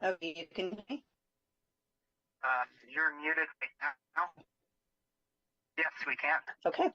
Oh, you can hear me? You're muted right now. Yes, we can. Okay.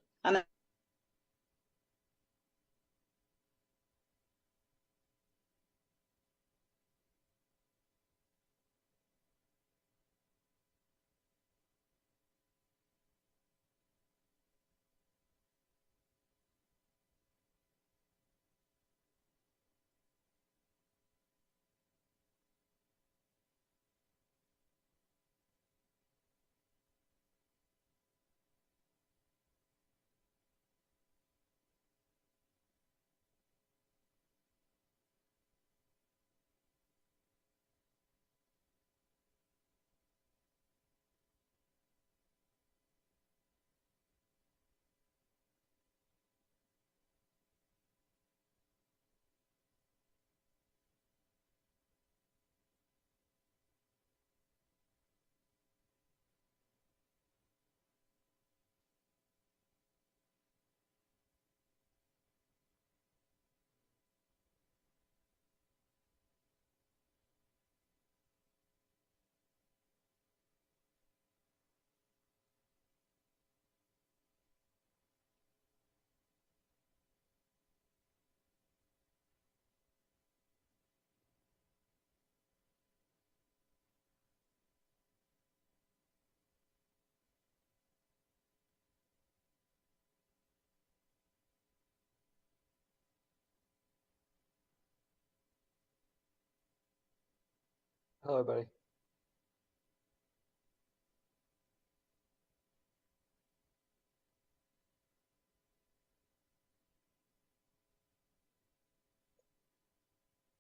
Hello, everybody.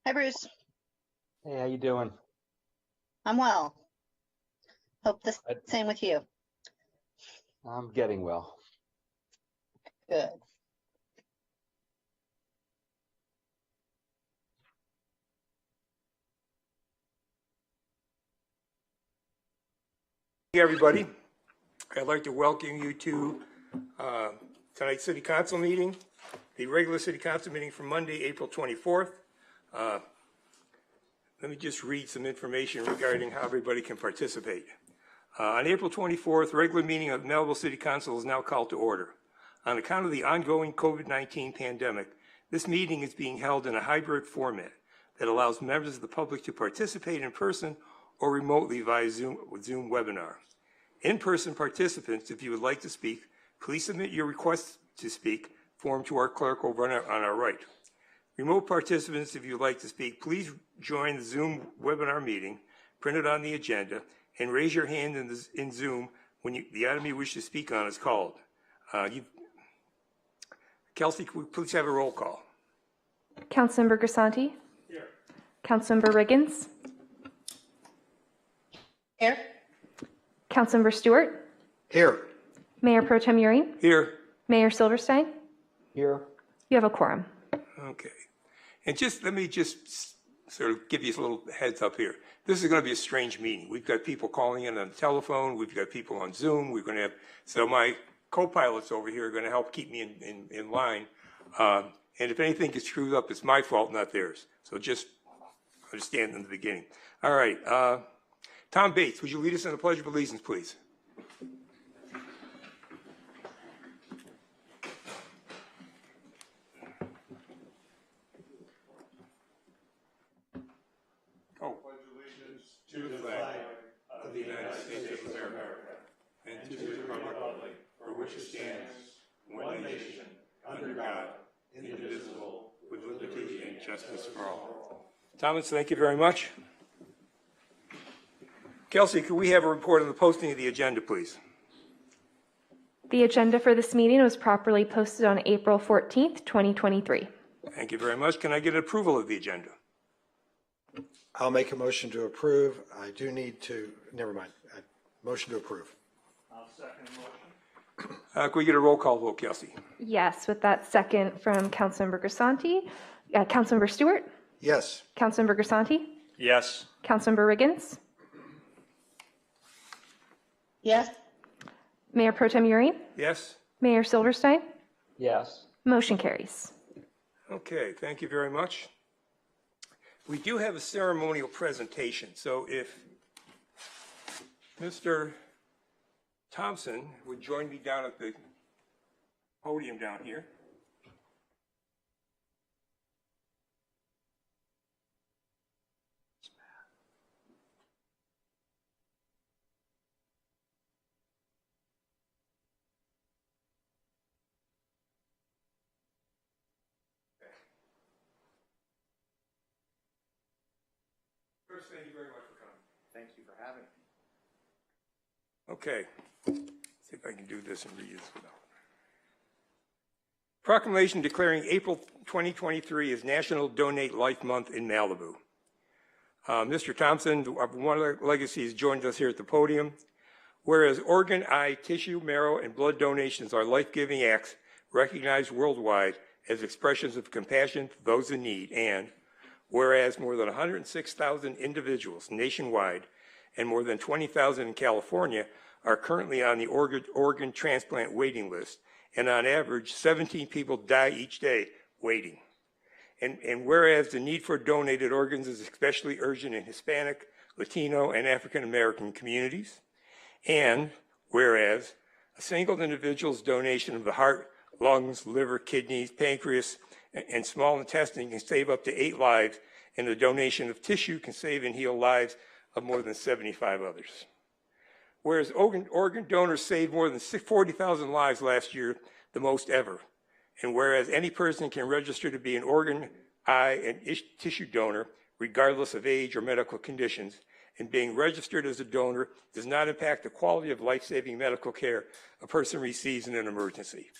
Hi, Bruce. Hey, how you doing? I'm well. Hope the same with you. I'm getting well. Good. Hey everybody, I'd like to welcome you to tonight's City Council meeting, the regular City Council meeting for Monday, April 24th. Let me just read some information regarding how everybody can participate. On April 24th, regular meeting of Melville City Council is now called to order. On account of the ongoing COVID-19 pandemic, this meeting is being held in a hybrid format that allows members of the public to participate in person or remotely via Zoom webinar. In-person participants, if you would like to speak, please submit your request to speak form to our clerk over on our right. Remote participants, if you would like to speak, please join the Zoom webinar meeting, printed on the agenda, and raise your hand in Zoom when the item you wish to speak on is called. Kelsey, can we please have a roll call? Councilmember Grisanti. Here. Councilmember Riggins. Here. Councilmember Stewart. Here. Mayor Pro Tem Urine. Here. Mayor Silverstein. Here. You have a quorum. Okay. And let me sort of give you a little heads up here. This is going to be a strange meeting. We've got people calling in on the telephone. We've got people on Zoom. We're going to have, so my co-pilots over here are going to help keep me in line. And if anything gets screwed up, it's my fault, not theirs. So just understand in the beginning. All right. Tom Bates, would you lead us in the Pledge of Allegiance, please? To the flag of the United States of America and to the republic for which it stands, one nation, under God, indivisible, with liberty and justice for all. Thomas, thank you very much. Kelsey, could we have a report on the posting of the agenda, please? The agenda for this meeting was properly posted on April 14th, 2023. Thank you very much. Can I get approval of the agenda? I'll make a motion to approve. I do need to, never mind. Motion to approve. I'll second the motion. Can we get a roll call vote, Kelsey? Yes, with that second from Councilmember Grisanti. Councilmember Stewart. Yes. Councilmember Grisanti. Yes. Councilmember Riggins. Yes. Mayor Pro Tem Urine. Yes? Mayor Silverstein. Yes. Motion carries. Okay, thank you very much. We do have a ceremonial presentation, so if Mr. Thompson would join me down at the podium down here. First, thank you very much for coming. Thank you for having me. Okay, see if I can do this and read this without. Proclamation declaring April 2023 as National Donate Life Month in Malibu. Mr. Thompson of One Legacy has joined us here at the podium. Whereas organ, eye, tissue, marrow, and blood donations are life-giving acts recognized worldwide as expressions of compassion to those in need, and whereas more than 106,000 individuals nationwide and more than 20,000 in California are currently on the organ transplant waiting list, and on average, 17 people die each day waiting. And whereas the need for donated organs is especially urgent in Hispanic, Latino, and African American communities, and whereas a single individual's donation of the heart, lungs, liver, kidneys, pancreas, and small intestine can save up to 8 lives, and the donation of tissue can save and heal lives of more than 75 others. Whereas organ donors saved more than 40,000 lives last year, the most ever. And whereas any person can register to be an organ, eye, and tissue donor, regardless of age or medical conditions, and being registered as a donor does not impact the quality of life-saving medical care a person receives in an emergency.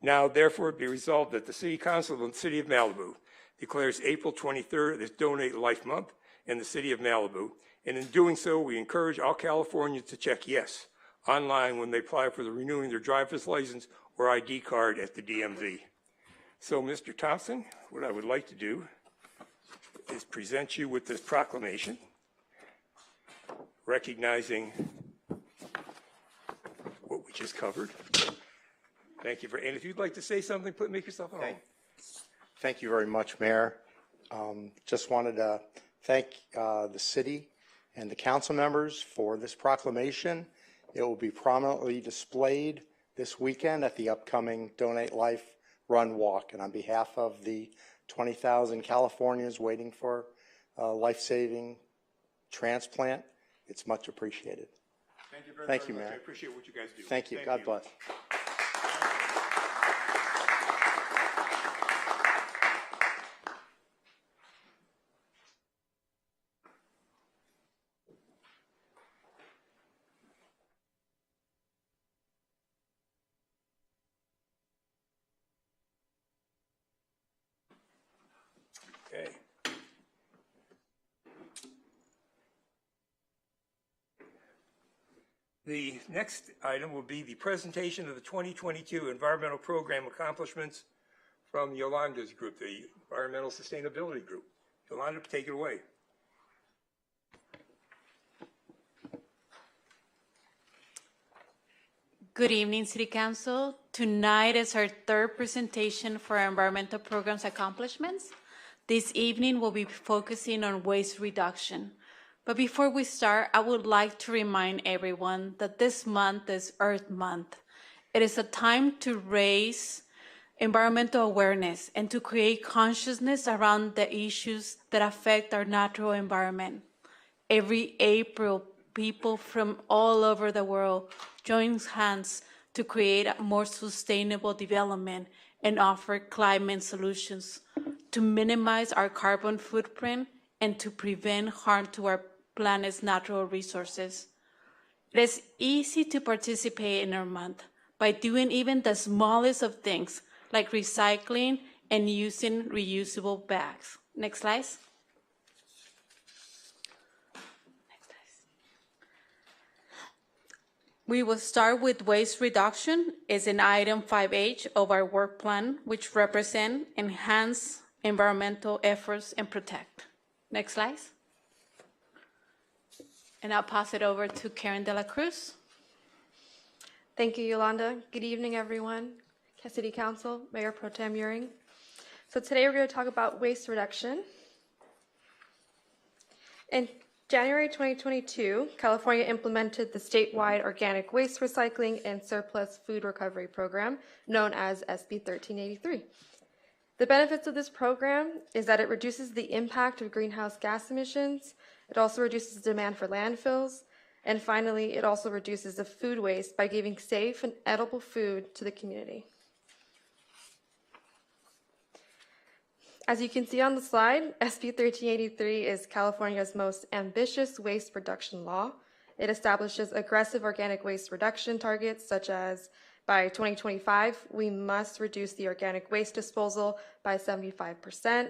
Now, therefore, be resolved that the City Council of the City of Malibu declares April 23rd as Donate Life Month in the City of Malibu, and in doing so, we encourage all Californians to check yes online when they apply for the renewing their driver's license or ID card at the DMV. So, Mr. Thompson, what I would like to do is present you with this proclamation, recognizing what we just covered. Thank you and if you'd like to say something, make yourself at home. Thank you very much, Mayor. Just wanted to thank the city and the council members for this proclamation. It will be prominently displayed this weekend at the upcoming Donate Life Run Walk. And on behalf of the 20,000 Californians waiting for a life-saving transplant, it's much appreciated. Thank you very Thank you, much. Mayor. I appreciate what you guys do. Thank you. God bless. Okay. The next item will be the presentation of the 2022 Environmental Program accomplishments from Yolanda's group, the Environmental Sustainability Group. Yolanda, take it away. Good evening, City Council. Tonight is our third presentation for our environmental program's accomplishments. This evening, we'll be focusing on waste reduction. But before we start, I would like to remind everyone that this month is Earth Month. It is a time to raise environmental awareness and to create consciousness around the issues that affect our natural environment. Every April, people from all over the world join hands to create a more sustainable development and offer climate solutions to minimize our carbon footprint and to prevent harm to our planet's natural resources. It is easy to participate in our month by doing even the smallest of things, like recycling and using reusable bags. Next slide. We will start with waste reduction. It's in item 5H of our work plan, which represent enhance environmental efforts and protect. Next slide. And I'll pass it over to Karen De La Cruz. Thank you, Yolanda. Good evening, everyone. City Council, Mayor Pro Tem Euring. So today we're going to talk about waste reduction. In January 2022, California implemented the statewide organic waste recycling and surplus food recovery program, known as SB 1383. The benefits of this program is that it reduces the impact of greenhouse gas emissions, it also reduces the demand for landfills, and finally, it also reduces the food waste by giving safe and edible food to the community. As you can see on the slide, SB 1383 is California's most ambitious waste reduction law. It establishes aggressive organic waste reduction targets, such as by 2025, we must reduce the organic waste disposal by 75%,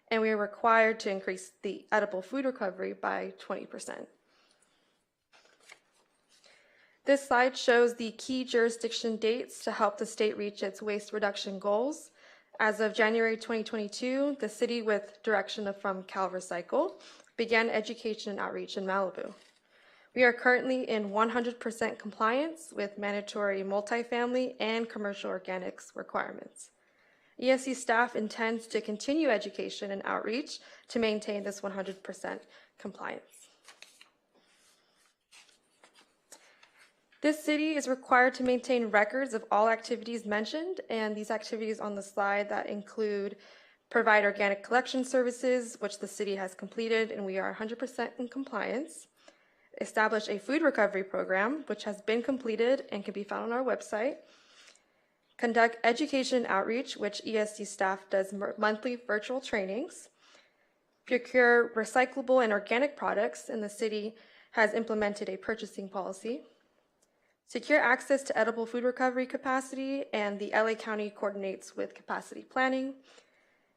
and we are required to increase the edible food recovery by 20%. This slide shows the key jurisdiction dates to help the state reach its waste reduction goals. As of January 2022, the city, with direction from CalRecycle, began education and outreach in Malibu. We are currently in 100% compliance with mandatory multifamily and commercial organics requirements. ESC staff intends to continue education and outreach to maintain this 100% compliance. This city is required to maintain records of all activities mentioned, and these activities on the slide that include provide organic collection services, which the city has completed and we are 100% in compliance, establish a food recovery program, which has been completed and can be found on our website, conduct education and outreach, which ESC staff does monthly virtual trainings, procure recyclable and organic products, and the city has implemented a purchasing policy, secure access to edible food recovery capacity, and the LA County coordinates with capacity planning.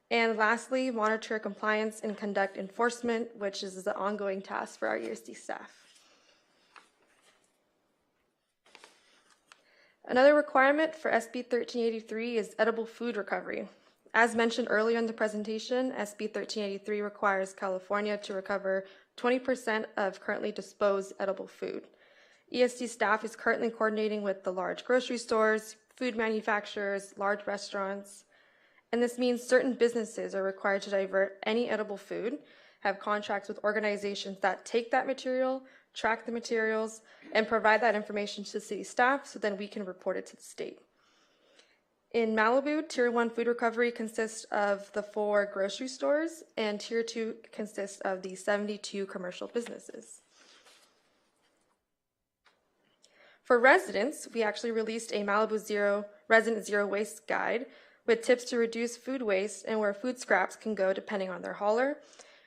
And lastly, monitor compliance and conduct enforcement, which is the ongoing task for our ESD staff. Another requirement for SB 1383 is edible food recovery. As mentioned earlier in the presentation, SB 1383 requires California to recover 20% of currently disposed edible food. ESD staff is currently coordinating with the large grocery stores, food manufacturers, large restaurants, and this means certain businesses are required to divert any edible food, have contracts with organizations that take that material, track the materials, and provide that information to the city staff so then we can report it to the state. In Malibu, Tier 1 food recovery consists of the 4 grocery stores, and Tier 2 consists of the 72 commercial businesses. For residents, we actually released a Malibu Resident Zero Waste Guide with tips to reduce food waste and where food scraps can go depending on their hauler.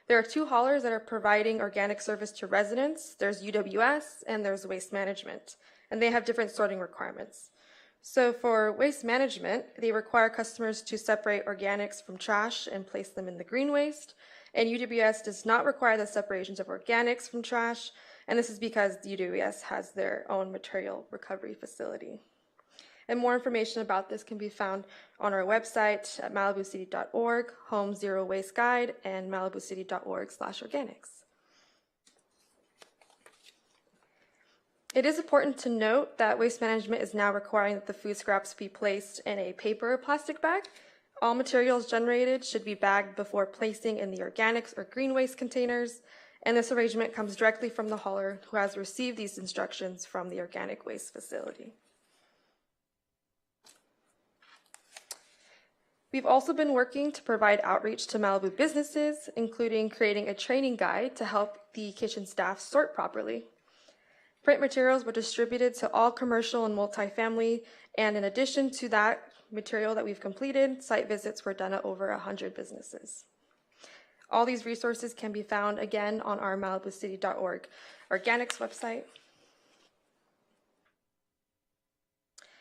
There are 2 haulers that are providing organic service to residents. There's UWS and there's Waste Management, and they have different sorting requirements. So for Waste Management, they require customers to separate organics from trash and place them in the green waste, and UWS does not require the separations of organics from trash, and this is because the UWS has their own material recovery facility. And more information about this can be found on our website at malibucity.org, Home Zero Waste Guide, and malibucity.org/organics. It is important to note that Waste Management is now requiring that the food scraps be placed in a paper or plastic bag. All materials generated should be bagged before placing in the organics or green waste containers, and this arrangement comes directly from the hauler who has received these instructions from the organic waste facility. We've also been working to provide outreach to Malibu businesses, including creating a training guide to help the kitchen staff sort properly. Print materials were distributed to all commercial and multifamily, and in addition to that material that we've completed, site visits were done at over 100 businesses. All these resources can be found again on our malibucity.org organics website.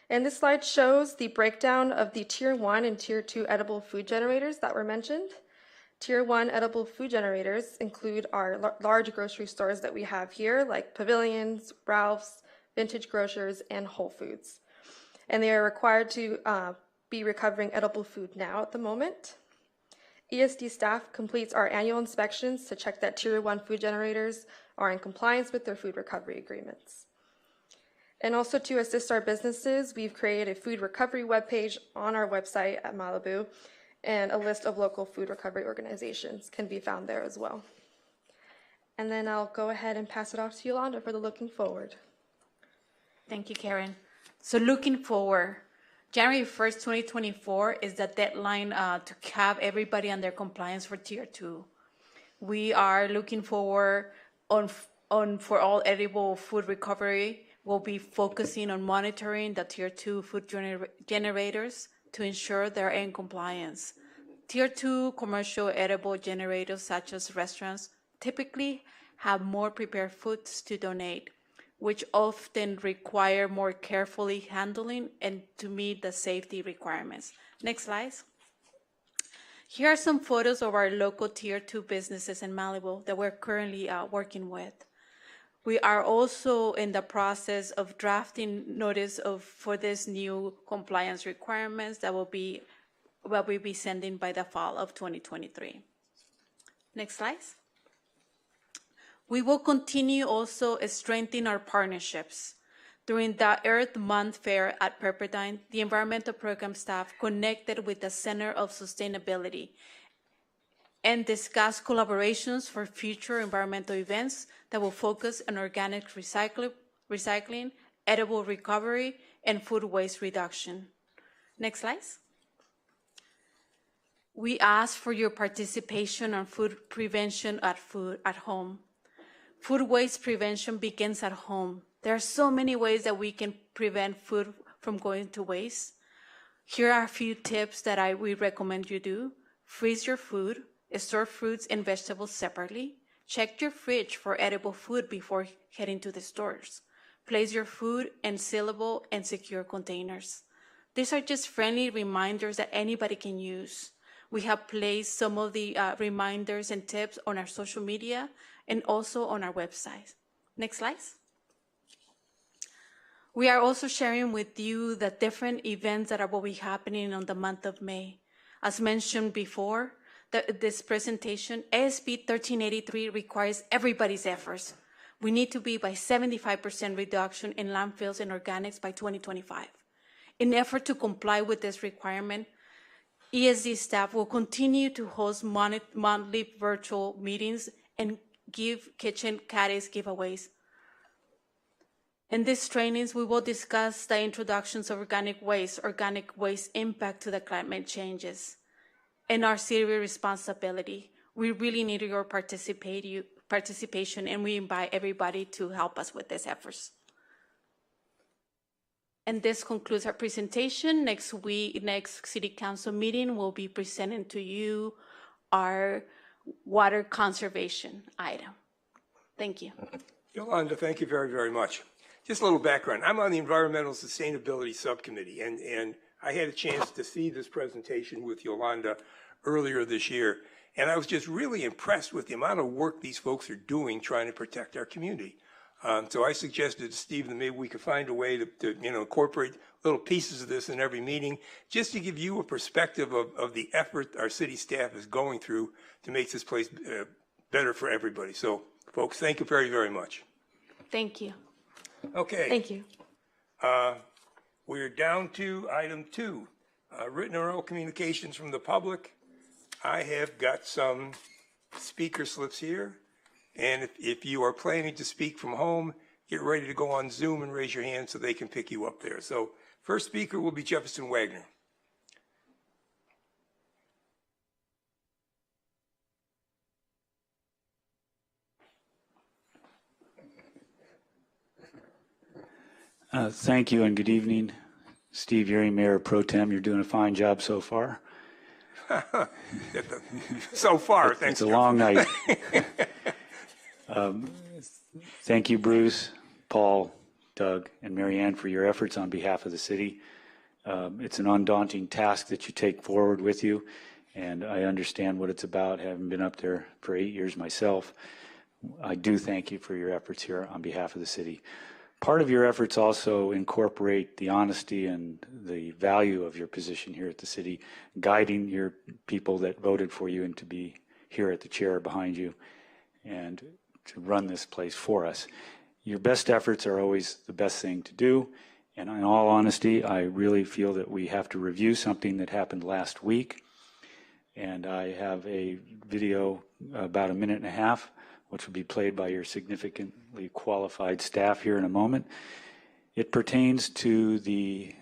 And this slide shows the breakdown of the Tier 1 and Tier 2 edible food generators that were mentioned. Tier 1 edible food generators include our large grocery stores that we have here, like Pavilions, Ralph's, Vintage Grocers, and Whole Foods. And they are required to be recovering edible food now at the moment. ESD staff completes our annual inspections to check that Tier 1 food generators are in compliance with their food recovery agreements. And also to assist our businesses, we've created a food recovery webpage on our website at Malibu, and a list of local food recovery organizations can be found there as well. And then I'll go ahead and pass it off to Yolanda for the looking forward. Thank you, Karen. So looking forward, January 1st, 2024 is the deadline to have everybody under compliance for Tier 2. We are looking forward for all edible food recovery. We'll be focusing on monitoring the Tier 2 food generators to ensure they're in compliance. Tier 2 commercial edible generators, such as restaurants, typically have more prepared foods to donate, which often require more carefully handling and to meet the safety requirements. Next slide. Here are some photos of our local Tier 2 businesses in Malibu that we're currently working with. We are also in the process of drafting notice for this new compliance requirements that we'll be sending by the fall of 2023. Next slide. We will continue also strengthening our partnerships. During the Earth Month Fair at Pepperdine, the environmental program staff connected with the Center of Sustainability and discussed collaborations for future environmental events that will focus on organic recycling, edible recovery, and food waste reduction. Next slide. We ask for your participation on food prevention at home. Food waste prevention begins at home. There are so many ways that we can prevent food from going to waste. Here are a few tips that we recommend you do. Freeze your food, store fruits and vegetables separately. Check your fridge for edible food before heading to the stores. Place your food in sealable and secure containers. These are just friendly reminders that anybody can use. We have placed some of the reminders and tips on our social media and also on our website. Next slide. We are also sharing with you the different events that will be happening on the month of May. As mentioned before, this presentation, ASB 1383 requires everybody's efforts. We need to be by 75% reduction in landfills and organics by 2025. In effort to comply with this requirement, ESD staff will continue to host monthly virtual meetings and give kitchen caddies giveaways. In these trainings, we will discuss the introductions of organic waste impact to the climate changes, and our city responsibility. We really need your participation, and we invite everybody to help us with these efforts. And this concludes our presentation. Next City Council meeting, we'll be presenting to you our water conservation item. Thank you. Yolanda, thank you very, very much. Just a little background. I'm on the Environmental Sustainability Subcommittee, and I had a chance to see this presentation with Yolanda earlier this year, and I was just really impressed with the amount of work these folks are doing trying to protect our community. So I suggested to Steve that maybe we could find a way to incorporate little pieces of this in every meeting, just to give you a perspective of the effort our city staff is going through to make this place better for everybody. So, folks, thank you very, very much. Thank you. Okay. Thank you. We're down to item 2, written oral communications from the public. I have got some speaker slips here. And if you are planning to speak from home, get ready to go on Zoom and raise your hand so they can pick you up there. So first speaker will be Jefferson Wagner. Thank you and good evening. Steve Ury, Mayor Pro Tem, you're doing a fine job so far. So far, thanks. It's a long night. Thank you, Bruce, Paul, Doug, and Marianne for your efforts on behalf of the city. It's an undaunting task that you take forward with you, and I understand what it's about, having been up there for 8 years myself. I do thank you for your efforts here on behalf of the city. Part of your efforts also incorporate the honesty and the value of your position here at the city, guiding your people that voted for you and to be here at the chair behind you and to run this place for us. Your best efforts are always the best thing to do. And in all honesty, I really feel that we have to review something that happened last week. And I have a video about 1.5 minutes which will be played by your significantly qualified staff here in a moment. It pertains to the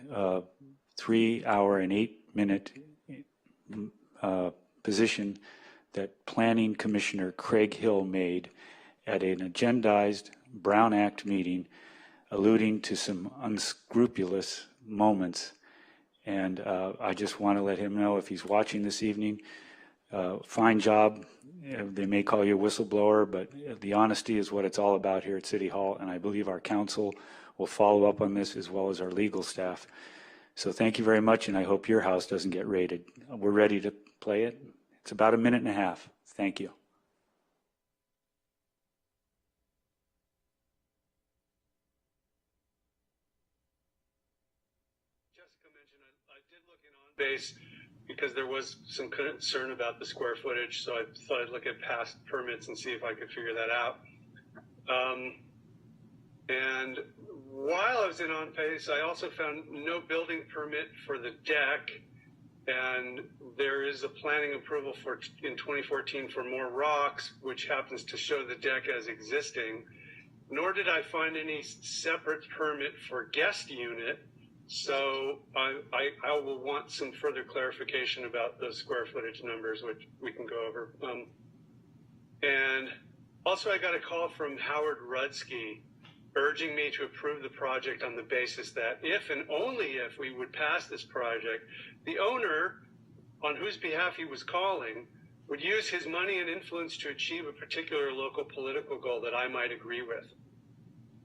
3 hour and 8 minute position that Planning Commissioner Craig Hill made at an agendized Brown Act meeting, alluding to some unscrupulous moments. And I just want to let him know, if he's watching this evening, fine job. They may call you a whistleblower, but the honesty is what it's all about here at City Hall, and I believe our council will follow up on this as well as our legal staff. So thank you very much, and I hope your house doesn't get raided. We're ready to play it. It's about a minute and a half. Thank you. Jessica mentioned I did look in on base because there was some concern about the square footage, so I thought I'd look at past permits and see if I could figure that out. And while I was in on pace, I also found no building permit for the deck, and there is a planning approval in 2014 for more rocks, which happens to show the deck as existing. Nor did I find any separate permit for guest unit. So I will want some further clarification about those square footage numbers, which we can go over. And also I got a call from Howard Rudsky urging me to approve the project on the basis that if and only if we would pass this project, the owner on whose behalf he was calling would use his money and influence to achieve a particular local political goal that I might agree with.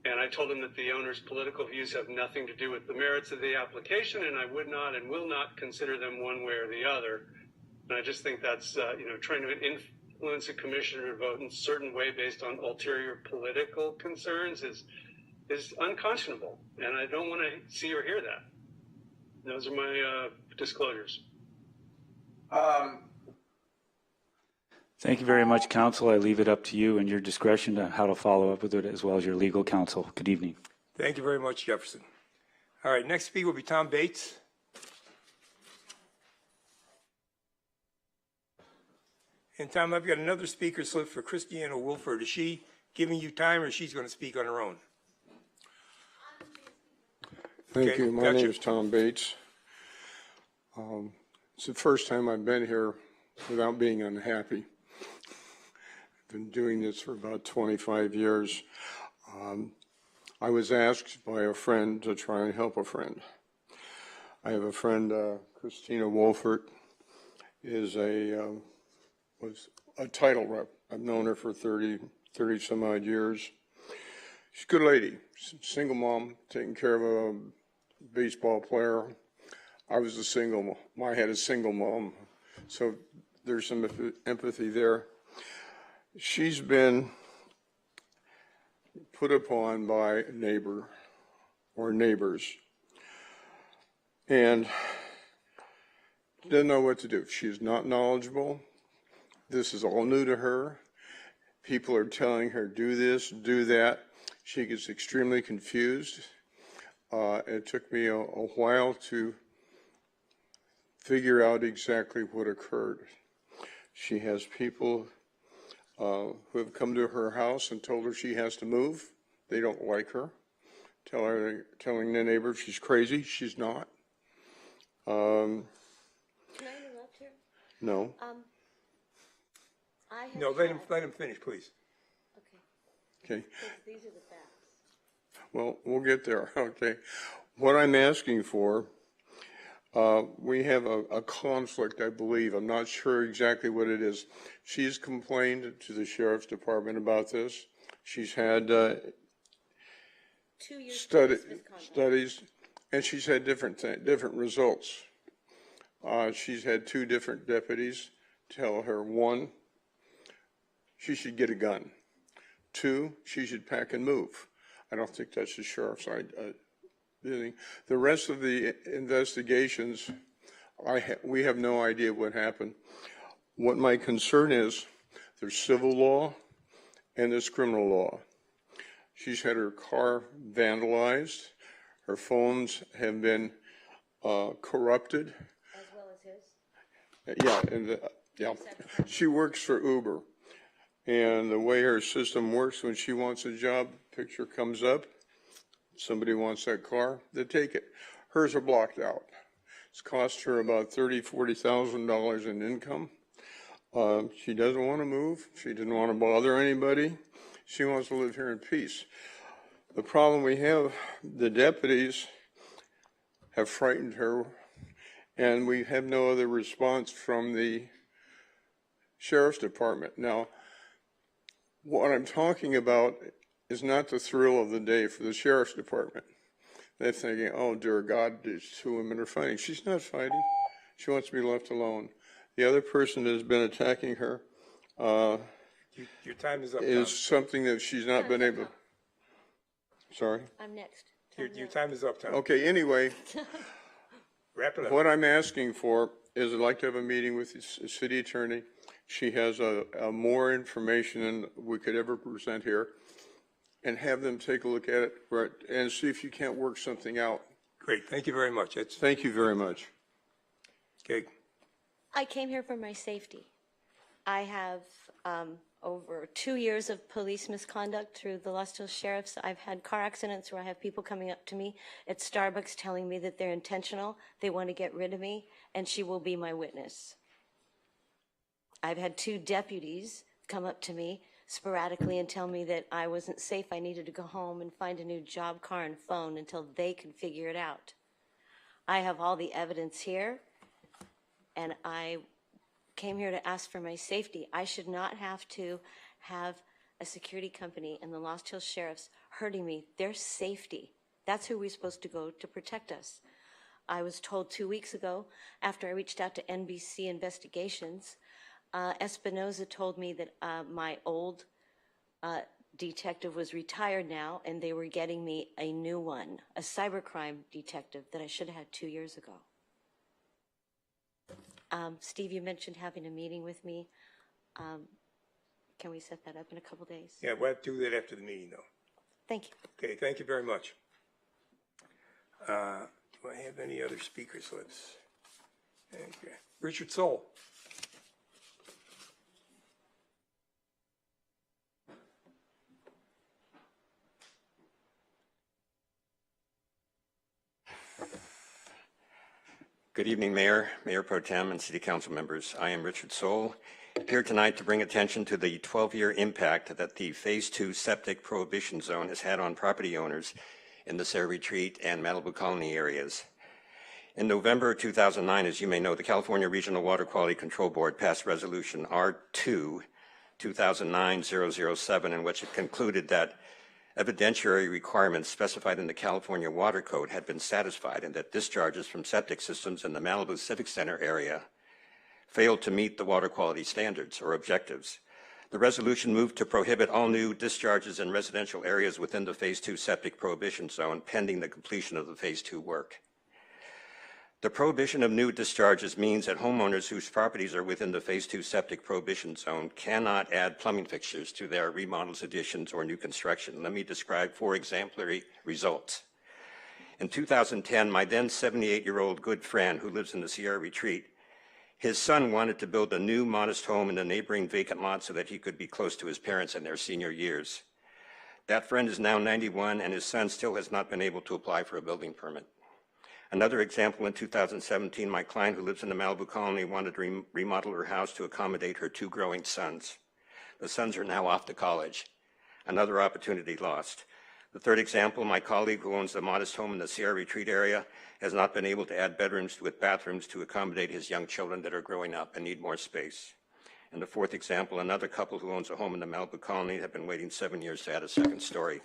And I told him that the owner's political views have nothing to do with the merits of the application, and I would not and will not consider them one way or the other. And I just think that's, trying to influence a commissioner to vote in a certain way based on ulterior political concerns is unconscionable. And I don't want to see or hear that. Those are my disclosures. Thank you very much, counsel. I leave it up to you and your discretion to how to follow up with it, as well as your legal counsel. Good evening. Thank you very much, Jefferson. All right, next speaker will be Tom Bates. And Tom, I've got another speaker slip for Christiana Wolford. Is she giving you time, or she's going to speak on her own? Thank you. My gotcha. name is Tom Bates. It's the first time I've been here without being unhappy. I've been doing this for about 25 years. I was asked by a friend to try and help a friend. I have a friend, Christina Wolfert, was a title rep. I've known her for 30 some odd years. She's a good lady, single mom, taking care of a baseball player. I was a single mom. I had a single mom, so there's some empathy there. She's been put upon by a neighbor or neighbors and didn't know what to do. She's not knowledgeable. This is all new to her. People are telling her, do this, do that. She gets extremely confused. It took me a while to figure out exactly what occurred. She has people who have come to her house and told her she has to move. They don't like her. Telling the neighbor she's crazy. She's not. Can I interrupt here? No. No, let him finish, please. Okay. These are the facts. Well, we'll get there. Okay. What I'm asking for, we have a conflict, I believe. I'm not sure exactly what it is. She's complained to the Sheriff's Department about this. She's had 2 years studies, and she's had different results. She's had 2 different deputies tell her, 1, she should get a gun. 2, she should pack and move. I don't think that's the sheriff's idea. The rest of the investigations, we have no idea what happened. What my concern is, there's civil law and there's criminal law. She's had her car vandalized. Her phones have been corrupted. As well as his? Yeah, she works for Uber. And the way her system works, when she wants a job, picture comes up, somebody wants that car, they take it. Hers are blocked out. It's cost her about $40,000 in income. She doesn't want to move. She didn't want to bother anybody. She wants to live here in peace. The problem we have, the deputies have frightened her, and we have no other response from the sheriff's department. Now, what I'm talking about is not the thrill of the day for the sheriff's department. They're thinking, oh, dear God, these two women are fighting. She's not fighting. She wants to be left alone. The other person that has been attacking her Your time is up. is something that she's not been able. Sorry? I'm next. Your time is up, Tom. Okay, anyway, Wrap it up. what I'm asking for is I'd like to have a meeting with the city attorney. She has more information than we could ever present here, and have them take a look at it and see if you can't work something out. Great. Thank you very much. Thank you very much. Okay. I came here for my safety. I have over 2 years of police misconduct through the Lost Hills Sheriffs. I've had car accidents where I have people coming up to me at Starbucks telling me that they're intentional, they want to get rid of me, and she will be my witness. I've had 2 deputies come up to me sporadically and tell me that I wasn't safe, I needed to go home and find a new job, car, and phone until they could figure it out. I have all the evidence here, and I came here to ask for my safety. I should not have to have a security company and the Lost Hills Sheriffs hurting me. Their safety, that's who we're supposed to go to protect us. I was told 2 weeks ago, after I reached out to NBC Investigations, Espinoza told me that my old detective was retired now, and they were getting me a new one, a cybercrime detective that I should have had 2 years ago. Steve, you mentioned having a meeting with me. Can we set that up in a couple days? Yeah, we'll have to do that after the meeting, though. Thank you. Okay, thank you very much. Do I have any other speaker slips? Okay. Richard Soul. Good evening, Mayor, Mayor Pro Tem, and City Council members. I am Richard Soul, here tonight to bring attention to the 12-year impact that the Phase 2 septic prohibition zone has had on property owners in the Sierra Retreat and Malibu Colony areas. In November 2009, as you may know, the California Regional Water Quality Control Board passed Resolution R2 2009-007, in which it concluded that evidentiary requirements specified in the California Water Code had been satisfied and that discharges from septic systems in the Malibu Civic Center area failed to meet the water quality standards or objectives. The resolution moved to prohibit all new discharges in residential areas within the Phase 2 septic prohibition zone pending the completion of the Phase 2 work. The prohibition of new discharges means that homeowners whose properties are within the Phase 2 septic prohibition zone cannot add plumbing fixtures to their remodels, additions, or new construction. Let me describe 4 exemplary results. In 2010, my then 78-year-old good friend who lives in the Sierra Retreat, his son wanted to build a new modest home in the neighboring vacant lot so that he could be close to his parents in their senior years. That friend is now 91, and his son still has not been able to apply for a building permit. Another example, in 2017, my client who lives in the Malibu Colony wanted to remodel her house to accommodate her 2 growing sons. The sons are now off to college. Another opportunity lost. The third example, my colleague who owns the modest home in the Sierra Retreat area has not been able to add bedrooms with bathrooms to accommodate his young children that are growing up and need more space. And the fourth example, another couple who owns a home in the Malibu Colony have been waiting 7 years to add a second story.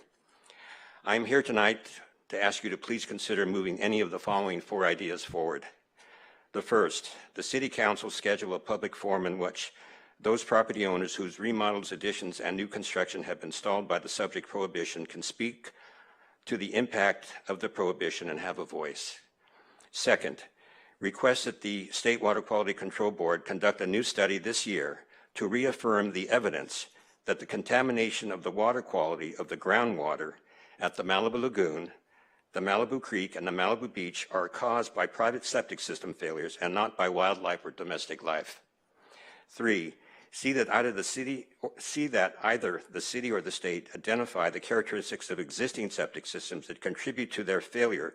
I'm here tonight to ask you to please consider moving any of the following 4 ideas forward. The first, the City Council schedule a public forum in which those property owners whose remodels, additions, and new construction have been stalled by the subject prohibition can speak to the impact of the prohibition and have a voice. Second, request that the State Water Quality Control Board conduct a new study this year to reaffirm the evidence that the contamination of the water quality of the groundwater at the Malibu Lagoon, the Malibu Creek, and the Malibu Beach are caused by private septic system failures and not by wildlife or domestic life. 3, See that either the city or the state identify the characteristics of existing septic systems that contribute to their failure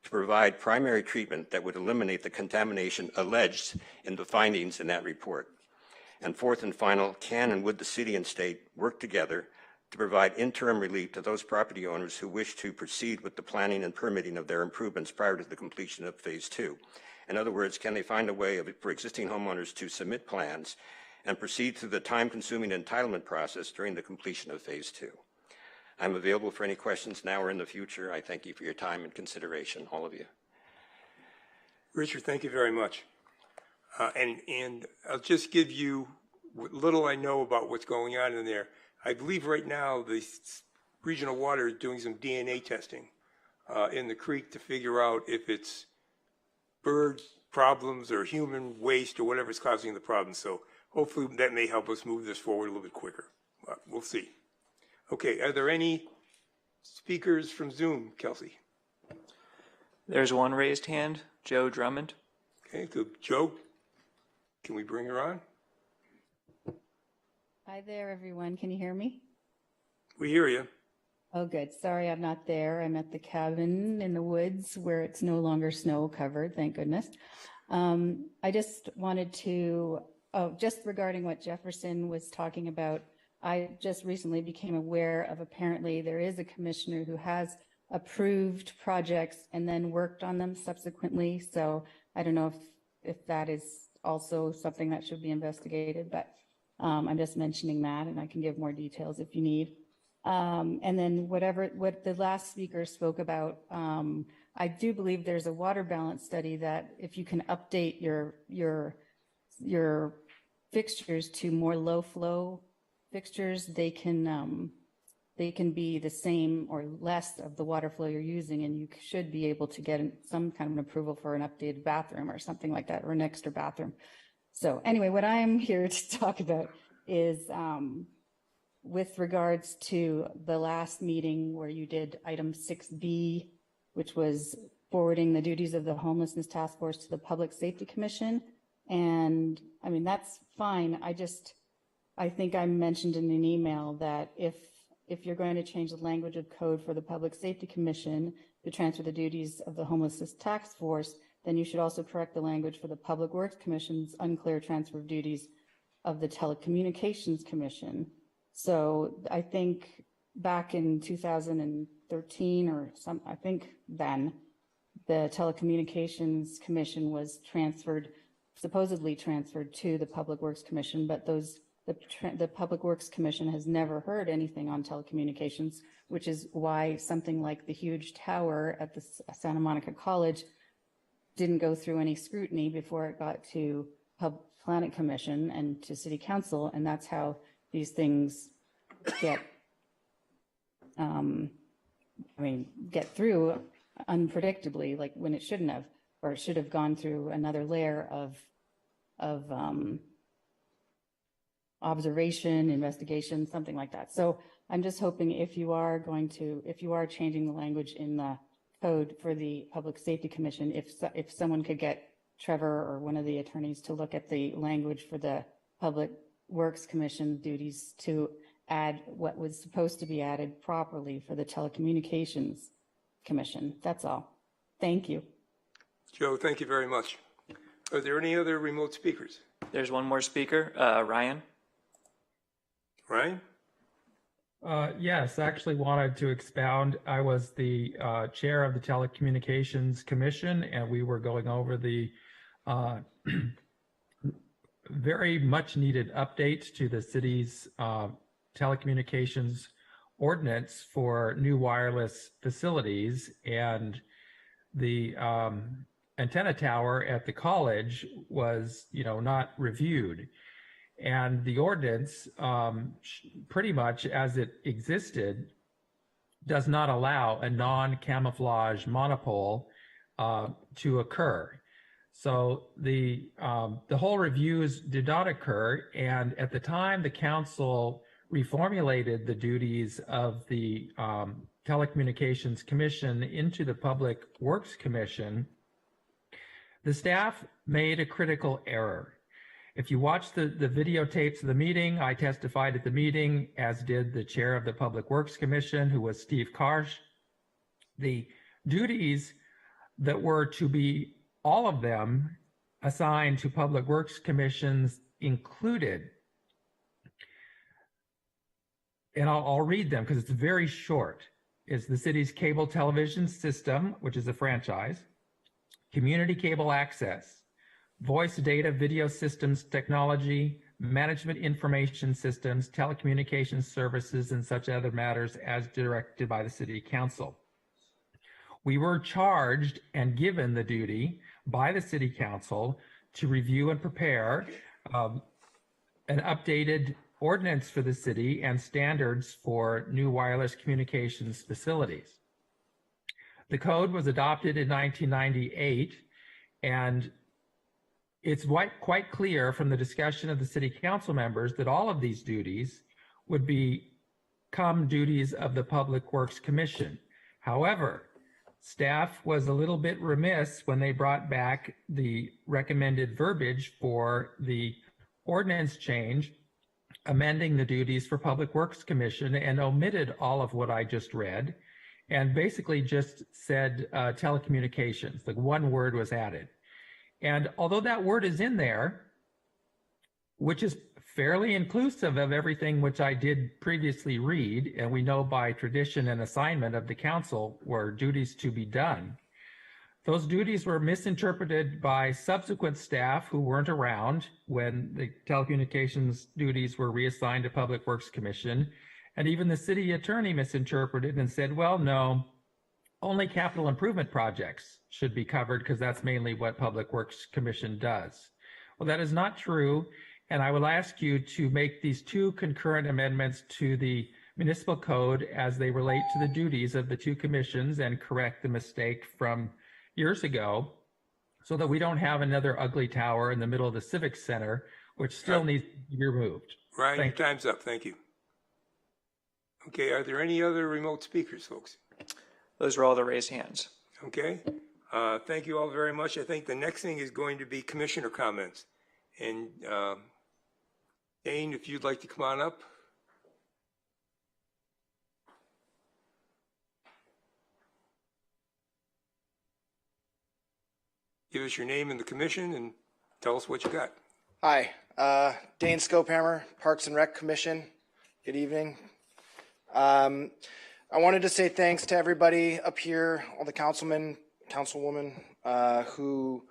to provide primary treatment that would eliminate the contamination alleged in the findings in that report. And fourth and final, can and would the city and state work together to provide interim relief to those property owners who wish to proceed with the planning and permitting of their improvements prior to the completion of phase 2? In other words, can they find a way for existing homeowners to submit plans and proceed through the time-consuming entitlement process during the completion of phase 2? I'm available for any questions now or in the future. I thank you for your time and consideration, all of you. Richard, thank you very much. And I'll just give you what little I know about what's going on in there. I believe right now the regional water is doing some DNA testing in the creek to figure out if it's bird problems or human waste or whatever's causing the problem. So hopefully that may help us move this forward a little bit quicker. We'll see. Okay, are there any speakers from Zoom, Kelsey? There's one raised hand, Joe Drummond. Okay, so Joe, can we bring her on? Hi there, everyone. Can you hear me? We hear you. Oh, good. Sorry, I'm not there. I'm at the cabin in the woods where it's no longer snow covered, thank goodness. I just wanted to, just regarding what Jefferson was talking about, I just recently became aware of apparently there is a commissioner who has approved projects and then worked on them subsequently. So I don't know if that is also something that should be investigated, but I'm just mentioning that, and I can give more details if you need. And then what the last speaker spoke about, I do believe there's a water balance study that if you can update your fixtures to more low flow fixtures, they can be the same or less of the water flow you're using, and you should be able to get some kind of an approval for an updated bathroom or something like that, or an extra bathroom. So anyway, what I'm here to talk about is with regards to the last meeting where you did item 6B, which was forwarding the duties of the Homelessness Task Force to the Public Safety Commission. And I mean, that's fine. I think I mentioned in an email that if you're going to change the language of code for the Public Safety Commission to transfer the duties of the Homelessness Task Force, then you should also correct the language for the Public Works Commission's unclear transfer of duties of the Telecommunications Commission. So I think back in 2013 or I think then, the Telecommunications Commission was supposedly transferred to the Public Works Commission, but the Public Works Commission has never heard anything on telecommunications, which is why something like the huge tower at the Santa Monica College didn't go through any scrutiny before it got to Planet Commission and to City Council, and that's how these things get through unpredictably, like when it shouldn't have, or it should have gone through another layer of observation, investigation, something like that. So I'm just hoping if you are changing the language in the code for the Public Safety Commission, if someone could get Trevor or one of the attorneys to look at the language for the Public Works Commission duties to add what was supposed to be added properly for the Telecommunications Commission. That's all. Thank you. Joe, thank you very much. Are there any other remote speakers? There's one more speaker, Ryan. Ryan? Yes, I actually wanted to expound. I was the chair of the Telecommunications Commission, and we were going over the very much needed updates to the city's telecommunications ordinance for new wireless facilities, and the antenna tower at the college was, not reviewed. And the ordinance, pretty much as it existed, does not allow a non-camouflage monopole to occur. So the whole reviews did not occur, and at the time the council reformulated the duties of the Telecommunications Commission into the Public Works Commission, the staff made a critical error. If you watch the videotapes of the meeting, I testified at the meeting, as did the chair of the Public Works Commission, who was Steve Karsh. The duties that were to be, all of them, assigned to Public Works Commissions included, and I'll read them because it's very short, is the city's cable television system, which is a franchise, community cable access, voice data video systems technology, management information systems, telecommunications services, and such other matters as directed by the City Council. We were charged and given the duty by the City Council to review and prepare an updated ordinance for the city and standards for new wireless communications facilities. The code was adopted in 1998, and it's quite clear from the discussion of the City Council members that all of these duties would become duties of the Public Works Commission. However, staff was a little bit remiss when they brought back the recommended verbiage for the ordinance change, amending the duties for Public Works Commission, and omitted all of what I just read, and basically just said telecommunications. Like one word was added. And although that word is in there, which is fairly inclusive of everything which I did previously read, and we know by tradition and assignment of the council were duties to be done, those duties were misinterpreted by subsequent staff who weren't around when the telecommunications duties were reassigned to Public Works Commission. And even the city attorney misinterpreted and said, well, no, only capital improvement projects should be covered because that's mainly what Public Works Commission does. Well, that is not true. And I will ask you to make these two concurrent amendments to the municipal code as they relate to the duties of the two commissions and correct the mistake from years ago so that we don't have another ugly tower in the middle of the Civic Center, which still needs to be removed. Ryan, your time's up. Thank you. Okay, are there any other remote speakers, folks? Those are all the raised hands. Okay, thank you all very much. I think the next thing is going to be commissioner comments. And Dane, if you'd like to come on up. Give us your name and the commission and tell us what you got. Hi, Dane Scopehammer, Parks and Rec Commission. Good evening. I wanted to say thanks to everybody up here, all the councilmen, councilwoman, who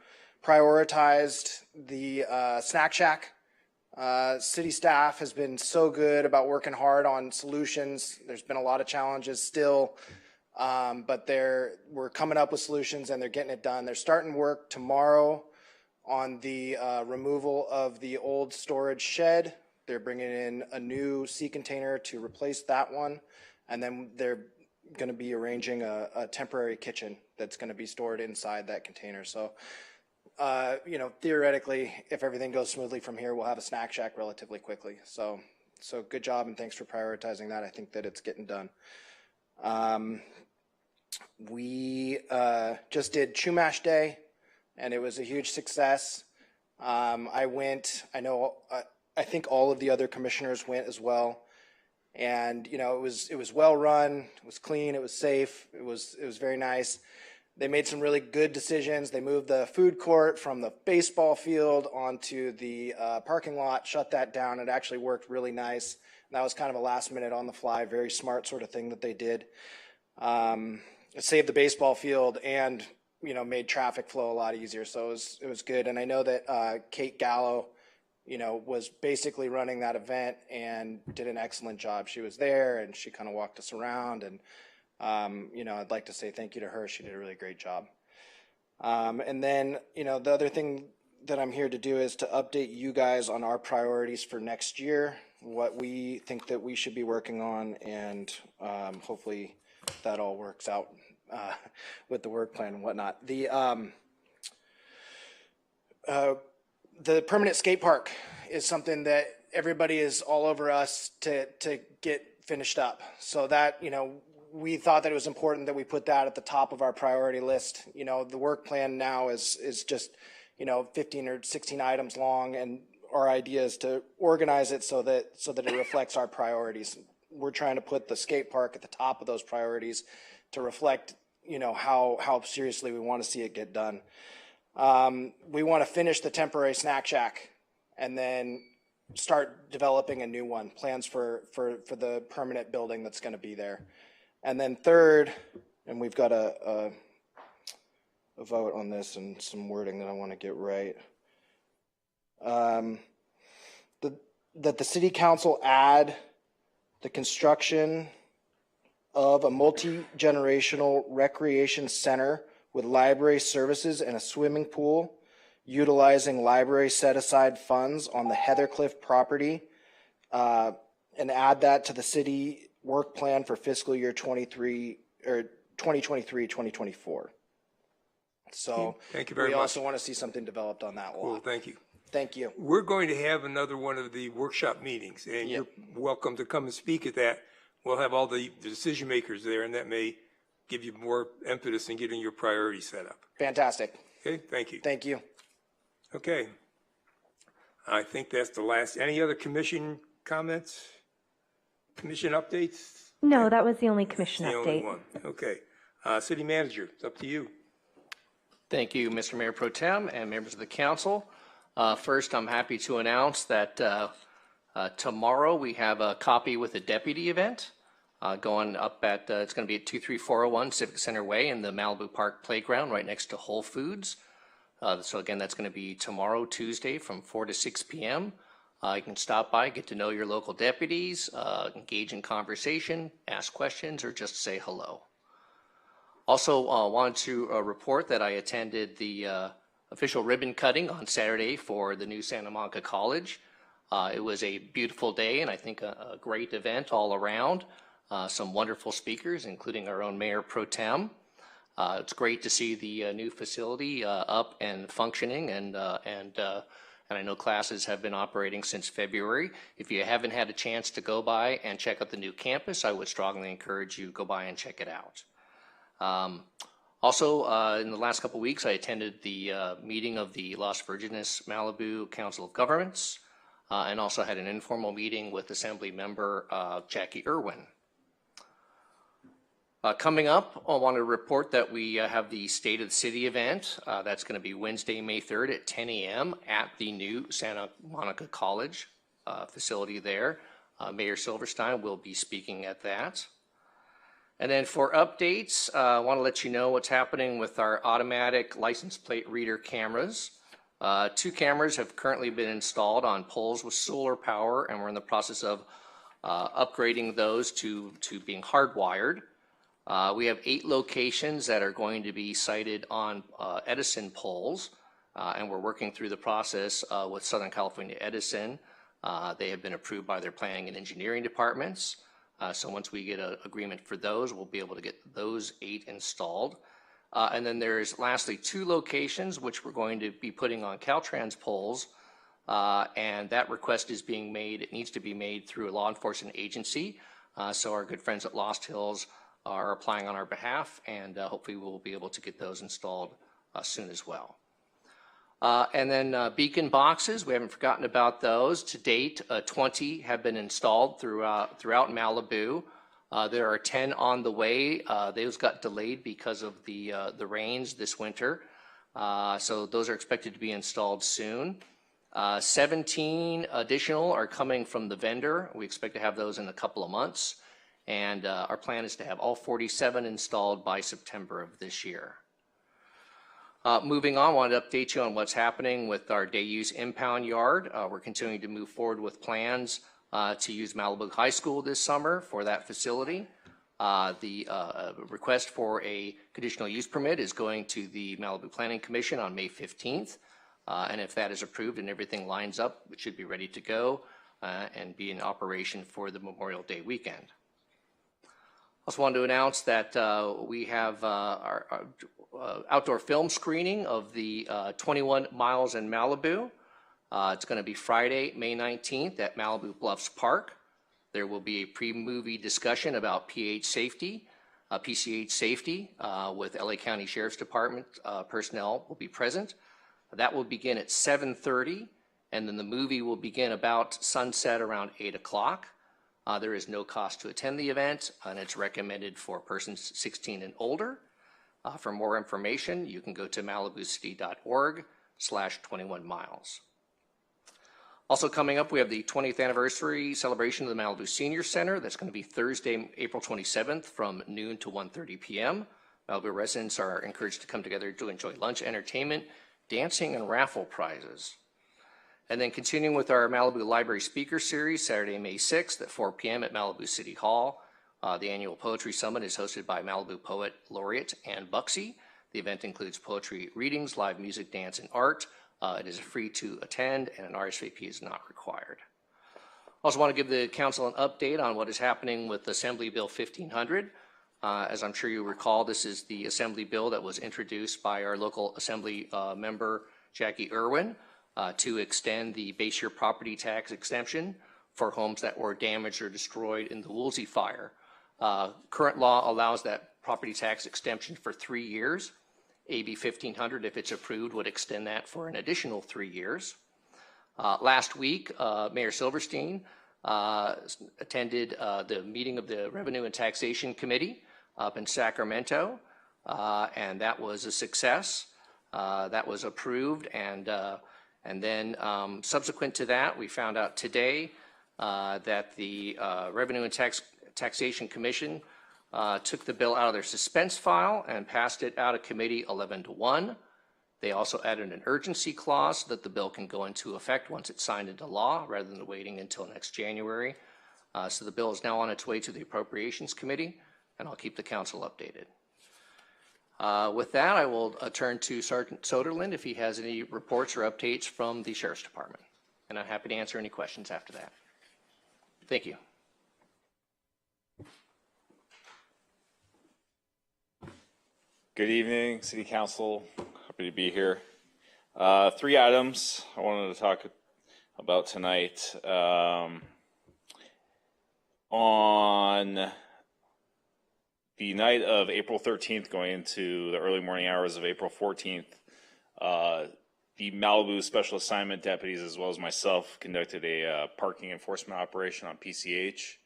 prioritized the snack shack. City staff has been so good about working hard on solutions. There's been a lot of challenges still, but we're coming up with solutions and they're getting it done. They're starting work tomorrow on the removal of the old storage shed. They're bringing in a new sea container to replace that one. And then they're going to be arranging a temporary kitchen that's going to be stored inside that container. So, you know, theoretically, if everything goes smoothly from here, we'll have a snack shack relatively quickly. So good job and thanks for prioritizing that. I think that it's getting done. We just did Chumash Day, and it was a huge success. I went. I think all of the other commissioners went as well. And you know, it was well run, it was clean, it was safe, it was very nice. They made some really good decisions. They moved the food court from the baseball field onto the parking lot, shut that down. It actually worked really nice. And that was kind of a last minute on the fly, very smart sort of thing that they did. It saved the baseball field and, you know, made traffic flow a lot easier. So it was good. And I know that Kate Gallo, you know, was basically running that event and did an excellent job. She was there and she kind of walked us around, and you know, I'd like to say thank you to her. She did a really great job. And then, you know, the other thing that I'm here to do is to update you guys on our priorities for next year, what we think that we should be working on, and hopefully that all works out with the work plan and whatnot. The permanent skate park is something that everybody is all over us to get finished up. So that, you know, we thought that it was important that we put that at the top of our priority list. You know, the work plan now is just, you know, 15 or 16 items long, and our idea is to organize it so that it reflects our priorities. We're trying to put the skate park at the top of those priorities to reflect, how seriously we want to see it get done. We want to finish the temporary snack shack and then start developing a new one, plans for the permanent building that's going to be there. And then third, and we've got a vote on this and some wording that I want to get right. That the city council add the construction of a multi-generational recreation center with library services and a swimming pool, utilizing library set-aside funds on the Heathercliff property, and add that to the city work plan for fiscal year 2023-2024. So Thank you very we much. also want to see something developed on that Cool, lot. thank you. Thank you. We're going to have another one of the workshop meetings, and you're welcome to come and speak at that. We'll have all the decision makers there, and that may give you more impetus in getting your priorities set up. Fantastic. Okay, thank you. Thank you. Okay. I think that's the last. Any other commission comments? Commission updates? No, that was the only commission The only update. one. Okay. City manager, it's up to you. Thank you, Mr. Mayor Pro Tem and members of the council. First, I'm happy to announce that tomorrow we have a Copy with a Deputy event going up at, it's going to be at 23401 Civic Center Way in the Malibu Park Playground right next to Whole Foods. So again, that's going to be tomorrow, Tuesday, from 4 to 6 p.m. You can stop by, get to know your local deputies, engage in conversation, ask questions, or just say hello. Also, wanted to report that I attended the official ribbon cutting on Saturday for the new Santa Monica College. It was a beautiful day and I think a great event all around. Some wonderful speakers, including our own Mayor Pro Tem. It's great to see the new facility up and functioning, and I know classes have been operating since February. If you haven't had a chance to go by and check out the new campus, I would strongly encourage you to go by and check it out. Also, in the last couple of weeks, I attended the meeting of the Las Virgenes Malibu Council of Governments, and also had an informal meeting with Assembly Member Jackie Irwin. Coming up, I want to report that we have the State of the City event. That's going to be Wednesday, May 3rd at 10 a.m. at the new Santa Monica College facility there. Mayor Silverstein will be speaking at that. And then for updates, I want to let you know what's happening with our automatic license plate reader cameras. 2 cameras have currently been installed on poles with solar power, and we're in the process of upgrading those to being hardwired. We have 8 locations that are going to be sited on Edison poles, and we're working through the process with Southern California Edison. They have been approved by their planning and engineering departments. So once we get an agreement for those, we'll be able to get those 8 installed. And then there's lastly 2 locations which we're going to be putting on Caltrans poles, and that request is being made. It needs to be made through a law enforcement agency. So our good friends at Lost Hills are applying on our behalf, and hopefully we'll be able to get those installed soon as well. And then beacon boxes, we haven't forgotten about those. To date, 20 have been installed throughout Malibu. There are 10 on the way. Those got delayed because of the rains this winter. So those are expected to be installed soon. 17 additional are coming from the vendor. We expect to have those in a couple of months. And our plan is to have all 47 installed by September of this year. Moving on, I wanted to update you on what's happening with our day use impound yard. We're continuing to move forward with plans to use Malibu High School this summer for that facility. The request for a conditional use permit is going to the Malibu Planning Commission on May 15th. And if that is approved and everything lines up, it should be ready to go and be in operation for the Memorial Day weekend. I also wanted to announce that we have our outdoor film screening of the 21 Miles in Malibu. It's going to be Friday, May 19th at Malibu Bluffs Park. There will be a pre-movie discussion about PCH safety with LA County Sheriff's Department personnel will be present. That will begin at 7:30, and then the movie will begin about sunset around 8 o'clock. There is no cost to attend the event, and it's recommended for persons 16 and older. For more information, you can go to malibucity.org/21miles. Also coming up, we have the 20th anniversary celebration of the Malibu Senior Center. That's going to be Thursday, April 27th from noon to 1:30 p.m. Malibu residents are encouraged to come together to enjoy lunch, entertainment, dancing, and raffle prizes. And then continuing with our Malibu Library Speaker Series, Saturday, May 6th at 4 p.m. at Malibu City Hall. The annual Poetry Summit is hosted by Malibu Poet Laureate Ann Buxey. The event includes poetry readings, live music, dance, and art. It is free to attend, and an RSVP is not required. I also want to give the council an update on what is happening with Assembly Bill 1500. As I'm sure you recall, this is the Assembly bill that was introduced by our local Assembly member, Jackie Irwin, to extend the base year property tax exemption for homes that were damaged or destroyed in the Woolsey fire. Current law allows that property tax extension for 3 years. AB 1500, if it's approved, would extend that for an additional 3 years. Last week, Mayor Silverstein attended the meeting of the Revenue and Taxation Committee up in Sacramento, and that was a success. That was approved, and then subsequent to that, we found out today that the Revenue and Taxation Commission took the bill out of their suspense file and passed it out of committee 11-1. They also added an urgency clause so that the bill can go into effect once it's signed into law rather than waiting until next January. So the bill is now on its way to the Appropriations Committee, and I'll keep the council updated. With that, I will turn to Sergeant Soderlund if he has any reports or updates from the Sheriff's Department. And I'm happy to answer any questions after that. Thank you. Good evening, City Council. Happy to be here. 3 items I wanted to talk about tonight. On the night of April 13th, going into the early morning hours of April 14th, the Malibu Special Assignment deputies, as well as myself, conducted a parking enforcement operation on PCH.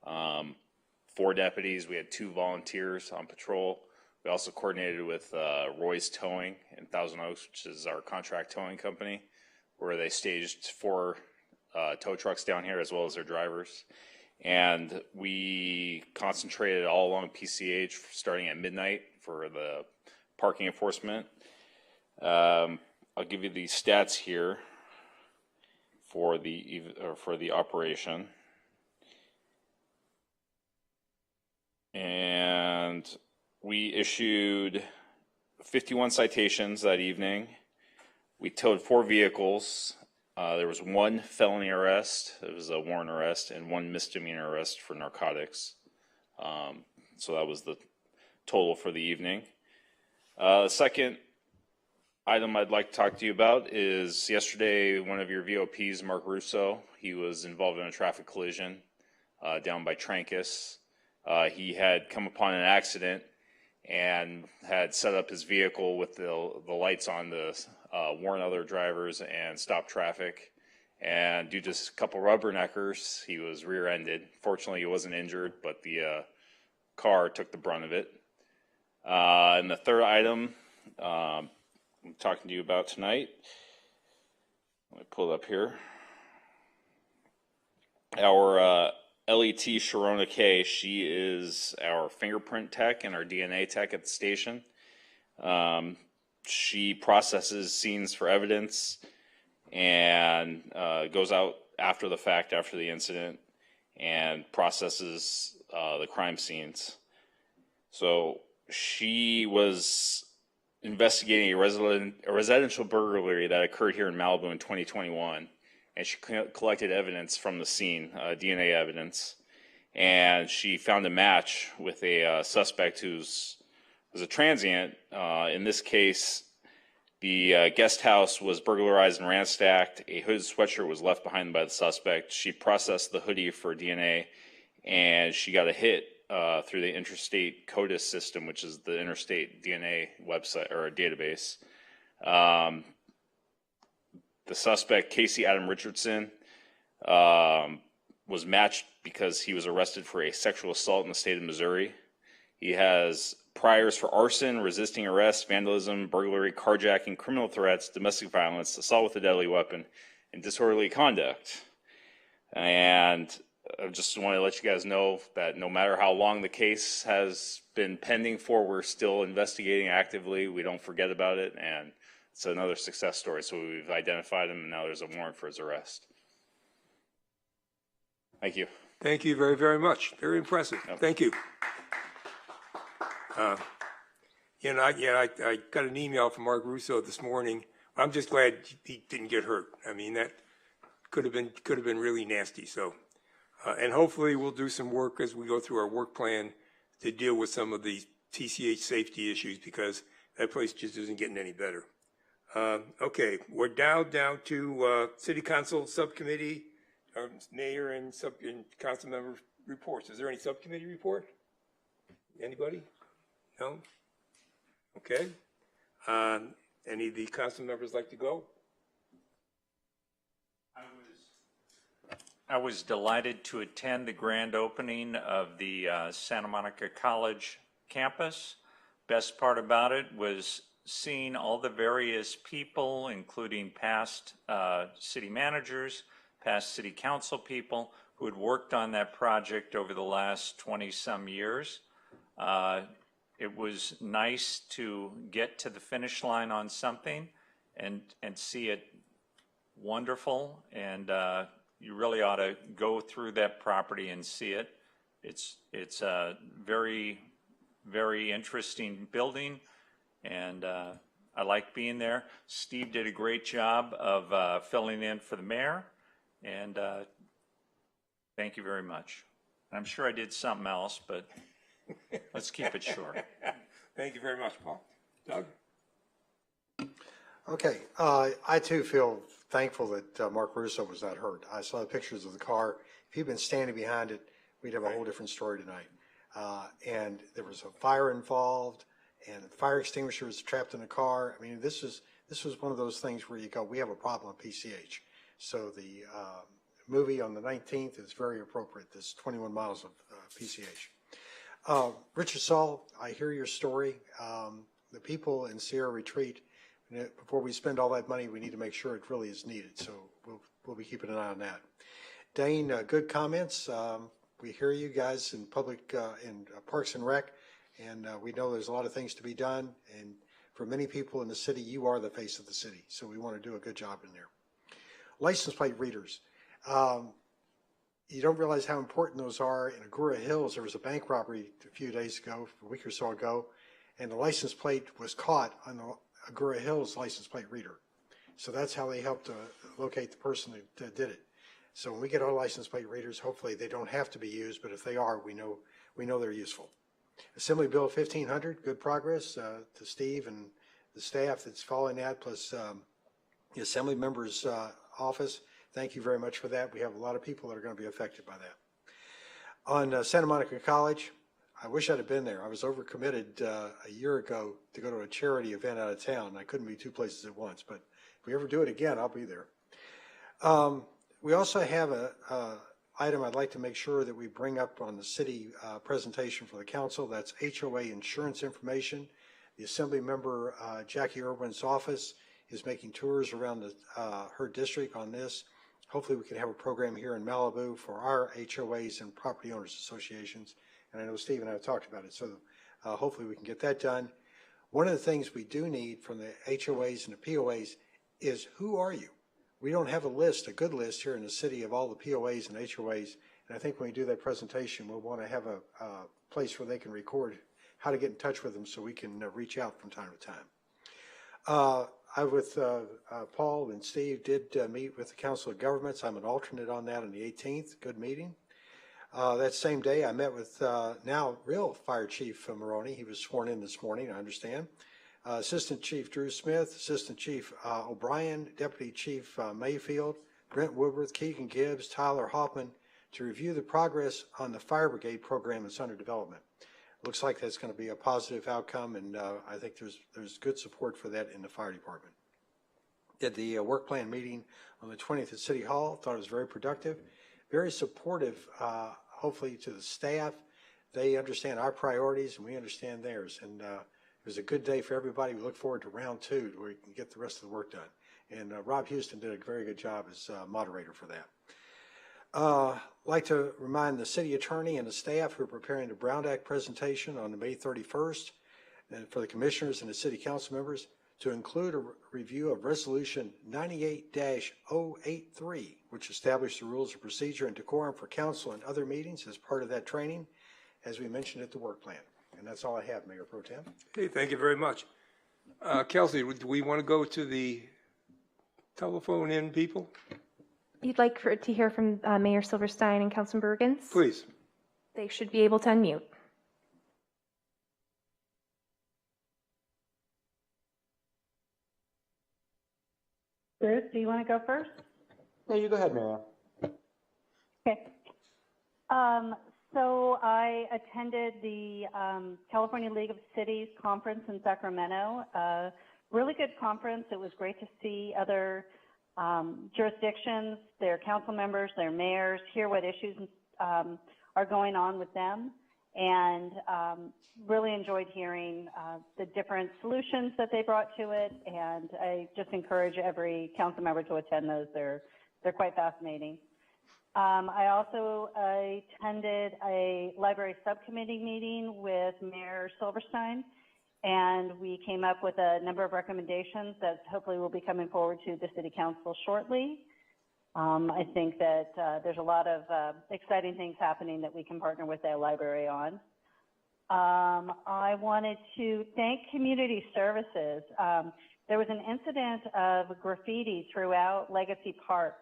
4 deputies. We had 2 volunteers on patrol. We also coordinated with Roy's Towing in Thousand Oaks, which is our contract towing company, where they staged 4 tow trucks down here as well as their drivers. And we concentrated all along PCH starting at midnight for the parking enforcement. I'll give you the stats here for the operation. And we issued 51 citations that evening. We towed 4 vehicles. There was 1 felony arrest. It was a warrant arrest, and 1 misdemeanor arrest for narcotics. So that was the total for the evening. The second item I'd like to talk to you about is yesterday, one of your VOPs, Mark Russo, he was involved in a traffic collision down by Trancas. He had come upon an accident and had set up his vehicle with the lights on to warn other drivers and stop traffic. And due to a couple rubberneckers, he was rear-ended. Fortunately, he wasn't injured, but the car took the brunt of it. And the third item I'm talking to you about tonight, let me pull it up here. Our LET Sharona Kay, she is our fingerprint tech and our DNA tech at the station. She processes scenes for evidence and goes out after the fact, after the incident, and processes the crime scenes. So she was investigating a residential burglary that occurred here in Malibu in 2021. And she collected evidence from the scene, DNA evidence, and she found a match with a suspect who's a transient. In this case, the guest house was burglarized and ransacked. A hooded sweatshirt was left behind by the suspect. She processed the hoodie for DNA, and she got a hit through the Interstate CODIS system, which is the Interstate DNA website or a database. The suspect, Casey Adam Richardson, was matched because he was arrested for a sexual assault in the state of Missouri. He has priors for arson, resisting arrest, vandalism, burglary, carjacking, criminal threats, domestic violence, assault with a deadly weapon, and disorderly conduct. And I just want to let you guys know that no matter how long the case has been pending for, we're still investigating actively. We don't forget about it, and it's another success story. So we've identified him, and now there's a warrant for his arrest. Thank you. Thank you very, very much. Very impressive. Yep. Thank you. I got an email from Mark Russo this morning. I'm just glad he didn't get hurt. I mean, that could have been really nasty. So, and hopefully we'll do some work as we go through our work plan to deal with some of the TCH safety issues, because that place just isn't getting any better. Okay, we're down to City Council Subcommittee, Mayor and Council member reports. Is there any subcommittee report? Anybody? No? Okay. Any of the council members like to go? I was delighted to attend the grand opening of the Santa Monica College campus. Best part about it was seeing all the various people, including past city managers, past city council people who had worked on that project over the last 20-some years. It was nice to get to the finish line on something and see it wonderful, and you really ought to go through that property and see it. It's a very, very interesting building, and I like being there. Steve did a great job of filling in for the mayor, and thank you very much. I'm sure I did something else, but let's keep it short. Thank you very much, Paul. Doug? Okay, I too feel thankful that Mark Russo was not hurt. I saw the pictures of the car. If he'd been standing behind it, we'd have a whole different story tonight. And there was a fire involved, and the fire extinguisher was trapped in the car. I mean, this was one of those things where you go, we have a problem at PCH. So the movie on the 19th is very appropriate. This 21 miles of PCH. Richard Saul, I hear your story. The people in Sierra Retreat, before we spend all that money, we need to make sure it really is needed. So we'll be keeping an eye on that. Dane, good comments. We hear you guys in public, in Parks and Rec, and we know there's a lot of things to be done. And for many people in the city, you are the face of the city. So we want to do a good job in there. License plate readers. You don't realize how important those are. In Agoura Hills, there was a bank robbery a few days ago, a week or so ago, and the license plate was caught on the Agoura Hills license plate reader. So that's how they helped to locate the person that did it. So when we get our license plate readers, hopefully they don't have to be used, but if they are, we know they're useful. Assembly Bill 1500, good progress to Steve and the staff that's following that, plus the Assembly Member's office. Thank you very much for that. We have a lot of people that are going to be affected by that. On Santa Monica College, I wish I'd have been there. I was overcommitted a year ago to go to a charity event out of town. I couldn't be two places at once, but if we ever do it again, I'll be there. We also have a item I'd like to make sure that we bring up on the city presentation for the council. That's HOA insurance information. The Assembly Member Jackie Irwin's office is making tours around her district on this. Hopefully we can have a program here in Malibu for our HOAs and property owners associations. And I know Steve and I have talked about it, so hopefully we can get that done. One of the things we do need from the HOAs and the POAs is, who are you? We don't have a good list here in the city of all the POAs and HOAs. And I think when we do that presentation, we'll want to have a place where they can record how to get in touch with them so we can reach out from time to time. I, with Paul and Steve, did meet with the Council of Governments. I'm an alternate on that on the 18th. Good meeting. That same day, I met with now real Fire Chief Maroney. He was sworn in this morning, I understand. Assistant Chief Drew Smith, Assistant Chief O'Brien, Deputy Chief Mayfield, Brent Woodworth, Keegan Gibbs, Tyler Hoffman, to review the progress on the fire brigade program that's under development. Looks like that's going to be a positive outcome, and I think there's good support for that in the fire department. Did the work plan meeting on the 20th at City Hall. Thought it was very productive, very supportive, hopefully to the staff. They understand our priorities and we understand theirs. And it was a good day for everybody. We look forward to round 2 where we can get the rest of the work done. And Rob Houston did a very good job as moderator for that. I'd like to remind the city attorney and the staff who are preparing the Brown Act presentation on May 31st and for the commissioners and the city council members to include a review of Resolution 98-083, which established the rules of procedure and decorum for council and other meetings as part of that training, as we mentioned at the work plan. And that's all I have, Mayor Pro Tem. Okay, thank you very much. Kelsey, do we want to go to the telephone in people? You'd like to hear from Mayor Silverstein and Councilmember Bergens? Please. They should be able to unmute. Bruce, do you want to go first? No, you go ahead, Marianne. Okay. So I attended the California League of Cities conference in Sacramento. Really good conference. It was great to see other jurisdictions, their council members, their mayors, hear what issues are going on with them, and really enjoyed hearing the different solutions that they brought to it. And I just encourage every council member to attend those. They're quite fascinating. I also attended a library subcommittee meeting with Mayor Silverstein, and we came up with a number of recommendations that hopefully will be coming forward to the City Council shortly. I think that there's a lot of exciting things happening that we can partner with the library on. I wanted to thank Community Services. There was an incident of graffiti throughout Legacy Park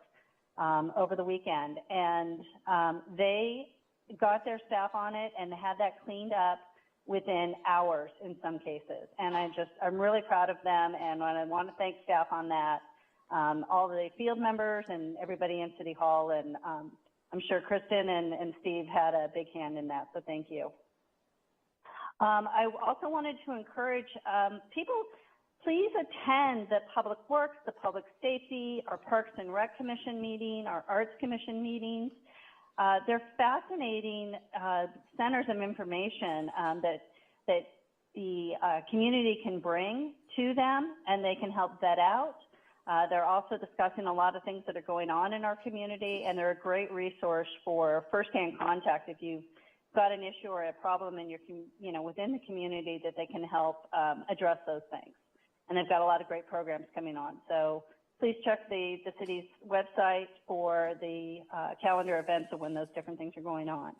over the weekend, and they got their staff on it and had that cleaned up within hours in some cases. And I'm really proud of them, and I want to thank staff on that, all the field members and everybody in City Hall, and I'm sure Kristen and Steve had a big hand in that, so thank you. I also wanted to encourage people, please attend the Public Works, the Public Safety, our Parks and Rec Commission meeting, our Arts Commission meetings. They're fascinating centers of information that the community can bring to them, and they can help vet out. They're also discussing a lot of things that are going on in our community, and they're a great resource for firsthand contact if you've got an issue or a problem in your, within the community, that they can help address those things. And they've got a lot of great programs coming on. So please check the city's website for the calendar events of when those different things are going on.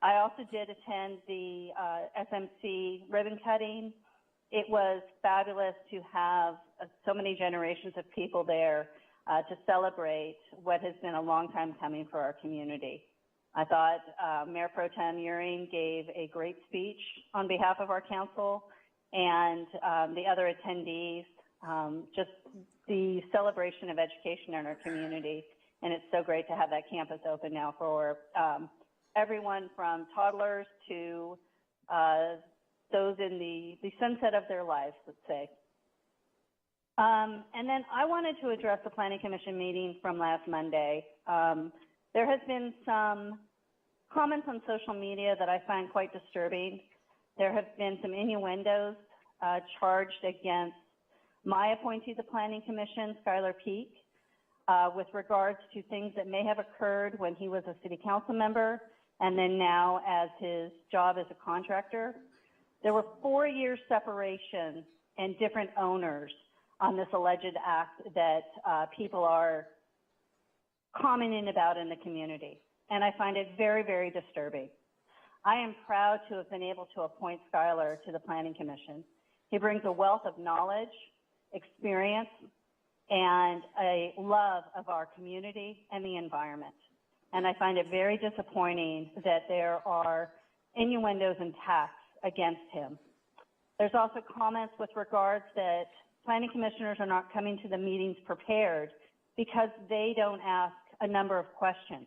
I also did attend the SMC ribbon cutting. It was fabulous to have so many generations of people there to celebrate what has been a long time coming for our community. I thought Mayor Pro Tem Euring gave a great speech on behalf of our council, and the other attendees, just the celebration of education in our community. And it's so great to have that campus open now for everyone from toddlers to those in the sunset of their lives, let's say. And then I wanted to address the Planning Commission meeting from last Monday. There has been some comments on social media that I find quite disturbing. There have been some innuendos charged against my appointee to the Planning Commission, Skylar Peak, with regards to things that may have occurred when he was a city council member and then now as his job as a contractor. There were 4 years separation and different owners on this alleged act that people are commenting about in the community. And I find it very, very disturbing. I am proud to have been able to appoint Skylar to the Planning Commission. He brings a wealth of knowledge, experience, and a love of our community and the environment. And I find it very disappointing that there are innuendos and attacks against him. There's also comments with regards that planning commissioners are not coming to the meetings prepared because they don't ask a number of questions.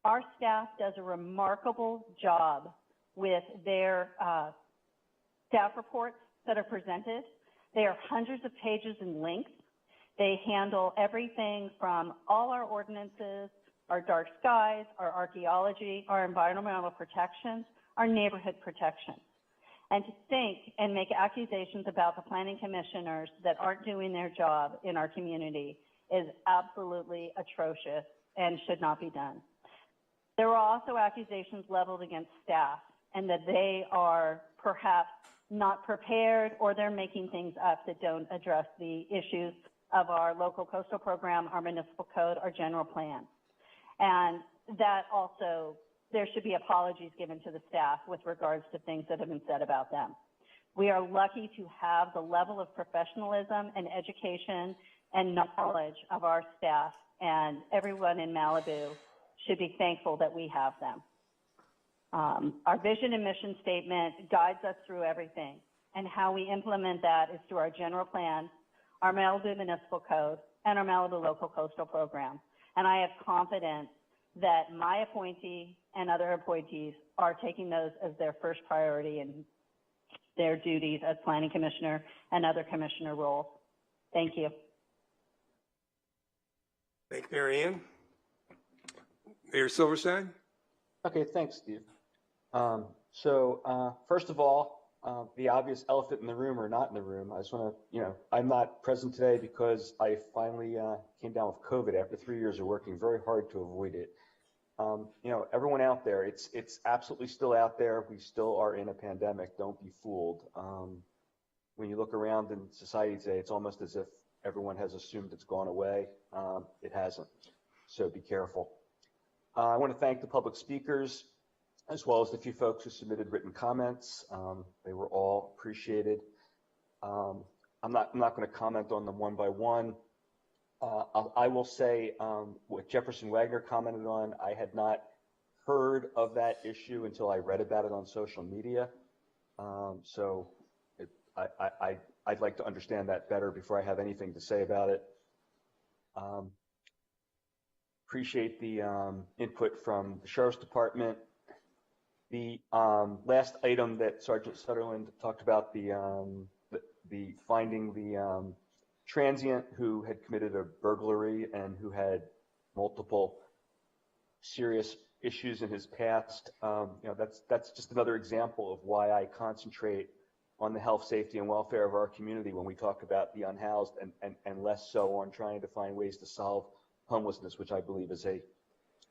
Our staff does a remarkable job with their staff reports that are presented. They are hundreds of pages in length. They handle everything from all our ordinances, our dark skies, our archaeology, our environmental protections, our neighborhood protections. And to think and make accusations about the planning commissioners that aren't doing their job in our community is absolutely atrocious and should not be done. There were also accusations leveled against staff and that they are perhaps not prepared or they're making things up that don't address the issues of our local coastal program, our municipal code, our general plan. And that also, there should be apologies given to the staff with regards to things that have been said about them. We are lucky to have the level of professionalism and education and knowledge of our staff, and everyone in Malibu should be thankful that we have them. Our vision and mission statement guides us through everything, and how we implement that is through our general plan, our Malibu Municipal Code, and our Malibu Local Coastal Program. And I have confidence that my appointee and other appointees are taking those as their first priority in their duties as planning commissioner and other commissioner roles. Thank you. Thank you, Mary Ann. Mayor Silverstein? Okay, thanks, Steve. First of all, the obvious elephant in the room or not in the room, I just want to, I'm not present today because I finally came down with COVID after 3 years of working very hard to avoid it. Everyone out there, it's absolutely still out there. We still are in a pandemic. Don't be fooled. When you look around in society today, it's almost as if everyone has assumed it's gone away. It hasn't. So be careful. I want to thank the public speakers, as well as the few folks who submitted written comments. They were all appreciated. I'm not going to comment on them one by one. I will say what Jefferson Wagner commented on, I had not heard of that issue until I read about it on social media. I'd like to understand that better before I have anything to say about it. Appreciate the input from the Sheriff's Department. The last item that Sergeant Sutherland talked about, the finding the transient who had committed a burglary and who had multiple serious issues in his past. That's just another example of why I concentrate on the health, safety, and welfare of our community when we talk about the unhoused, and less so on trying to find ways to solve homelessness, which I believe is a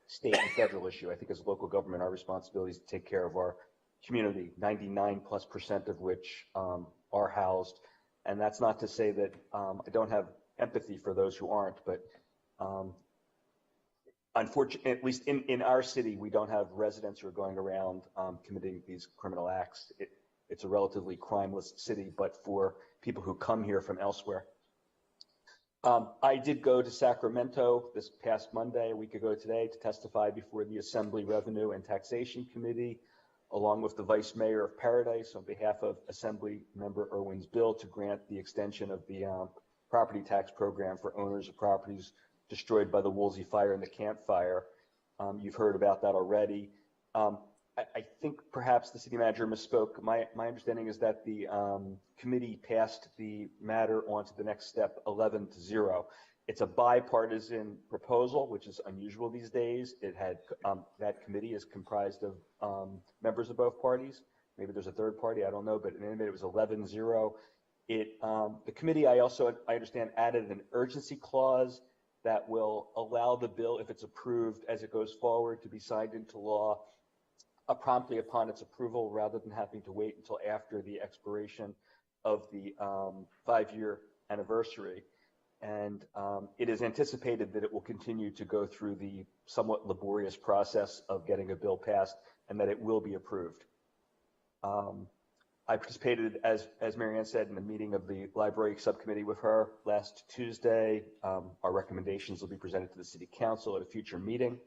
state and federal issue. I think as a local government, our responsibility is to take care of our community, 99+% of which are housed. And that's not to say that I don't have empathy for those who aren't, but unfortunately, at least in our city, we don't have residents who are going around committing these criminal acts. It's a relatively crimeless city, but for people who come here from elsewhere. I did go to Sacramento this past Monday, a week ago today, to testify before the Assembly Revenue and Taxation Committee, along with the Vice Mayor of Paradise on behalf of Assembly Member Irwin's bill to grant the extension of the property tax program for owners of properties destroyed by the Woolsey Fire and the Camp Fire. You've heard about that already. I think perhaps the city manager misspoke. My understanding is that the committee passed the matter on to the next step 11-0. It's a bipartisan proposal, which is unusual these days. It had that committee is comprised of members of both parties. Maybe there's a third party, I don't know, but in any event, it was 11-0. The committee, I understand, added an urgency clause that will allow the bill, if it's approved as it goes forward, to be signed into law promptly upon its approval, rather than having to wait until after the expiration of the 5-year anniversary. And it is anticipated that it will continue to go through the somewhat laborious process of getting a bill passed, and that it will be approved. I participated, as Mary Ann said, in the meeting of the library subcommittee with her last Tuesday. Our recommendations will be presented to the city council at a future meeting.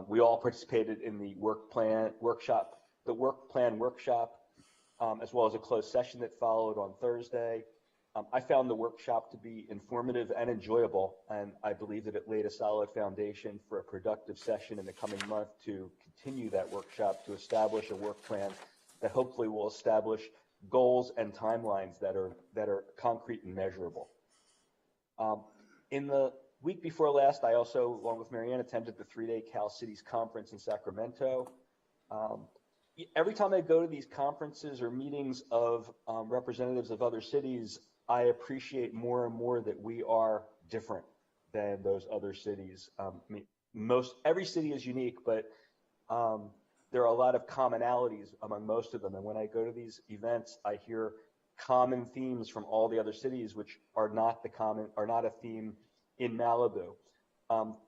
We all participated in the work plan workshop, as well as a closed session that followed on Thursday. I found the workshop to be informative and enjoyable, and I believe that it laid a solid foundation for a productive session in the coming month to continue that workshop, to establish a work plan that hopefully will establish goals and timelines that are concrete and measurable. In the week before last, I also, along with Marianne, attended the 3-day Cal Cities Conference in Sacramento. Every time I go to these conferences or meetings of representatives of other cities, I appreciate more and more that we are different than those other cities. Every city is unique, but there are a lot of commonalities among most of them. And when I go to these events, I hear common themes from all the other cities, which are not a theme in Malibu.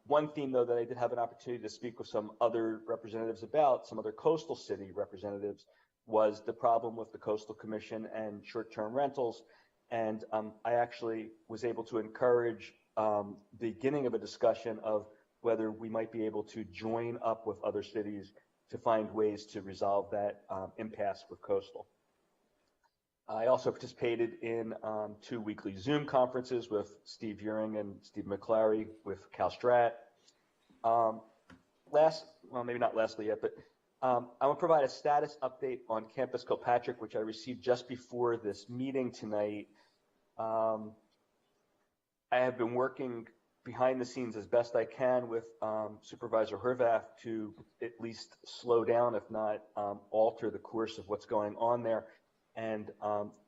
One theme, though, that I did have an opportunity to speak with some other representatives about, some other coastal city representatives, was the problem with the Coastal Commission and short-term rentals. And I actually was able to encourage the beginning of a discussion of whether we might be able to join up with other cities to find ways to resolve that impasse with coastal. I also participated in 2 weekly Zoom conferences with Steve Uring and Steve McClary with CalStrat. Maybe not lastly yet, but I will provide a status update on Campus Kilpatrick, which I received just before this meeting tonight. I have been working behind the scenes as best I can with Supervisor Horvath to at least slow down, if not alter the course of what's going on there. And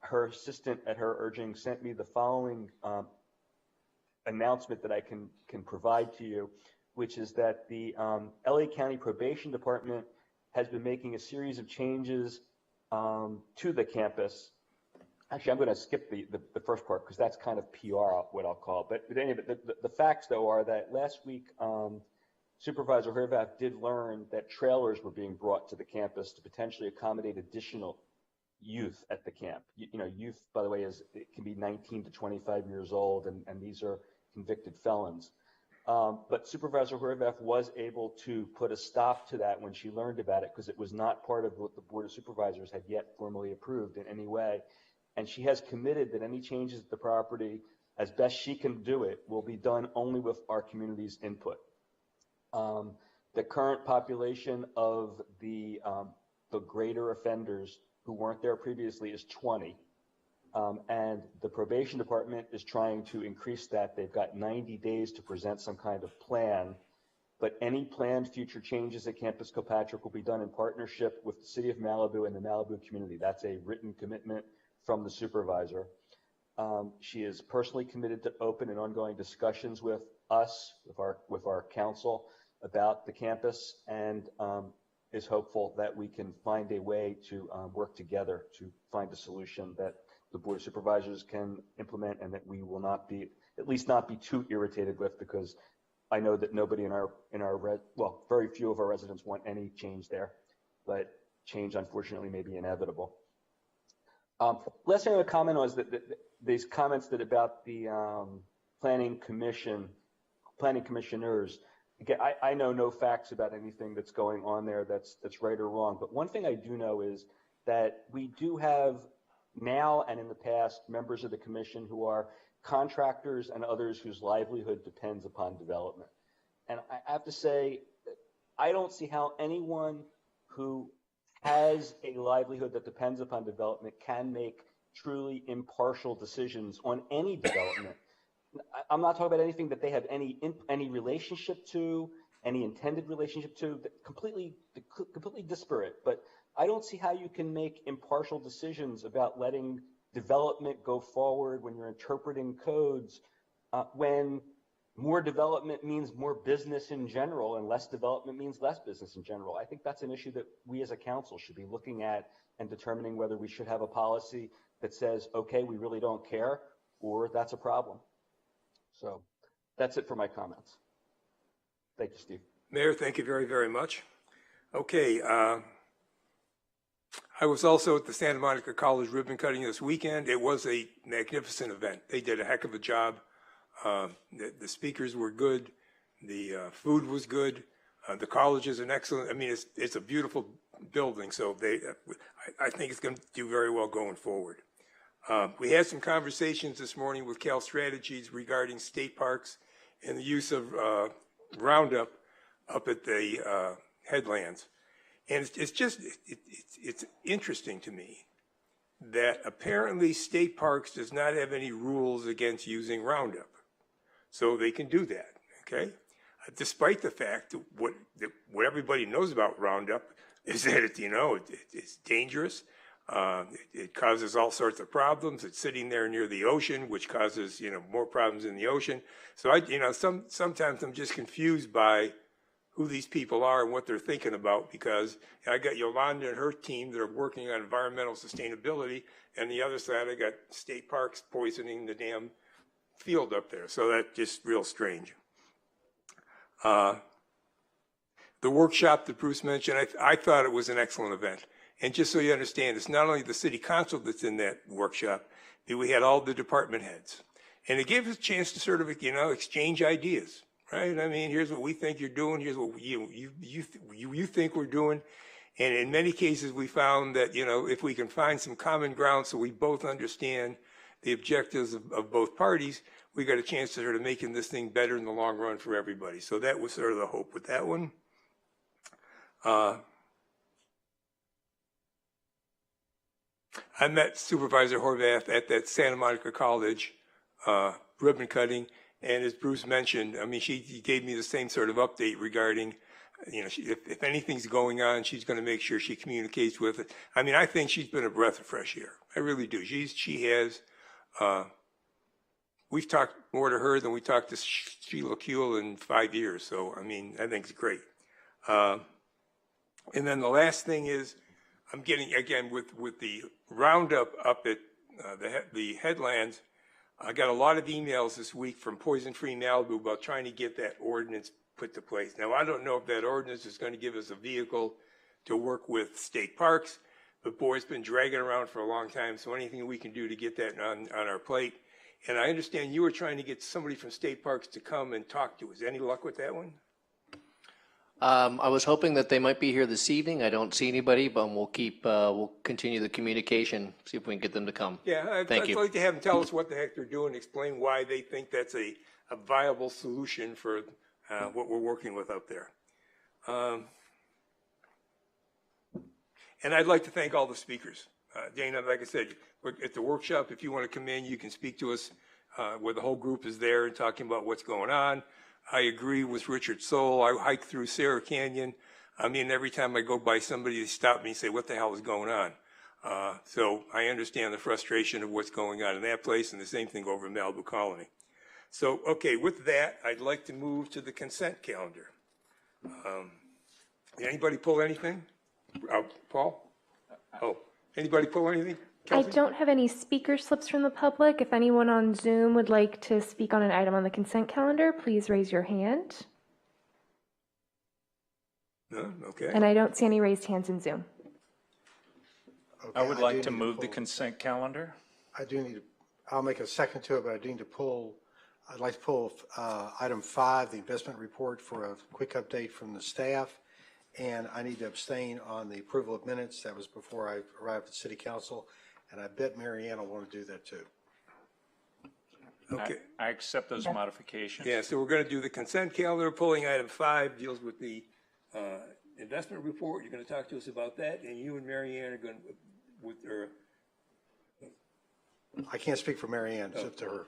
her assistant, at her urging, sent me the following announcement that I can provide to you, which is that the LA County Probation Department has been making a series of changes to the campus. Actually, I'm going to skip the first part because that's kind of PR, what I'll call it. But anyway, the facts, though, are that last week, Supervisor Horvath did learn that trailers were being brought to the campus to potentially accommodate additional youth at the camp. Youth, by the way, it can be 19 to 25 years old, and these are convicted felons. But Supervisor Horvath was able to put a stop to that when she learned about it, because it was not part of what the Board of Supervisors had yet formally approved in any way. And she has committed that any changes to the property, as best she can do it, will be done only with our community's input. The current population of the greater offenders who weren't there previously is 20. And the probation department is trying to increase that. They've got 90 days to present some kind of plan, but any planned future changes at Campus Kilpatrick will be done in partnership with the City of Malibu and the Malibu community. That's a written commitment from the supervisor. She is personally committed to open and ongoing discussions with us, with our council, about the campus, and is hopeful that we can find a way to work together to find a solution that the Board of Supervisors can implement, and that we will not be, at least not be too irritated with, because I know that nobody very few of our residents want any change there, but change unfortunately may be inevitable. Last thing I would comment on is that these comments that about the planning commissioners. Again, I know no facts about anything that's going on there that's right or wrong. But one thing I do know is that we do have now and in the past members of the commission who are contractors and others whose livelihood depends upon development. And I have to say, I don't see how anyone who has a livelihood that depends upon development can make truly impartial decisions on any development. I'm not talking about anything that they have any relationship to, any intended relationship to, completely disparate. But I don't see how you can make impartial decisions about letting development go forward when you're interpreting codes, when more development means more business in general and less development means less business in general. I think that's an issue that we as a council should be looking at and determining whether we should have a policy that says, okay, we really don't care, or that's a problem. So that's it for my comments. Thank you, Steve. Mayor, thank you very, very much. Okay, I was also at the Santa Monica College ribbon cutting this weekend. It was a magnificent event. They did a heck of a job. The speakers were good. The food was good. The college is an excellent, it's a beautiful building. So I think it's going to do very well going forward. We had some conversations this morning with Cal Strategies regarding state parks and the use of Roundup up at the headlands. And it's interesting to me that apparently state parks does not have any rules against using Roundup. so they can do that, okay? Despite the fact that what everybody knows about Roundup is that it's dangerous. It causes all sorts of problems. It's sitting there near the ocean, which causes, more problems in the ocean. So sometimes I'm just confused by who these people are and what they're thinking about, because I got Yolanda and her team that are working on environmental sustainability, and the other side I got state parks poisoning the damn field up there. So that's just real strange. The workshop that Bruce mentioned, I thought it was an excellent event. And just so you understand, it's not only the city council that's in that workshop, but we had all the department heads. And it gave us a chance to sort of, exchange ideas, right? I mean, here's what we think you're doing. Here's what you think we're doing. And in many cases, we found that, if we can find some common ground so we both understand the objectives of both parties, we got a chance to sort of making this thing better in the long run for everybody. So that was sort of the hope with that one. I met Supervisor Horvath at that Santa Monica College ribbon cutting, and as Bruce mentioned, I mean, she gave me the same sort of update regarding, if anything's going on, she's going to make sure she communicates with it. I mean, I think she's been a breath of fresh air. I really do. She has. We've talked more to her than we talked to Sheila Kuehl in 5 years. So, I mean, I think it's great. And then the last thing is, I'm getting, again, with the roundup up at the headlands, I got a lot of emails this week from Poison Free Malibu about trying to get that ordinance put to place. Now, I don't know if that ordinance is going to give us a vehicle to work with state parks, but boy, it's been dragging around for a long time, so anything we can do to get that on our plate. And I understand you were trying to get somebody from state parks to come and talk to us. Any luck with that one? I was hoping that they might be here this evening. I don't see anybody, but we'll continue the communication, see if we can get them to come. Yeah, I'd like to have them tell us what the heck they're doing, explain why they think that's a viable solution for what we're working with up there. And I'd like to thank all the speakers. Dana, like I said, at the workshop, if you want to come in, you can speak to us where the whole group is there and talking about what's going on. I agree with Richard Soul. I hiked through Sarah Canyon. I mean, every time I go by somebody, they stop me and say, what the hell is going on? So I understand the frustration of what's going on in that place, and the same thing over in Malibu Colony. So, okay, with that, I'd like to move to the consent calendar. Anybody pull anything? Paul? Oh, anybody pull anything? Kelsey? I don't have any speaker slips from the public. If anyone on Zoom would like to speak on an item on the consent calendar, please raise your hand. No? Okay. And I don't see any raised hands in Zoom. Okay, I would like to move the consent calendar. I'll make a second to it, but I'd like to pull item 5, the investment report, for a quick update from the staff. And I need to abstain on the approval of minutes. That was before I arrived at City Council. And I bet Mary Ann will want to do that too. Okay. I accept those modifications. Yeah, so we're going to do the consent calendar. Pulling item 5 deals with the investment report. You're going to talk to us about that, and you and Mary Ann are going to, with her. I can't speak for Mary Ann, it's up to her.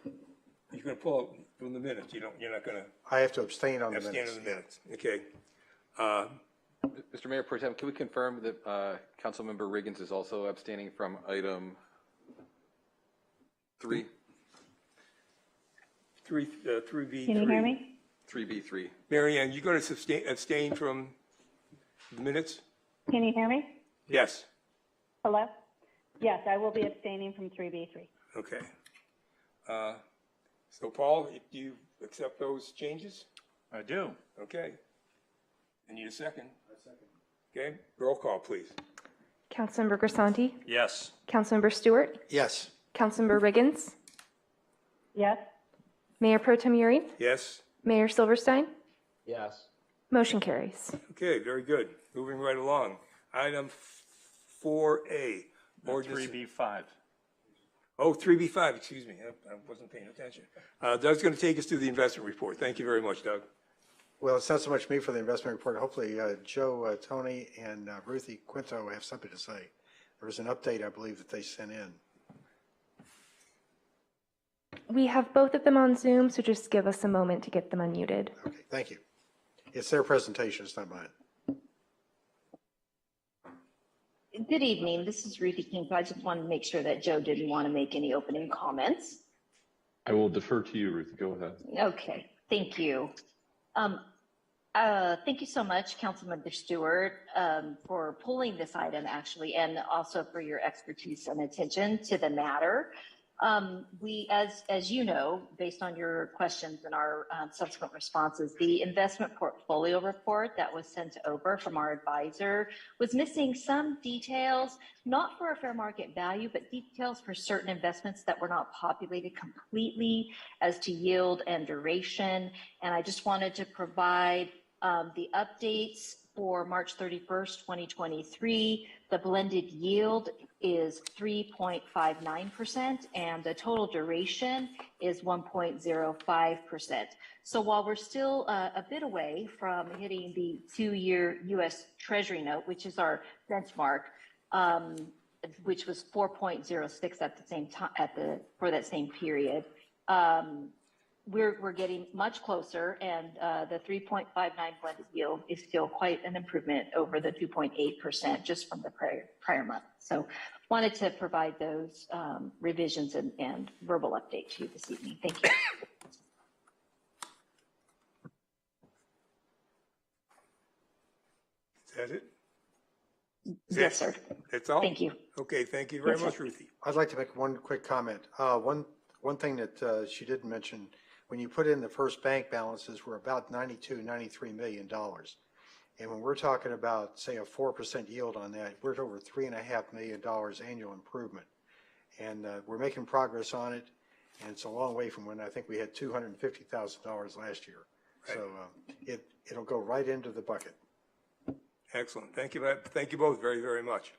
You're going to pull it from the minutes. You're not going to. I have to abstain on the minutes. Abstain on the minutes. Okay. Mr. Mayor Pro Tem, can we confirm that Councilmember Riggins is also abstaining from item 3? 3B3. Can you hear me? 3B3. Mary Ann, you going to abstain from the minutes? Can you hear me? Yes. Hello? Yes, I will be abstaining from 3B3. Okay. So Paul, do you accept those changes? I do. Okay. I need a second. Okay, roll call, please. Councilmember Grisanti? Yes. Councilmember Stewart? Yes. Councilmember Riggins? Yes. Mayor Pro Tem Urine? Yes. Mayor Silverstein? Yes. Motion carries. Okay, very good. Moving right along. Item 4A. Ordinance. 3B5. Oh, 3B5, excuse me. I wasn't paying attention. Doug's going to take us through the investment report. Thank you very much, Doug. Well, it's not so much me for the investment report. Hopefully, Joe, Tony, and Ruthie Quinto have something to say. There was an update, I believe, that they sent in. We have both of them on Zoom, so just give us a moment to get them unmuted. Okay, thank you. It's their presentation, it's not mine. Good evening. This is Ruthie King. I just wanted to make sure that Joe didn't want to make any opening comments. I will defer to you, Ruth. Go ahead. Okay, thank you. Thank you so much, Councilmember Stewart, for pulling this item actually, and also for your expertise and attention to the matter. We, as you know, based on your questions and our subsequent responses, the investment portfolio report that was sent over from our advisor was missing some details, not for a fair market value, but details for certain investments that were not populated completely as to yield and duration. And I just wanted to provide the updates for March 31st, 2023. The blended yield is 3.59%, and the total duration is 1.05%. So while we're still a bit away from hitting the 2-year U.S. Treasury note, which is our benchmark, which was 4.06 at the same time for that same period, we're getting much closer, and the 3.59 blended yield is still quite an improvement over the 2.8% just from the prior month. So wanted to provide those revisions and verbal update to you this evening. Thank you. Is that it? Yes, sir. That's all? Thank you. Okay, thank you very much, Ruthie. I'd like to make one quick comment. One thing that she didn't mention, when you put in the first bank balances, we're about $93 million. And when we're talking about, say, a 4% yield on that, we're at over $3.5 million annual improvement. And we're making progress on it. And it's a long way from when I think we had $250,000 last year. Right. So it'll go right into the bucket. Excellent. Thank you. Thank you both very, very much.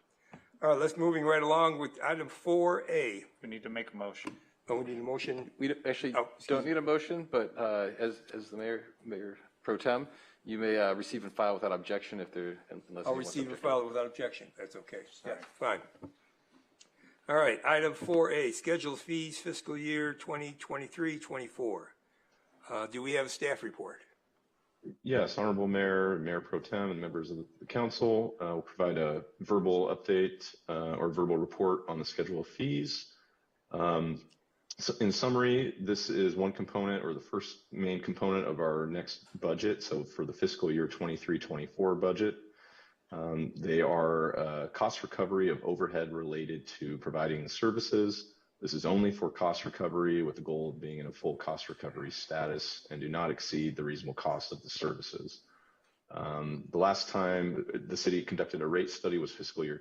All right, let's moving right along with item 4A. We need to make a motion. Oh, we need a motion? We actually don't need a motion, but as the Mayor Pro Tem, you may receive and file without objection unless I'll receive and file without objection. That's okay. Yeah, fine. All right, item 4A, scheduled fees fiscal year 2023-24. Do we have a staff report? Yes, Honorable Mayor, Mayor Pro Tem, and members of the council will provide a verbal update or verbal report on the schedule of fees. So in summary, this is one component or the first main component of our next budget. So for the fiscal year 23-24 budget, they are cost recovery of overhead related to providing services. This is only for cost recovery with the goal of being in a full cost recovery status and do not exceed the reasonable cost of the services. The last time the city conducted a rate study was fiscal year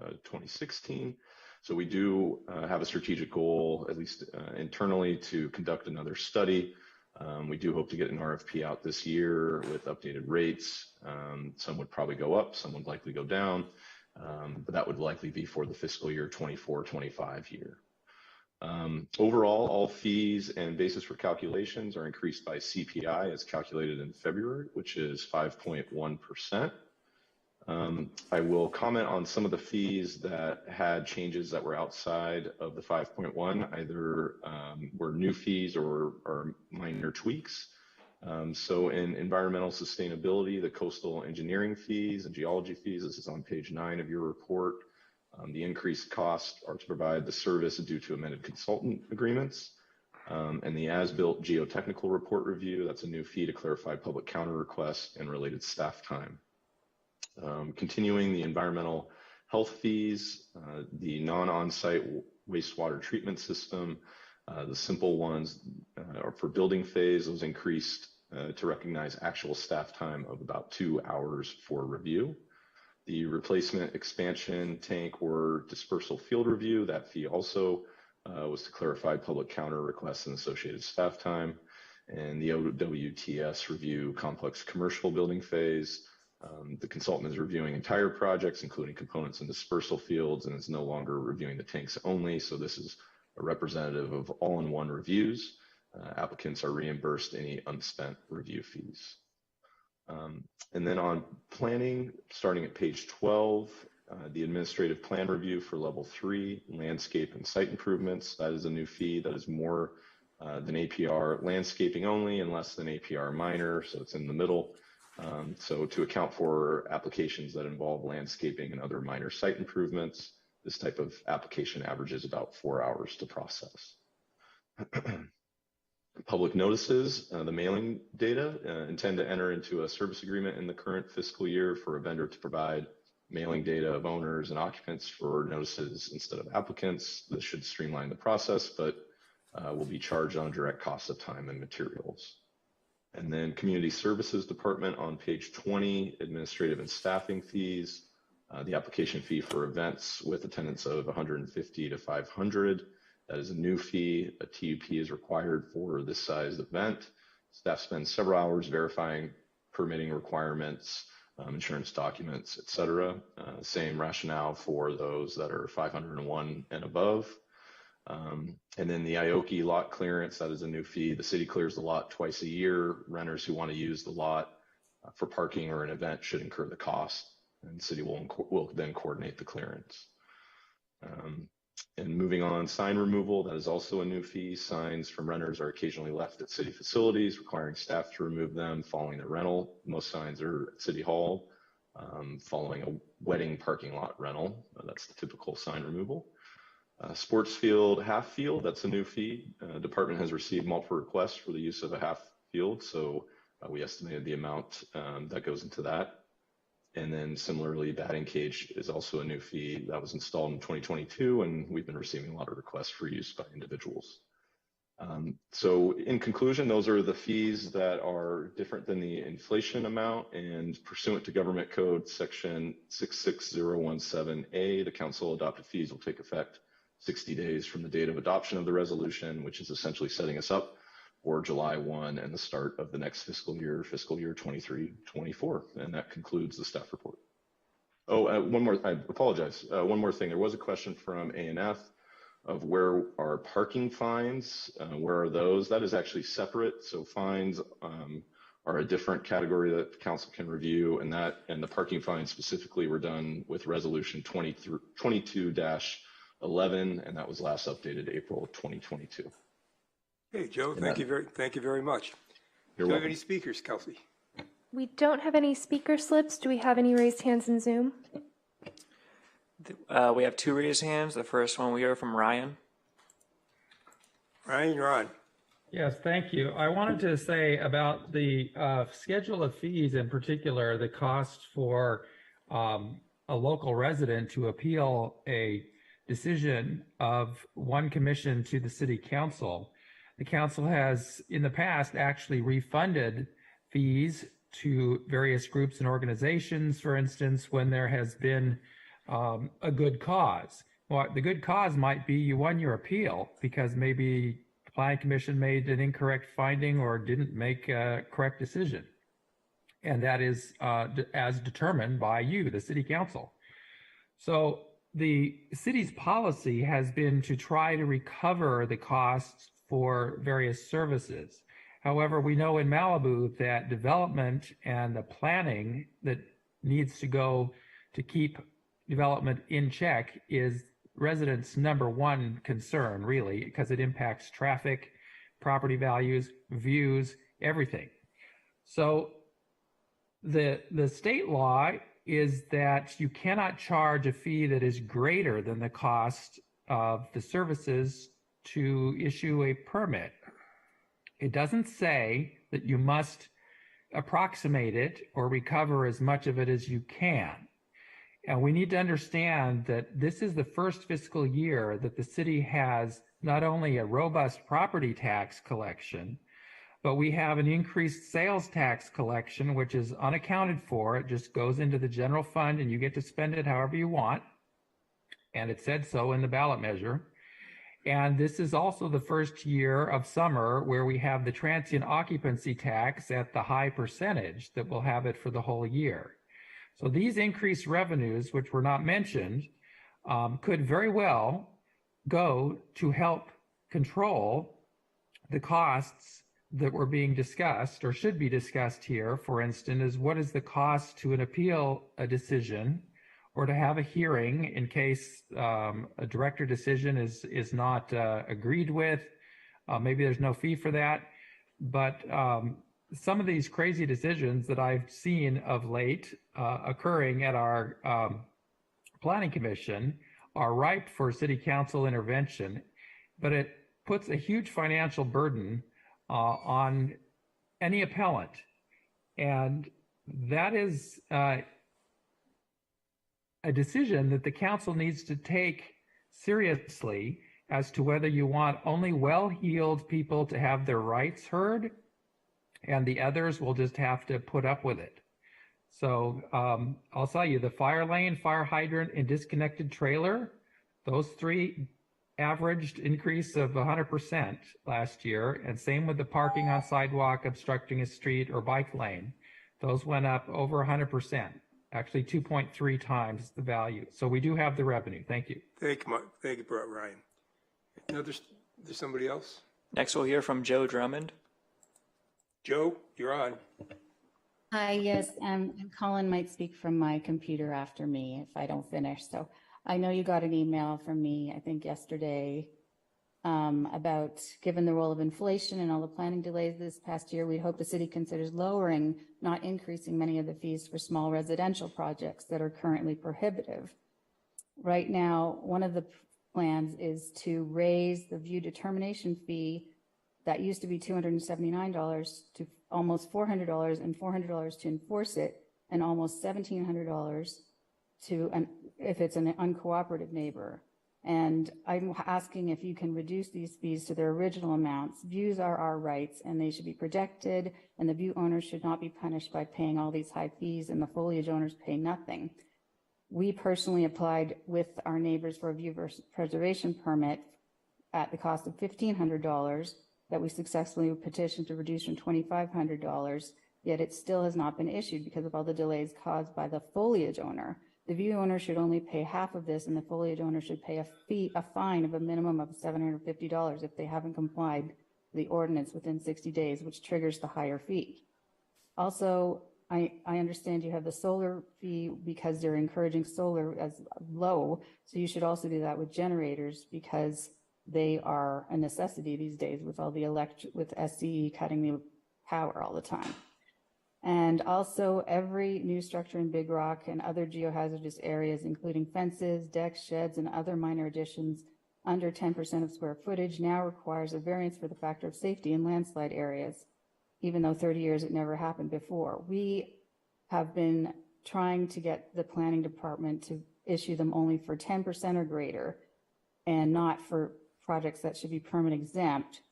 2015-2016. So we do have a strategic goal, at least internally, to conduct another study. We do hope to get an RFP out this year with updated rates. Some would probably go up, some would likely go down, but that would likely be for the fiscal year 24-25 year. Overall, all fees and basis for calculations are increased by CPI as calculated in February, which is 5.1%. I will comment on some of the fees that had changes that were outside of the 5.1, either were new fees or minor tweaks. So in environmental sustainability, the coastal engineering fees and geology fees, this is on page 9 of your report. The increased costs are to provide the service due to amended consultant agreements. And the as-built geotechnical report review, that's a new fee to clarify public counter requests and related staff time. Continuing the environmental health fees, the non-on-site wastewater treatment system, the simple ones are for building phase, those increased to recognize actual staff time of about 2 hours for review. The replacement expansion tank or dispersal field review, that fee also was to clarify public counter requests and associated staff time. And the OWTS review complex commercial building phase. The consultant is reviewing entire projects, including components and dispersal fields, and is no longer reviewing the tanks only. So this is a representative of all-in-one reviews. Applicants are reimbursed any unspent review fees. And then on planning, starting at page 12, The administrative plan review for level 3, landscape and site improvements. That is a new fee that is more than APR landscaping only and less than APR minor, so it's in the middle. So to account for applications that involve landscaping and other minor site improvements, this type of application averages about 4 hours to process. Public notices, the mailing data, intend to enter into a service agreement in the current fiscal year for a vendor to provide mailing data of owners and occupants for notices instead of applicants. This should streamline the process, but will be charged on direct costs of time and materials. And then Community Services Department on page 20, administrative and staffing fees. The application fee for events with attendance of 150 to 500. That is a new fee. A TUP is required for this size event. Staff spends several hours verifying permitting requirements, insurance documents, etc. Same rationale for those that are 501 and above. And then the Ioki lot clearance, that is a new fee. The city clears the lot twice a year. Renters who want to use the lot for parking or an event should incur the cost, and the city will then coordinate the clearance. And moving on, sign removal, that is also a new fee. Signs from renters are occasionally left at city facilities, requiring staff to remove them following the rental. Most signs are at City Hall following a wedding parking lot rental. That's the typical sign removal. Sports field, half field, that's a new fee. Department has received multiple requests for the use of a half field, so we estimated the amount that goes into that. And then similarly, batting cage is also a new fee that was installed in 2022, and we've been receiving a lot of requests for use by individuals. So in conclusion, those are the fees that are different than the inflation amount, and pursuant to Government Code Section 66017A, the council adopted fees will take effect 60 days from the date of adoption of the resolution, which is essentially setting us up for July 1 and the start of the next fiscal year 23-24. And that concludes the staff report. Oh, one more, I apologize. One more thing. There was a question from ANF of where are parking fines? Where are those? That is actually separate. So fines are a different category that the council can review, and the parking fines specifically were done with resolution 22-11, and that was last updated April 2022. Hey, Joe, thank you very much. Do you have any speakers, Kelsey? We don't have any speaker slips. Do we have any raised hands in Zoom? We have 2 raised hands. The first one we hear from Ryan. Ryan, you're on. Yes, thank you. I wanted to say about the schedule of fees, in particular, the cost for a local resident to appeal a decision of one commission to the city council. The council has, in the past, actually refunded fees to various groups and organizations, for instance, when there has been a good cause. Well, the good cause might be you won your appeal because maybe the planning commission made an incorrect finding or didn't make a correct decision. And that is as determined by you, the city council. So the city's policy has been to try to recover the costs for various services. However, we know in Malibu that development and the planning that needs to go to keep development in check is residents' #1 concern, really, because it impacts traffic, property values, views, everything. So the state law is that you cannot charge a fee that is greater than the cost of the services to issue a permit. It doesn't say that you must approximate it or recover as much of it as you can. And we need to understand that this is the first fiscal year that the city has not only a robust property tax collection, but we have an increased sales tax collection, which is unaccounted for. It just goes into the general fund and you get to spend it however you want. And it said so in the ballot measure. And this is also the first year of summer where we have the transient occupancy tax at the high percentage that will have it for the whole year. So these increased revenues, which were not mentioned, could very well go to help control the costs that were being discussed or should be discussed here. For instance, is what is the cost to appeal a decision or to have a hearing in case a director decision is not agreed with. Maybe there's no fee for that. But some of these crazy decisions that I've seen of late occurring at our planning commission are ripe for city council intervention, but it puts a huge financial burden on any appellant. And that is a decision that the council needs to take seriously as to whether you want only well-heeled people to have their rights heard and the others will just have to put up with it. So I'll tell you, the fire lane, fire hydrant, and disconnected trailer, those three averaged increase of 100% last year, and same with the parking on sidewalk, obstructing a street or bike lane. Those went up over 100%, actually 2.3 times the value. So we do have the revenue. Thank you. Thank you, Mark. Thank you, Ryan. There's somebody else? Next, we'll hear from Joe Drummond. Joe, you're on. Hi, yes, and Colin might speak from my computer after me if I don't finish. So I know you got an email from me, I think yesterday, about given the role of inflation and all the planning delays this past year, we hope the city considers lowering, not increasing many of the fees for small residential projects that are currently prohibitive. Right now, one of the plans is to raise the view determination fee that used to be $279 to almost $400 and $400 to enforce it, and almost $1,700 to if it's an uncooperative neighbor. And I'm asking if you can reduce these fees to their original amounts. Views are our rights and they should be protected, and the view owners should not be punished by paying all these high fees and the foliage owners pay nothing. We personally applied with our neighbors for a view preservation permit at the cost of $1,500 that we successfully petitioned to reduce from $2,500, yet it still has not been issued because of all the delays caused by the foliage owner. The view owner should only pay half of this, and the foliage owner should pay a fine of a minimum of $750 if they haven't complied with the ordinance within 60 days, which triggers the higher fee. Also, I understand you have the solar fee because they're encouraging solar as low, so you should also do that with generators because they are a necessity these days with all the with SCE cutting the power all the time. And also every new structure in Big Rock and other geohazardous areas, including fences, decks, sheds, and other minor additions under 10% of square footage now requires a variance for the factor of safety in landslide areas, even though 30 years it never happened before. We have been trying to get the planning department to issue them only for 10% or greater and not for projects that should be permit exempt,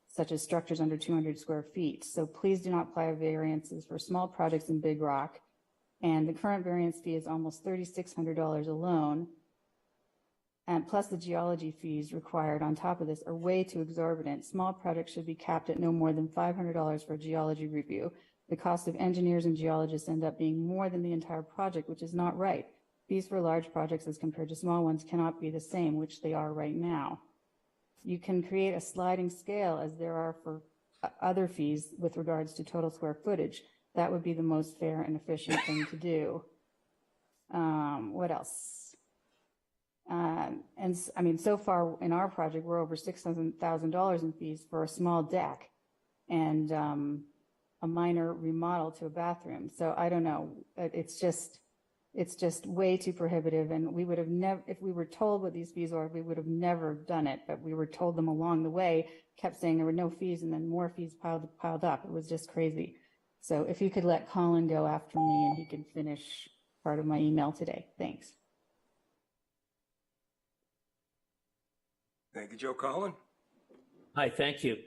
such as structures under 200 square feet. So please do not apply variances for small projects in Big Rock. And the current variance fee is almost $3,600 alone. And plus the geology fees required on top of this are way too exorbitant. Small projects should be capped at no more than $500 for a geology review. The cost of engineers and geologists end up being more than the entire project, which is not right. Fees for large projects as compared to small ones cannot be the same, which they are right now. You can create a sliding scale as there are for other fees with regards to total square footage. That would be the most fair and efficient thing to do. What else? And I mean, so far in our project, we're over $6,000 in fees for a small deck and a minor remodel to a bathroom. So I don't know. It's just way too prohibitive, and we would have never, if we were told what these fees are, we would have never done it, but we were told them along the way, kept saying there were no fees, and then more fees piled up. It was just crazy. So if you could let Colin go after me and he can finish part of my email today. Thanks. Thank you, Joe. Colin? Hi, thank you.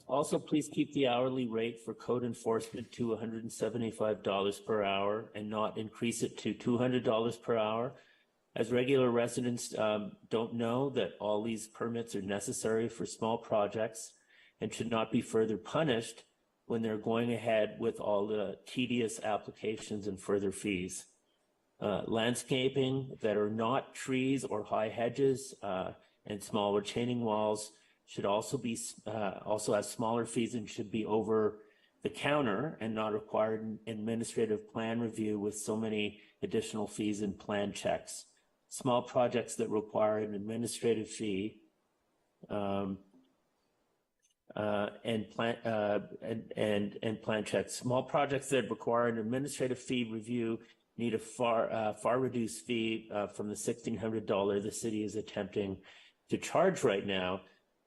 Also, please keep the hourly rate for code enforcement to $175 per hour and not increase it to $200 per hour. As regular residents don't know that all these permits are necessary for small projects and should not be further punished when they're going ahead with all the tedious applications and further fees. Landscaping that are not trees or high hedges and small retaining walls should also be also have smaller fees and should be over the counter and not require an administrative plan review with so many additional fees and plan checks. Small projects that require an administrative fee and plan checks. Small projects that require an administrative fee review need a far reduced fee from the $1,600 the city is attempting to charge right now.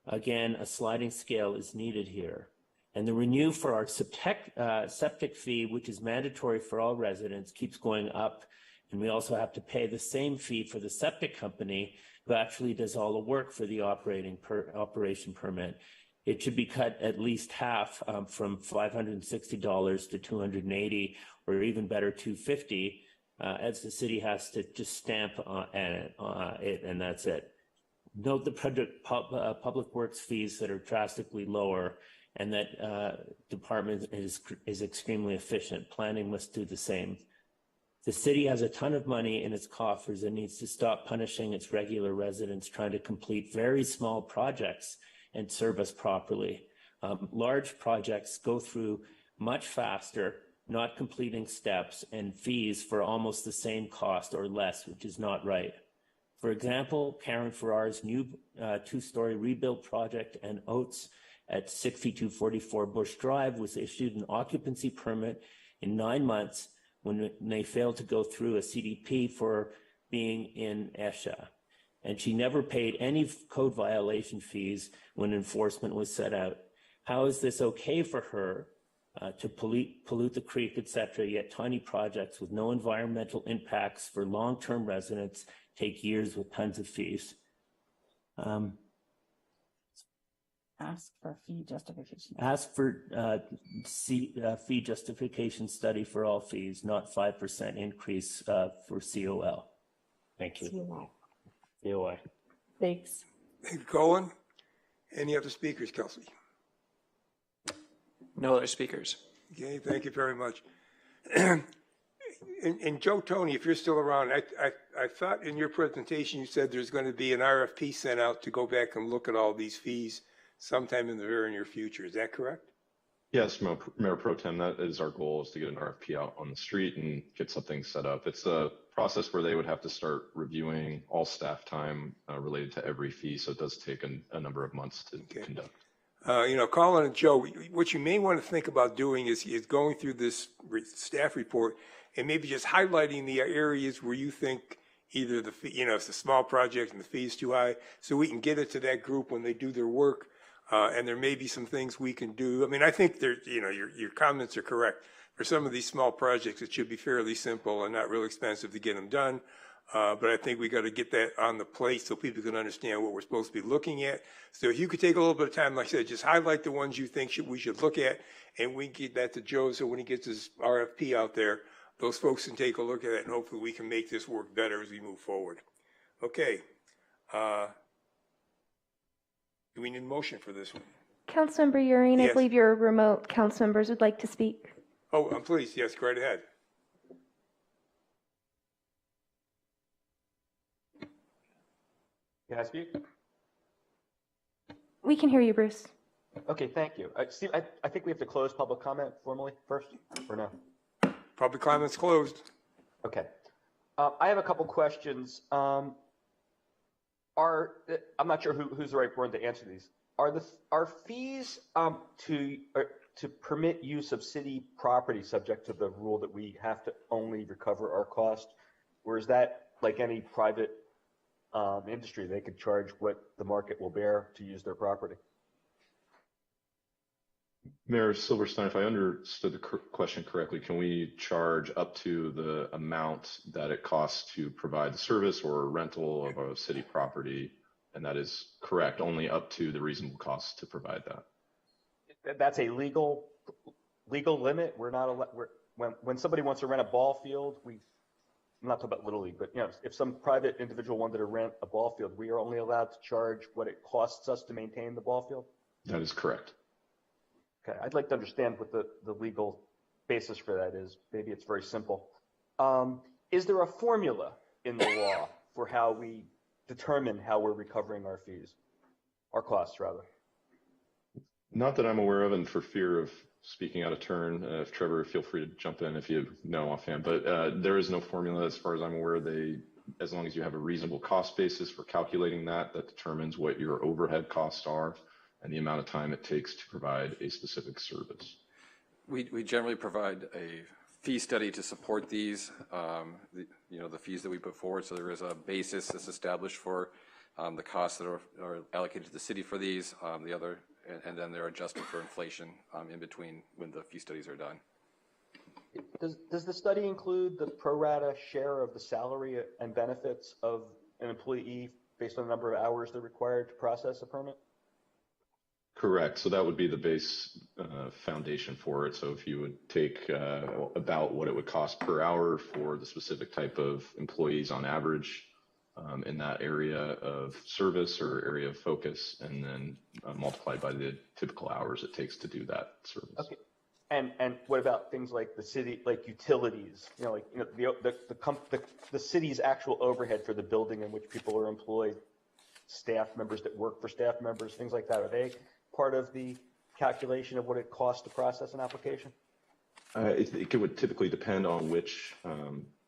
Again, a sliding scale is needed here. And the renew for our septic fee, which is mandatory for all residents, keeps going up. And we also have to pay the same fee for the septic company who actually does all the work for the operation permit. It should be cut at least half from $560 to $280, or even better, $250, as the city has to just stamp it, and that's it. Note the public works fees that are drastically lower, and that department is extremely efficient. Planning must do the same. The city has a ton of money in its coffers and needs to stop punishing its regular residents trying to complete very small projects and service properly. Large projects go through much faster, not completing steps and fees for almost the same cost or less, which is not right. For example, Karen Farrar's new two-story rebuild project and Oates at 6244 Bush Drive was issued an occupancy permit in 9 months when they failed to go through a CDP for being in ESHA. And she never paid any code violation fees when enforcement was set out. How is this okay for her to pollute the creek, etc., yet tiny projects with no environmental impacts for long-term residents take years with tons of fees? Ask for fee justification. Ask for fee justification study for all fees, not 5% increase for COL. Thank you. COI. Thanks. Thank you, Colin. Any other speakers, Kelsey? No other speakers. Okay, thank you very much. And Joe Tony, if you're still around, I thought in your presentation you said there's going to be an RFP sent out to go back and look at all these fees sometime in the very near future. Is that correct? Yes, Mayor Pro Tem, that is our goal, is to get an RFP out on the street and get something set up. It's a process where they would have to start reviewing all staff time related to every fee, so it does take a number of months to conduct. Colin and Joe, what you may want to think about doing is going through this staff report and maybe just highlighting the areas where you think either the fee, if it's a small project and the fee is too high, so we can get it to that group when they do their work. And there may be some things we can do. I mean, I think your comments are correct. For some of these small projects, it should be fairly simple and not real expensive to get them done. But I think we got to get that on the plate so people can understand what we're supposed to be looking at. So if you could take a little bit of time, like I said, just highlight the ones you think we should look at, and we get that to Joe so when he gets his RFP out there, those folks can take a look at it, and hopefully we can make this work better as we move forward. Okay. Do we need a motion for this one? Councilmember Urine, Yes. I believe your remote council members would like to speak. Oh, please, yes, go right ahead. Can I speak? We can hear you, Bruce. Okay, thank you. Steve, I think we have to close public comment formally first, or no? Public comment's closed. Okay. I have a couple questions. I'm not sure who's the right one to answer these. Are fees to permit use of city property subject to the rule that we have to only recover our cost, or is that like any private industry? They could charge what the market will bear to use their property. Mayor Silverstein, if I understood the question correctly, can we charge up to the amount that it costs to provide the service or rental of a city property? And that is correct, only up to the reasonable cost to provide that. That's a legal limit. We're not when somebody wants to rent a ball field, I'm not talking about Little League, but if some private individual wanted to rent a ball field, we are only allowed to charge what it costs us to maintain the ball field? That is correct. Okay, I'd like to understand what the legal basis for that is. Maybe it's very simple. Is there a formula in the law for how we determine how we're recovering our fees, our costs rather? Not that I'm aware of, and for fear of speaking out of turn. If Trevor, feel free to jump in if you know offhand. But there is no formula, as far as I'm aware. As long as you have a reasonable cost basis for calculating that determines what your overhead costs are and the amount of time it takes to provide a specific service. We generally provide a fee study to support these, the fees that we put forward. So there is a basis that's established for the costs that are allocated to the city for these, and then they're adjusted for inflation in between when the fee studies are done. Does the study include the pro rata share of the salary and benefits of an employee based on the number of hours they're required to process a permit? Correct. So that would be the base foundation for it. So if you would take about what it would cost per hour for the specific type of employees on average in that area of service or area of focus, and then multiplied by the typical hours it takes to do that service. Okay. And what about things like the city, like utilities? The city's actual overhead for the building in which people are employed, staff members that work for staff members, things like that. Are they part of the calculation of what it costs to process an application? It would typically depend on which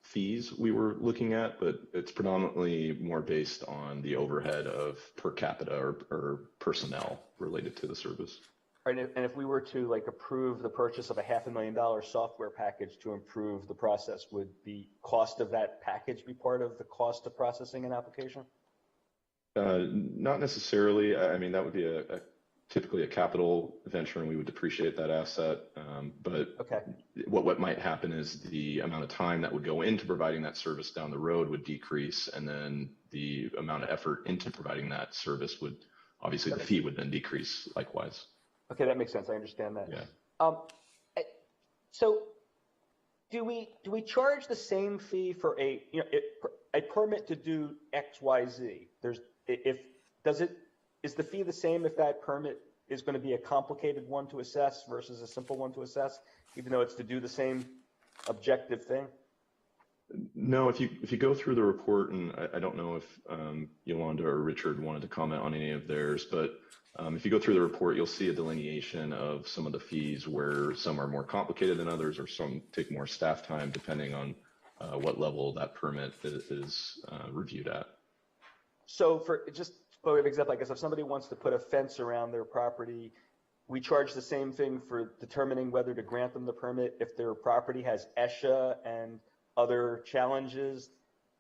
fees we were looking at, but it's predominantly more based on the overhead of per capita or personnel related to the service. Right, and if we were to approve the purchase of a $500,000 software package to improve the process, would the cost of that package be part of the cost of processing an application? Not necessarily. I mean, that would be typically a capital venture, and we would depreciate that asset. But okay. What might happen is the amount of time that would go into providing that service down the road would decrease, and then the amount of effort into providing that service would, obviously, the fee would then decrease likewise. Okay, that makes sense. I understand that. Yeah. So, do we charge the same fee for a permit to do X, Y, Z? Is the fee the same if that permit is going to be a complicated one to assess versus a simple one to assess, even though it's to do the same objective thing? No, if you go through the report, and I don't know if Yolanda or Richard wanted to comment on any of theirs, but if you go through the report, you'll see a delineation of some of the fees where some are more complicated than others, or some take more staff time depending on what level that permit is reviewed at. So for example, I guess if somebody wants to put a fence around their property, we charge the same thing for determining whether to grant them the permit if their property has ESHA and other challenges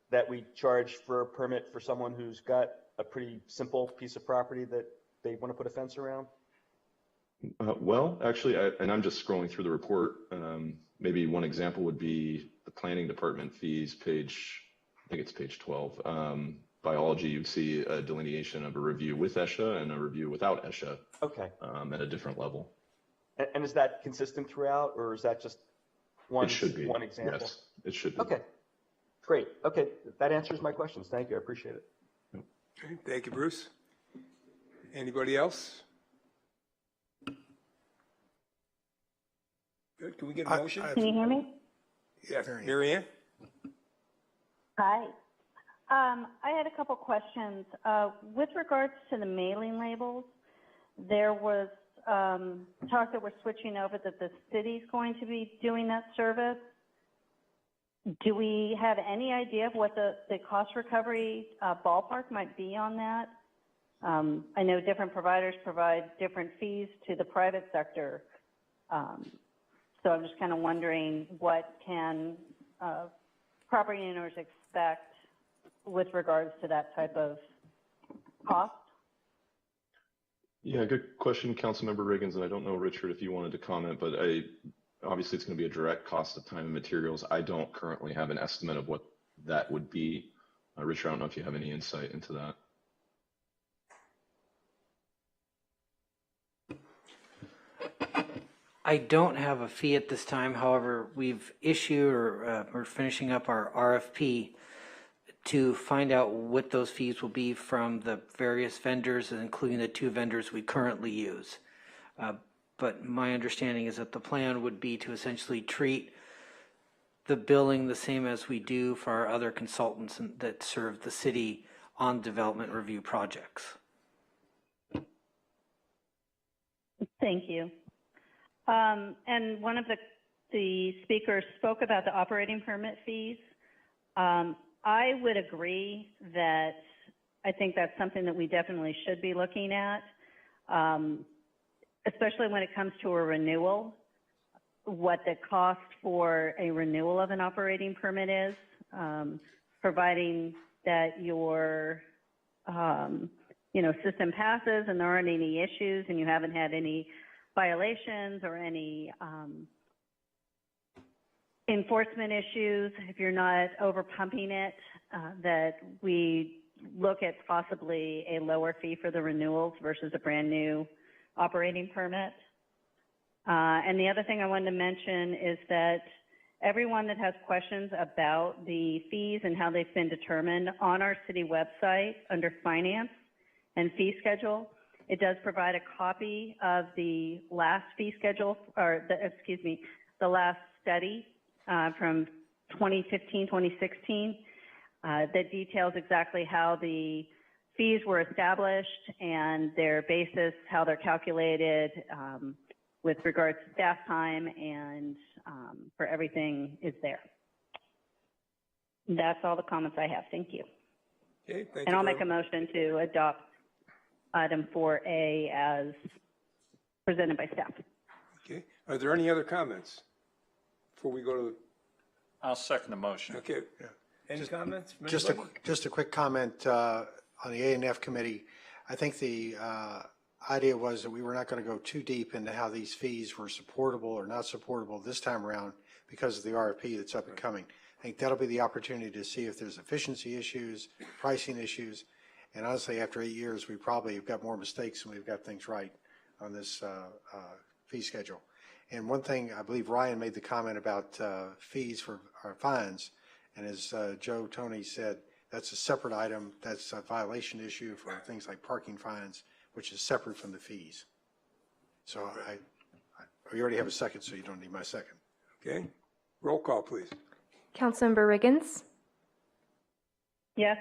that we charge for a permit for someone who's got a pretty simple piece of property that they want to put a fence around? Well, actually, and I'm just scrolling through the report. Maybe one example would be the planning department fees, I think it's page 12. Biology, you'd see a delineation of a review with ESHA and a review without ESHA. Okay. At a different level. And is that consistent throughout, or is that just one example? Yes, it should be. Okay, great. Okay, that answers my questions. Thank you. I appreciate it. Okay, thank you, Bruce. Anybody else? Good. Can we get a motion? Can you hear me? Yeah, Mary Ann? Hi. I had a couple questions. With regards to the mailing labels, there was talk that we're switching over, that the city's going to be doing that service. Do we have any idea of what the cost recovery ballpark might be on that? I know different providers provide different fees to the private sector. So I'm just kind of wondering, what can property owners expect with regards to that type of cost? Yeah, good question, Councilmember Riggins. And I don't know, Richard, if you wanted to comment, but obviously it's going to be a direct cost of time and materials. I don't currently have an estimate of what that would be. Richard, I don't know if you have any insight into that. I don't have a fee at this time. However, we've issued or we're finishing up our RFP to find out what those fees will be from the various vendors, including the 2 vendors we currently use. But my understanding is that the plan would be to essentially treat the billing the same as we do for our other consultants that serve the city on development review projects. Thank you. And one of the speakers spoke about the operating permit fees. I would agree that I think that's something that we definitely should be looking at, especially when it comes to a renewal, what the cost for a renewal of an operating permit is, providing that your system passes and there aren't any issues and you haven't had any violations or any enforcement issues, if you're not over pumping it, that we look at possibly a lower fee for the renewals versus a brand new operating permit. And the other thing I wanted to mention is that everyone that has questions about the fees and how they've been determined, on our city website under finance and fee schedule, it does provide a copy of the last fee schedule, or the last study from 2015, 2016, that details exactly how the fees were established and their basis, how they're calculated with regards to staff time, and for everything is there. That's all the comments I have. Thank you. Okay, thank And you I'll very make a motion to adopt item 4A as presented by staff. Okay. Are there any other comments before we go to I'll second the motion. Okay. Yeah. Any comments? from Just anybody? a quick comment on the A&F committee. I think the idea was that we were not going to go too deep into how these fees were supportable or not supportable this time around because of the RFP that's up and coming. I think that'll be the opportunity to see if there's efficiency issues, pricing issues, and honestly, after 8 years, we probably have got more mistakes than we've got things right on this fee schedule. And one thing, I believe Ryan made the comment about fees for our fines, and as Joe Tony said, that's a separate item. That's a violation issue for things like parking fines, which is separate from the fees. So we already have a second, so you don't need my second. Okay. Roll call, please. Councilmember Riggins? Yes.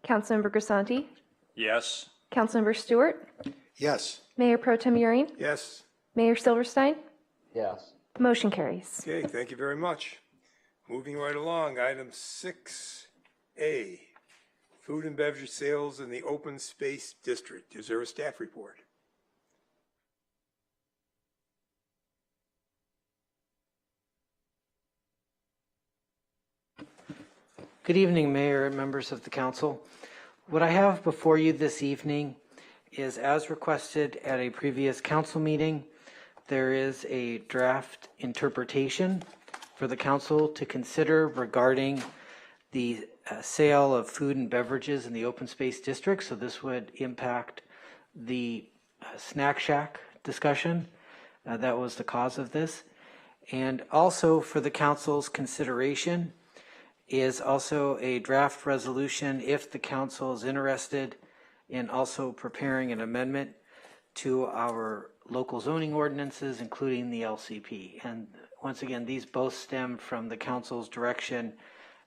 Councilmember Grisanti? Yes. Councilmember Stewart? Yes. Mayor Pro Tem Urine? Yes. Mayor Silverstein? Yes. Motion carries. Okay, thank you very much. Moving right along, item 6A, food and beverage sales in the open space district. Is there a staff report? Good evening, Mayor and members of the council. What I have before you this evening is, as requested at a previous council meeting, there is a draft interpretation for the council to consider regarding the sale of food and beverages in the open space district. So this would impact the snack shack discussion. That was the cause of this. And also for the council's consideration is also a draft resolution if the council is interested in also preparing an amendment to our local zoning ordinances, including the LCP. And once again, these both stem from the council's direction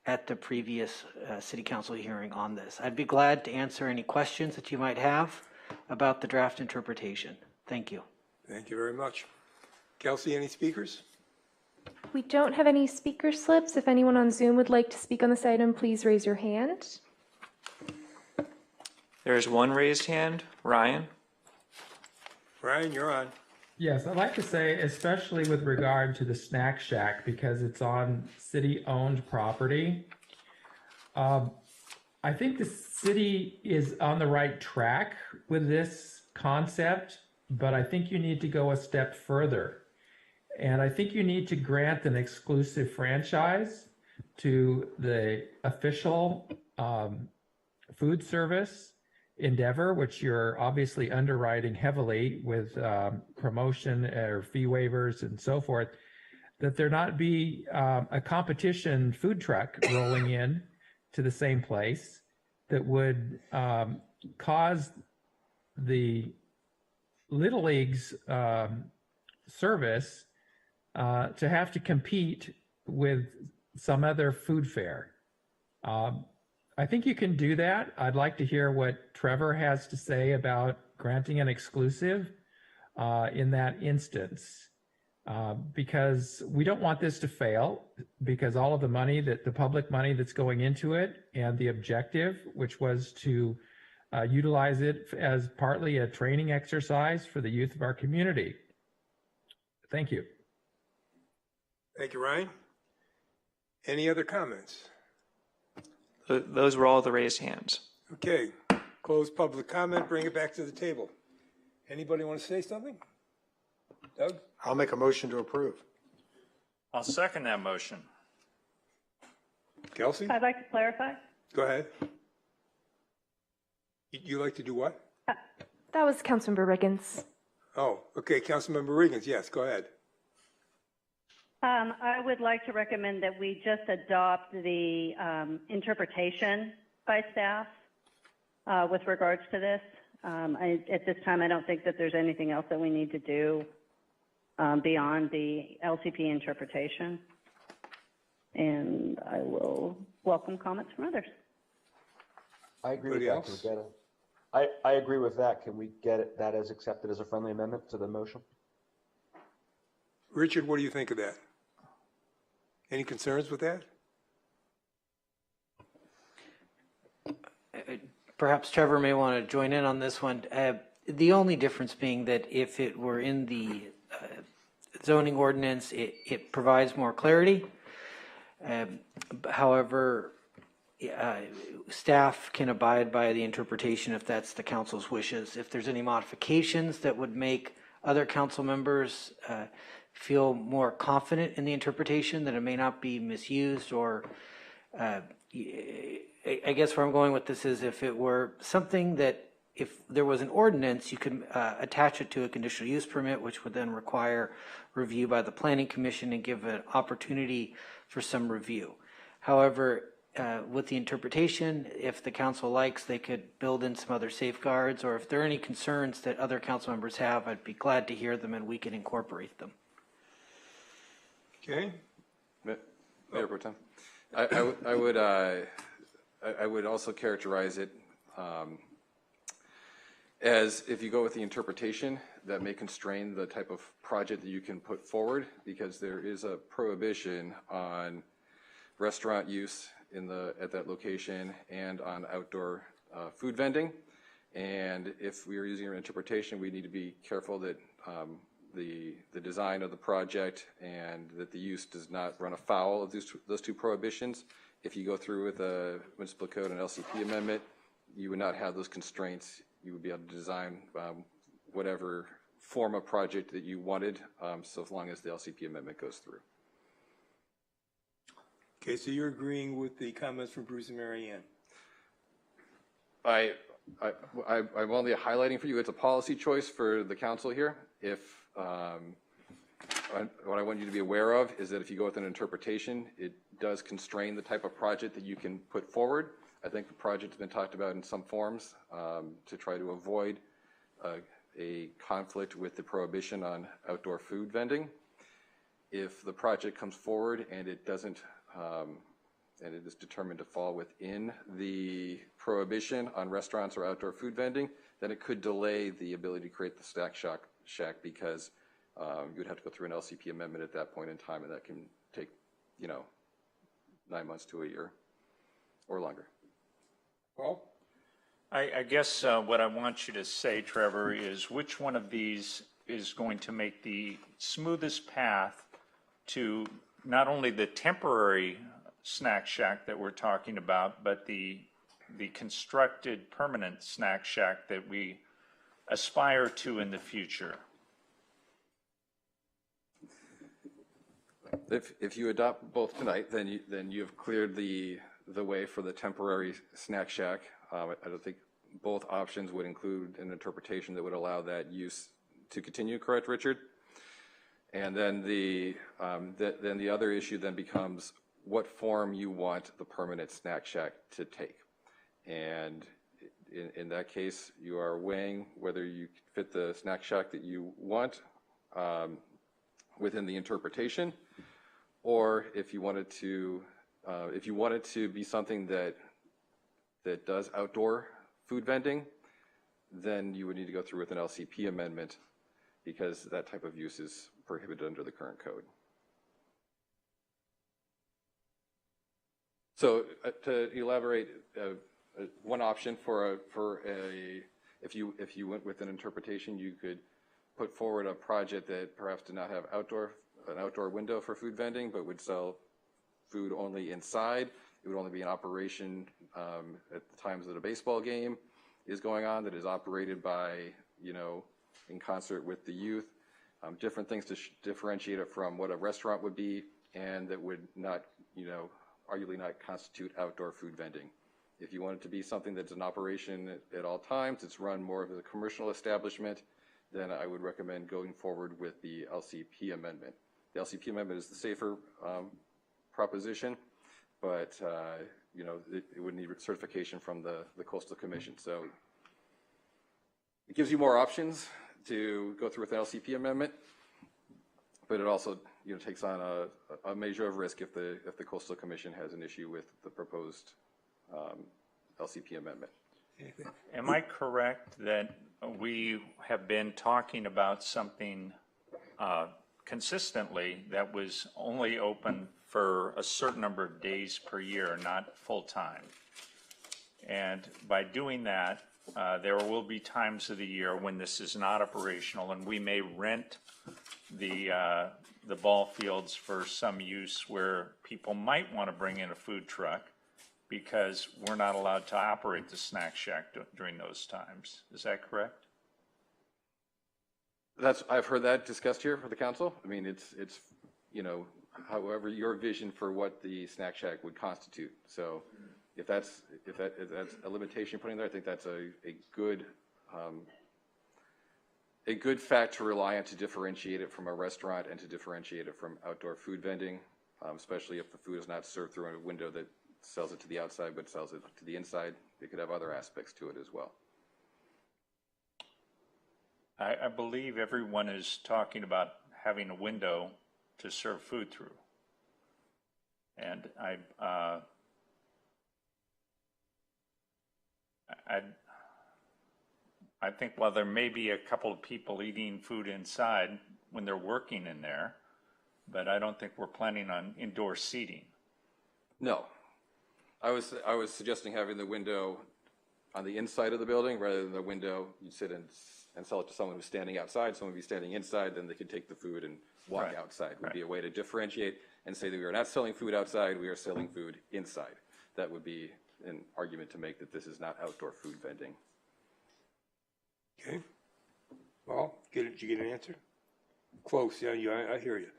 at the previous city council hearing on this. I'd be glad to answer any questions that you might have about the draft interpretation. Thank you. Thank you very much. Kelsey, any speakers? We don't have any speaker slips. If anyone on Zoom would like to speak on this item, please raise your hand. There's one raised hand. Ryan? Ryan, you're on. Yes, I'd like to say, especially with regard to the snack shack, because it's on city-owned property, I think the city is on the right track with this concept, but I think you need to go a step further. And I think you need to grant an exclusive franchise to the official food service endeavor, which you're obviously underwriting heavily with promotion or fee waivers and so forth, that there not be a competition food truck rolling in to the same place that would cause the Little League's service to have to compete with some other food fair. I think you can do that. I'd like to hear what Trevor has to say about granting an exclusive in that instance. because we don't want this to fail, because all of the money, that the public money that's going into it, and the objective, which was to utilize it as partly a training exercise for the youth of our community. Thank you. Thank you, Ryan. Any other comments? Those were all the raised hands. Okay, close public comment, bring it back to the table. Anybody want to say something? Doug? I'll make a motion to approve. I'll second that motion. Kelsey? I'd like to clarify. Go ahead. You like to do what? That was Councilmember Riggins. Oh, okay, Councilmember Riggins, yes, go ahead. I would like to recommend that we just adopt the interpretation by staff with regards to this. At this time, I don't think that there's anything else that we need to do beyond the LCP interpretation. And I will welcome comments from others. I agree with that. Can we get it? I agree with that. Can we get that as accepted as a friendly amendment to the motion? Richard, what do you think of that? Any concerns with that? Perhaps Trevor may want to join in on this one. The only difference being that if it were in the zoning ordinance, it provides more clarity. However, staff can abide by the interpretation if that's the council's wishes. If there's any modifications that would make other council members feel more confident in the interpretation, that it may not be misused, or I guess where I'm going with this is if it were something that if there was an ordinance, you could attach it to a conditional use permit, which would then require review by the Planning Commission and give an opportunity for some review. However, with the interpretation, if the council likes, they could build in some other safeguards, or if there are any concerns that other council members have, I'd be glad to hear them and we can incorporate them. Okay. Mayor Pro Tem, I would also characterize it as, if you go with the interpretation, that may constrain the type of project that you can put forward, because there is a prohibition on restaurant use at that location and on outdoor food vending. And if we are using an interpretation, we need to be careful that the design of the project and that the use does not run afoul of those two prohibitions. If you go through with a municipal code and LCP amendment, you would not have those constraints. You would be able to design whatever form of project that you wanted, so long as the LCP amendment goes through. Okay, so you're agreeing with the comments from Bruce and Mary Ann? I'm only highlighting for you, it's a policy choice for the council here. If what I want you to be aware of is that if you go with an interpretation, it does constrain the type of project that you can put forward. I think the project has been talked about in some forms to try to avoid a conflict with the prohibition on outdoor food vending. If the project comes forward and it doesn't, and it is determined to fall within the prohibition on restaurants or outdoor food vending, then it could delay the ability to create the Snack Shack because you would have to go through an LCP amendment at that point in time, and that can take, 9 months to a year or longer. Paul? I guess what I want you to say, Trevor, is which one of these is going to make the smoothest path to not only the temporary snack shack that we're talking about, but the constructed permanent snack shack that we aspire to in the future. If you adopt both tonight, then you have cleared the way for the temporary snack shack. I don't think both options would include an interpretation that would allow that use to continue, correct, Richard? And then the other issue then becomes what form you want the permanent snack shack to take. And in that case, you are weighing whether you fit the snack shack that you want within the interpretation, or if you wanted to be something that does outdoor food vending, then you would need to go through with an LCP amendment, because that type of use is prohibited under the current code. So to elaborate, one option if you went with an interpretation, you could put forward a project that perhaps did not have an outdoor window for food vending, but would sell food only inside. It would only be in operation at the times that a baseball game is going on, that is operated by, in concert with the youth. Different things to differentiate it from what a restaurant would be, and that would not, arguably not constitute outdoor food vending. If you want it to be something that's in operation at all times, it's run more as a commercial establishment, then I would recommend going forward with the LCP amendment. The LCP amendment is the safer proposition, but it would need certification from the Coastal Commission. So it gives you more options to go through with the LCP amendment, but it also takes on a measure of risk if the Coastal Commission has an issue with the proposed LCP amendment. Am I correct that we have been talking about something consistently that was only open for a certain number of days per year, not full time? And by doing that, there will be times of the year when this is not operational, and we may rent the ball fields for some use where people might want to bring in a food truck, because we're not allowed to operate the snack shack during those times. Is that correct? I've heard that discussed here for the council. I mean, it's however your vision for what the snack shack would constitute. So if that's a limitation putting there, I think that's a good fact to rely on to differentiate it from a restaurant and to differentiate it from outdoor food vending, especially if the food is not served through a window that sells it to the outside but sells it to the inside. It could have other aspects to it as well. I believe everyone is talking about having a window to serve food through. And I think while there may be a couple of people eating food inside when they're working in there, but I don't think we're planning on indoor seating. No. I was suggesting having the window on the inside of the building rather than the window you'd sit and sell it to someone who's standing outside. Someone would be standing inside, then they could take the food and walk outside. Would be a way to differentiate and say that we are not selling food outside, we are selling food inside. That would be an argument to make that this is not outdoor food vending. Okay. Well, did you get an answer? Close, yeah, I hear you.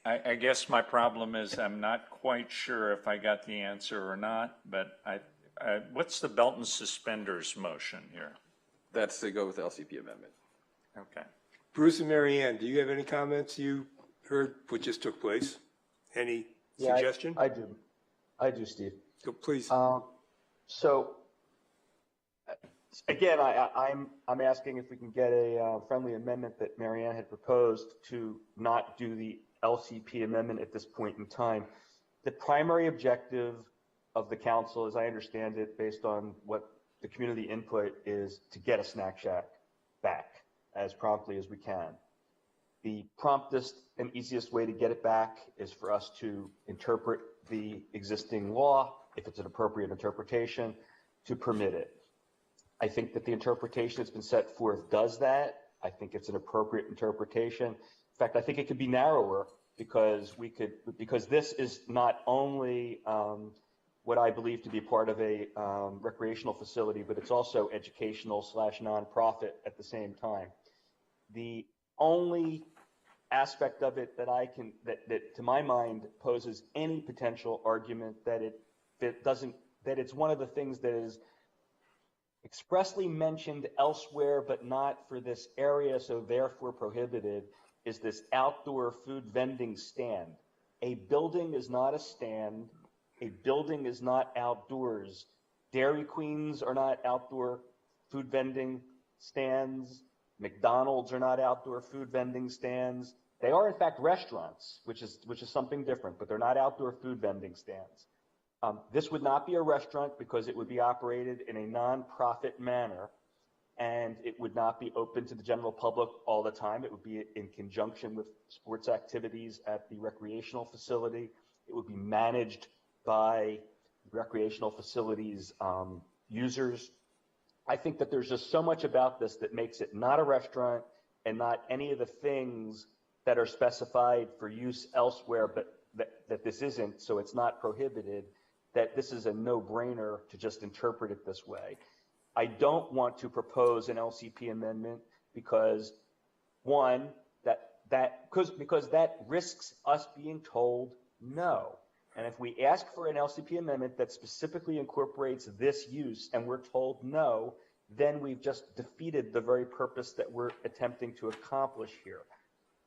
I guess my problem is I'm not quite sure if I got the answer or not, but what's the belt and suspenders motion here? That's to go with the LCP amendment. Okay. Bruce and Mary Ann, do you have any comments you heard what just took place? Any suggestion? I do, Steve. So please. So again, I'm asking if we can get a friendly amendment that Mary Ann had proposed to not do the LCP amendment at this point in time. The primary objective of the council, as I understand it, based on what the community input, is to get a snack shack back as promptly as we can. The promptest and easiest way to get it back is for us to interpret the existing law, if it's an appropriate interpretation, to permit it. I think that the interpretation that's been set forth does that. I think it's an appropriate interpretation. In fact, I think it could be narrower because this is not only what I believe to be part of a recreational facility, but it's also educational / nonprofit at the same time. The only aspect of it that to my mind poses any potential argument that it's one of the things that is expressly mentioned elsewhere, but not for this area, so therefore prohibited, is this outdoor food vending stand. A building is not a stand. A building is not outdoors. Dairy Queens are not outdoor food vending stands. McDonald's are not outdoor food vending stands. They are in fact restaurants, which is something different, but they're not outdoor food vending stands. This would not be a restaurant because it would be operated in a nonprofit manner. and it would not be open to the general public all the time. It would be in conjunction with sports activities at the recreational facility. It would be managed by recreational facilities users. I think that there's just so much about this that makes it not a restaurant and not any of the things that are specified for use elsewhere, but that this isn't, so it's not prohibited, that this is a no-brainer to just interpret it this way. I don't want to propose an LCP amendment because, one, because that risks us being told no. And if we ask for an LCP amendment that specifically incorporates this use and we're told no, then we've just defeated the very purpose that we're attempting to accomplish here.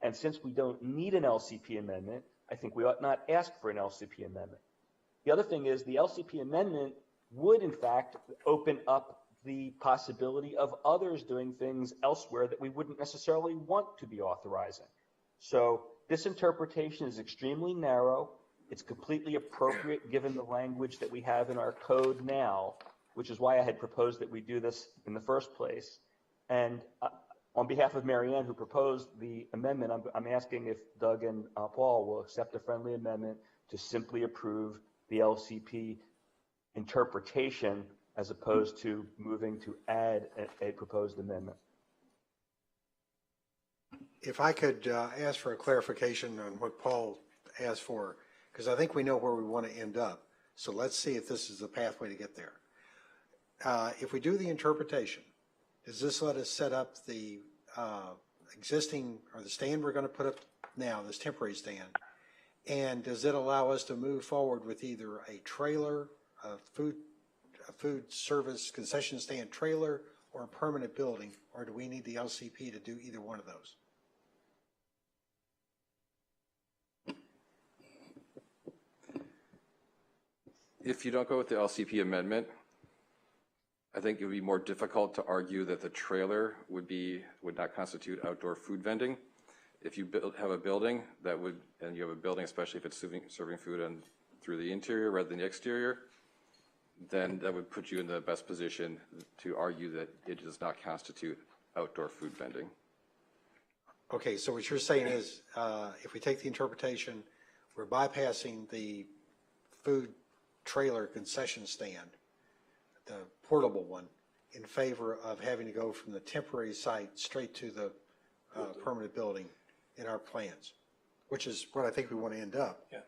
And since we don't need an LCP amendment, I think we ought not ask for an LCP amendment. The other thing is the LCP amendment would, in fact, open up the possibility of others doing things elsewhere that we wouldn't necessarily want to be authorizing. So this interpretation is extremely narrow. It's completely appropriate given the language that we have in our code now, which is why I had proposed that we do this in the first place. And on behalf of Marianne, who proposed the amendment, I'm asking if Doug and Paul will accept a friendly amendment to simply approve the LCP interpretation as opposed to moving to add a proposed amendment. If I could ask for a clarification on what Paul asked for, because I think we know where we want to end up. So let's see if this is the pathway to get there. If we do the interpretation, does this let us set up the existing, or the stand we're going to put up now, this temporary stand? And does it allow us to move forward with either a trailer, a food service concession stand trailer, or a permanent building? Or do we need the LCP to do either one of those? If you don't go with the LCP amendment, I think it would be more difficult to argue that the trailer would not constitute outdoor food vending. If you have a building and you have a building, especially if it's serving food through the interior rather than the exterior, then that would put you in the best position to argue that it does not constitute outdoor food vending. Okay, so what you're saying is, if we take the interpretation, we're bypassing the food trailer concession stand, the portable one, in favor of having to go from the temporary site straight to the permanent building in our plans, which is what I think we want to end up. Yeah.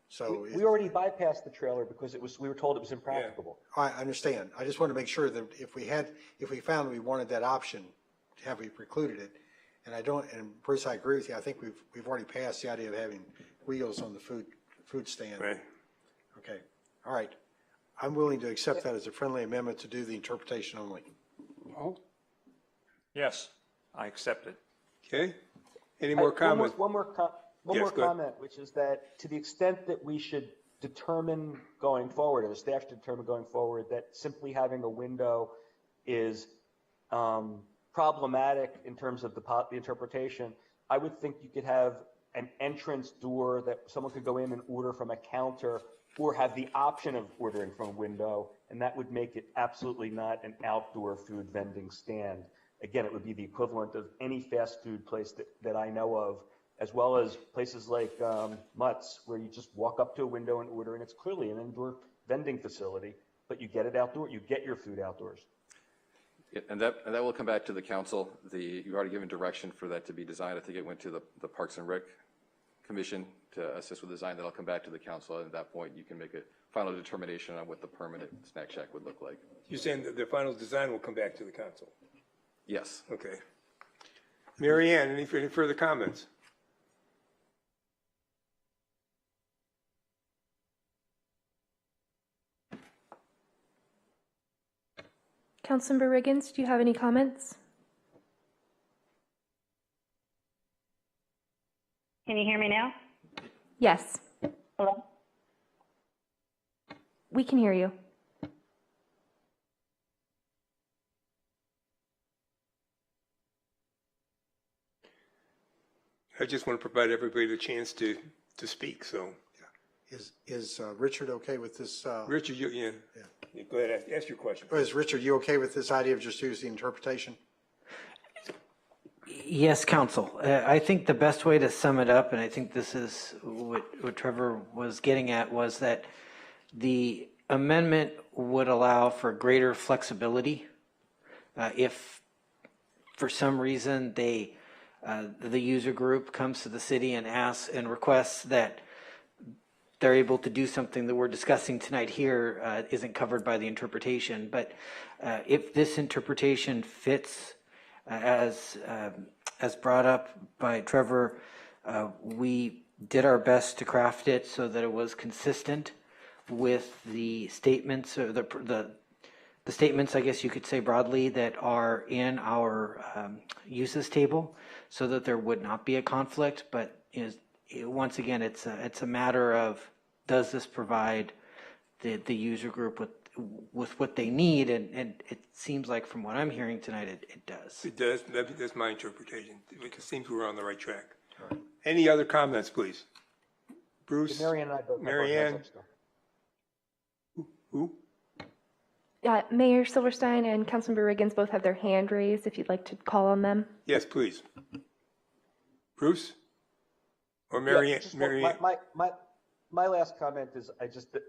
So we already bypassed the trailer because we were told it was impracticable. Yeah. I understand. I just want to make sure that if we found we wanted that option, have we precluded it? And Bruce, I agree with you. I think we've already passed the idea of having wheels on the food stand. Right. Okay. All right. I'm willing to accept that as a friendly amendment to do the interpretation only. Oh. Yes, I accept it. Okay. Any more comments? One more comment, which is that to the extent that we should determine going forward, or the staff should determine going forward, that simply having a window is problematic in terms of the interpretation, I would think you could have an entrance door that someone could go in and order from a counter, or have the option of ordering from a window, and that would make it absolutely not an outdoor food vending stand. Again, it would be the equivalent of any fast food place that I know of, as well as places like Mutt's, where you just walk up to a window and order, and it's clearly an indoor vending facility, but you get it outdoor, you get your food outdoors. Yeah, and that will come back to the council. You've already given direction for that to be designed. I think it went to the Parks and Rec Commission to assist with design. That'll come back to the council, and at that point you can make a final determination on what the permanent snack shack would look like. You're saying that the final design will come back to the council? Yes. Okay. Marianne, any further comments? Councilmember Riggins, do you have any comments? Can you hear me now? Yes, Hello? we can hear you. I just want to provide everybody the chance to speak, so. Is Richard okay with this? Richard, yeah. Go ahead, ask your question. Is Richard, you okay with this idea of just using interpretation? Yes, Council. I think the best way to sum it up, and I think this is what Trevor was getting at, was that the amendment would allow for greater flexibility. If for some reason the user group comes to the city and asks and requests that they're able to do something that we're discussing tonight here isn't covered by the interpretation. But if this interpretation fits as brought up by Trevor, we did our best to craft it so that it was consistent with the statements, or the statements, I guess you could say broadly, that are in our uses table, so that there would not be a conflict. But once again, it's a matter of, does this provide the user group with what they need, and it seems like from what I'm hearing tonight, it does. It does. That's my interpretation. It seems we're on the right track. Right. Any other comments, please? Bruce? Marianne and I both. Marianne? Who? Mayor Silverstein and Councilmember Riggins both have their hand raised, if you'd like to call on them. Yes, please. Bruce? Or Marianne? Yeah, Marianne? My last comment is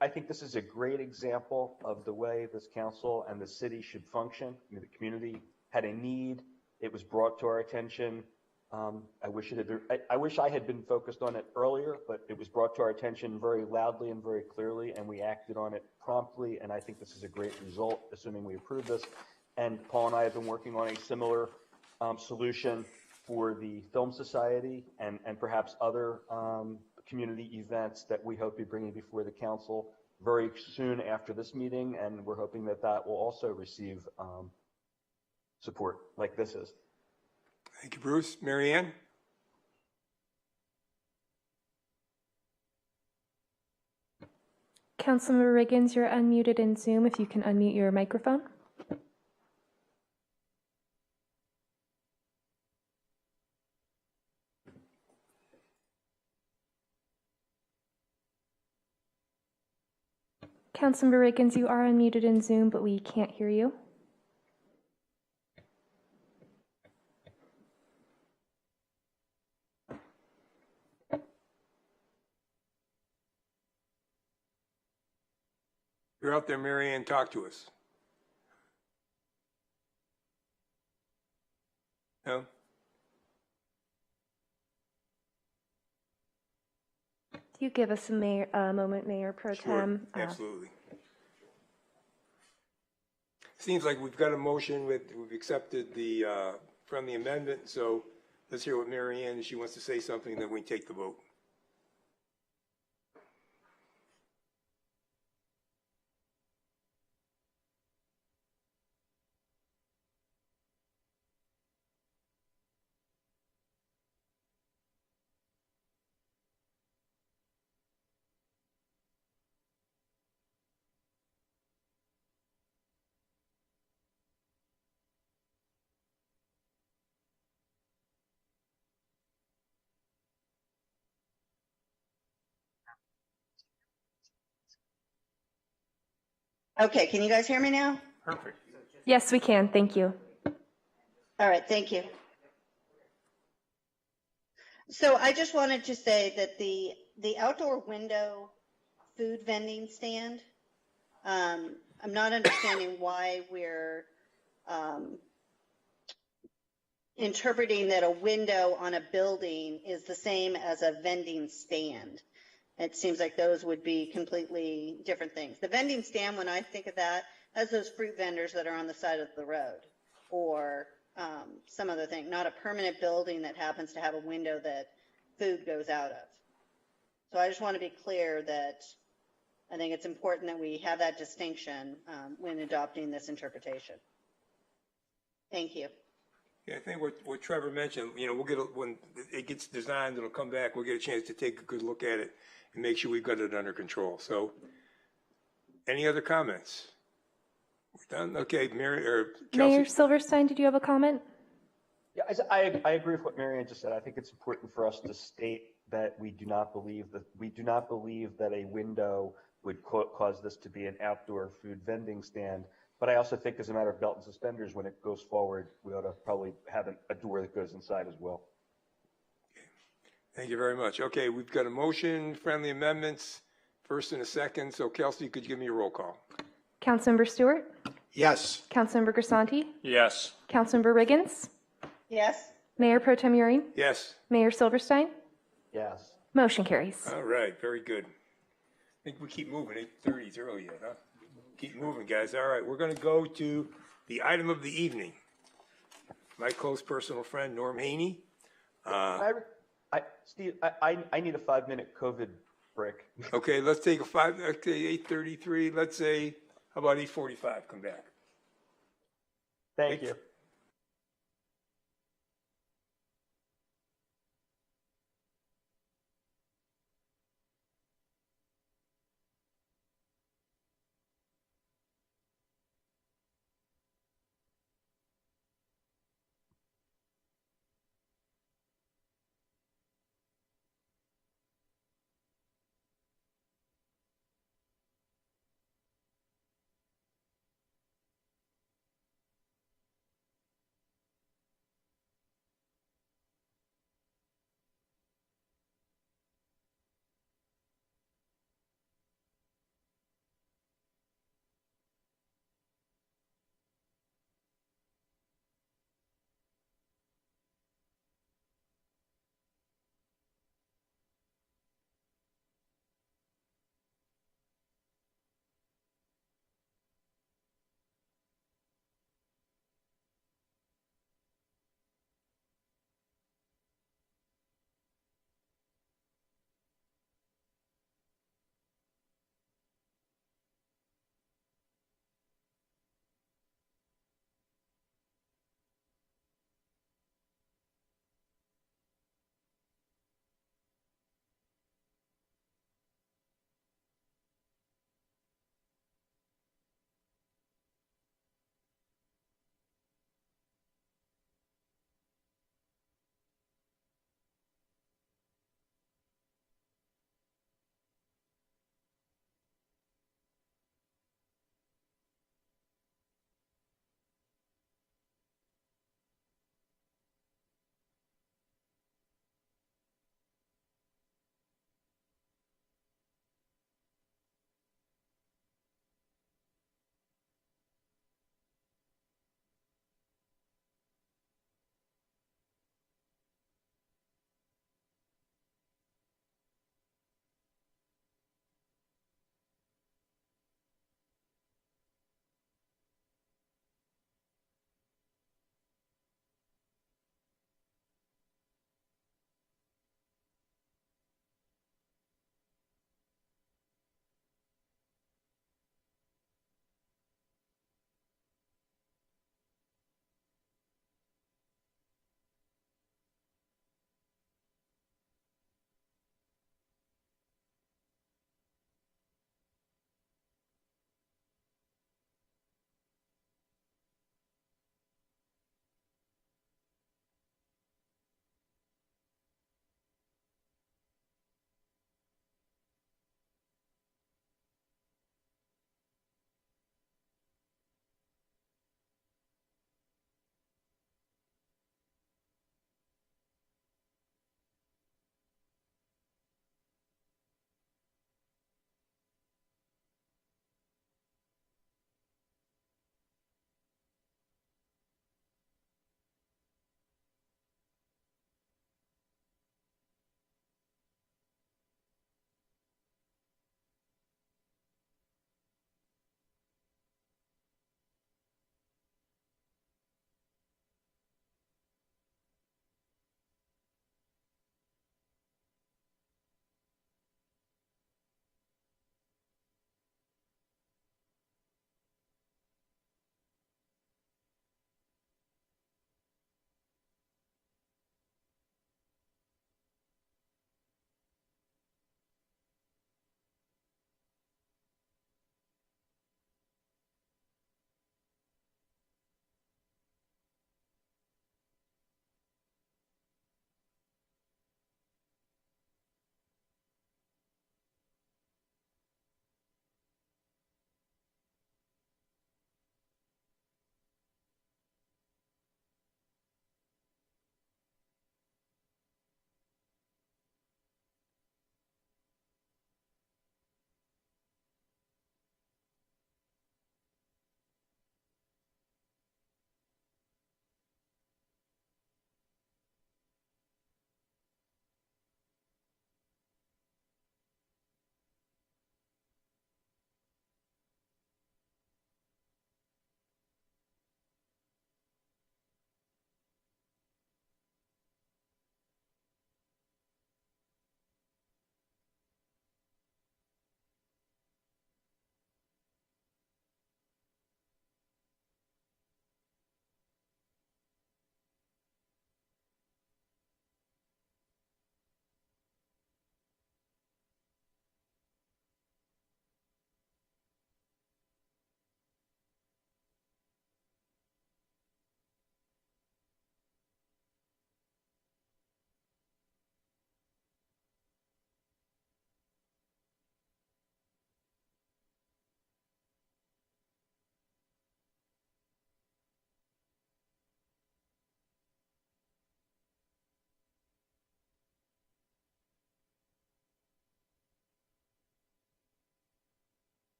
I think this is a great example of the way this council and the city should function. I mean, the community had a need. It was brought to our attention. I wish I had been focused on it earlier, but it was brought to our attention very loudly and very clearly, and we acted on it promptly. And I think this is a great result, assuming we approve this. And Paul and I have been working on a similar solution for the Film Society and perhaps other community events that we hope to be bringing before the council very soon after this meeting, and we're hoping that will also receive support like this is. Thank you, Bruce. Marianne? Councilmember Riggins, you're unmuted in Zoom. If you can unmute your microphone. Councilmember Riggins, you are unmuted in Zoom, but we can't hear you. You're out there, Marianne. Talk to us. No? Do you give us a moment, Mayor Pro Tem? Sure, absolutely. Seems like we've got a motion we've accepted the from the amendment, so let's hear what Marianne, she wants to say something, then we take the vote. Okay, can you guys hear me now? Perfect. Yes, we can. Thank you. All right, thank you. So I just wanted to say that the outdoor window food vending stand, I'm not understanding why we're interpreting that a window on a building is the same as a vending stand. It seems like those would be completely different things. The vending stand, when I think of that, has those fruit vendors that are on the side of the road, or some other thing, not a permanent building that happens to have a window that food goes out of. So I just want to be clear that I think it's important that we have that distinction when adopting this interpretation. Thank you. Yeah, I think what Trevor mentioned, we'll get when it gets designed, it'll come back. We'll get a chance to take a good look at it and make sure we've got it under control. So, any other comments? We're done. Okay, Mayor Silverstein, did you have a comment? Yeah, I agree with what Marianne just said. I think it's important for us to state that we do not believe that a window would cause this to be an outdoor food vending stand. But I also think as a matter of belt and suspenders, when it goes forward, we ought to probably have a door that goes inside as well. Thank you very much. Okay, we've got a motion, friendly amendments, first and a second. So Kelsey, could you give me a roll call? Councilmember Stewart? Yes. Councilmember Grisanti? Yes. Councilmember Riggins? Yes. Mayor Pro Tem Urine? Yes. Mayor Silverstein? Yes. Motion carries. All right, very good. I think we keep moving. 8:30 is early yet, huh? Keep moving, guys. All right, we're going to go to the item of the evening. My close personal friend, Norm Haney. Steve, I need a 5-minute COVID break. Okay, let's take a 8:33. Let's say, how about 8:45? Come back. Thank you.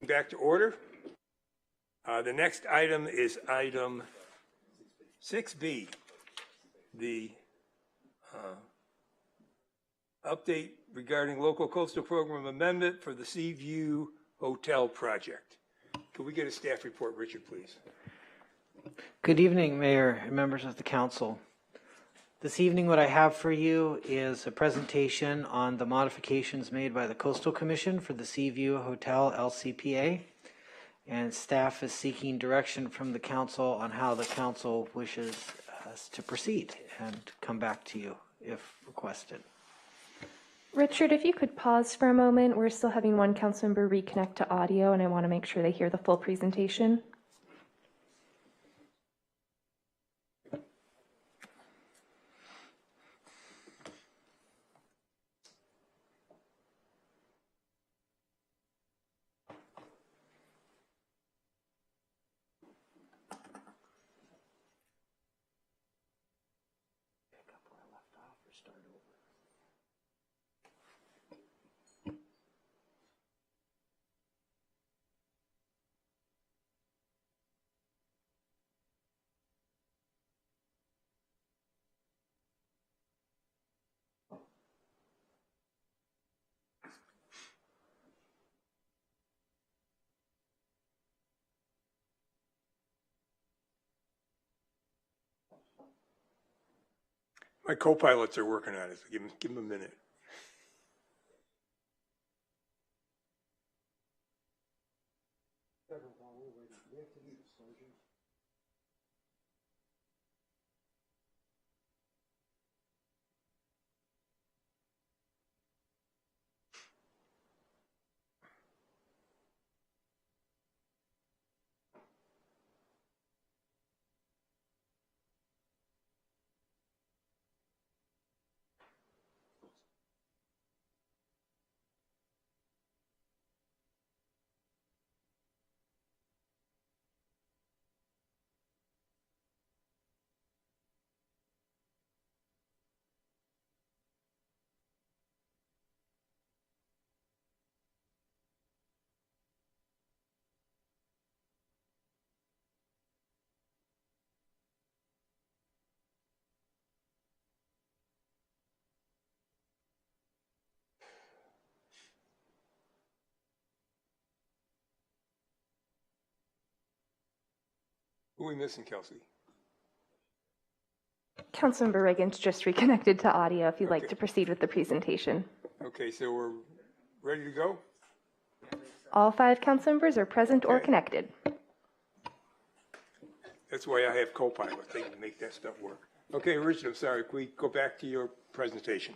Back to order. The next item is item 6B, the update regarding local coastal program amendment for the Seaview Hotel project. Could we get a staff report, Richard, please? Good evening, Mayor and members of the council. This evening, what I have for you is a presentation on the modifications made by the Coastal Commission for the Seaview Hotel LCPA. And staff is seeking direction from the council on how the council wishes us to proceed and come back to you if requested. Richard, if you could pause for a moment. We're still having one council member reconnect to audio, and I want to make sure they hear the full presentation. My co-pilots are working on it, so give them a minute. Who are we missing, Kelsey? Councilmember Reagan's just reconnected to audio if you'd like to proceed with the presentation. Okay, so we're ready to go? All 5 council members are present or connected. That's why I have co-pilots. They can make that stuff work. Okay, Richard, I'm sorry. Can we go back to your presentation?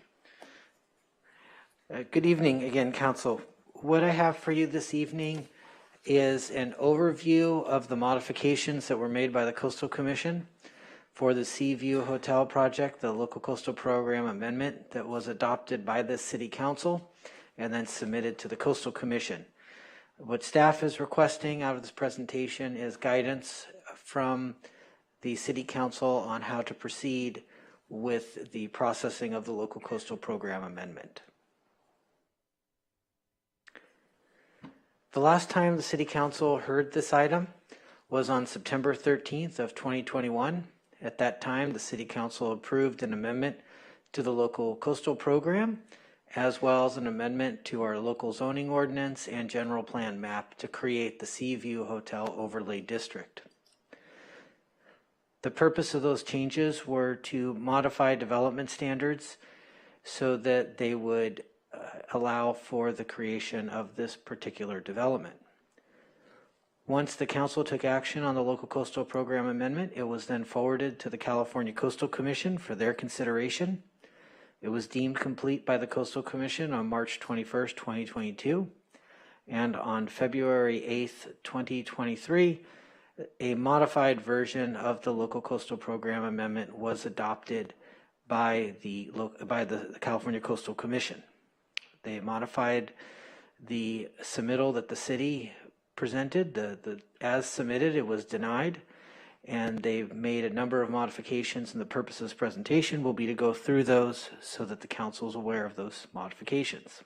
Good evening again, council. What I have for you this evening is an overview of the modifications that were made by the Coastal Commission for the Seaview Hotel project, the local coastal program amendment that was adopted by the City Council and then submitted to the Coastal Commission. What staff is requesting out of this presentation is guidance from the City Council on how to proceed with the processing of the local coastal program amendment. The last time the City Council heard this item was on September 13th of 2021. At that time, the City Council approved an amendment to the local coastal program, as well as an amendment to our local zoning ordinance and general plan map to create the Seaview Hotel Overlay District. The purpose of those changes were to modify development standards so that they would allow for the creation of this particular development. Once the council took action on the local coastal program amendment, it was then forwarded to the California Coastal Commission for their consideration. It was deemed complete by the Coastal Commission on March 21st, 2022. And on February 8th, 2023, a modified version of the local coastal program amendment was adopted by the California Coastal Commission. They modified the submittal that the city presented. As submitted, it was denied, and they've made a number of modifications, and the purpose of this presentation will be to go through those so that the council is aware of those modifications.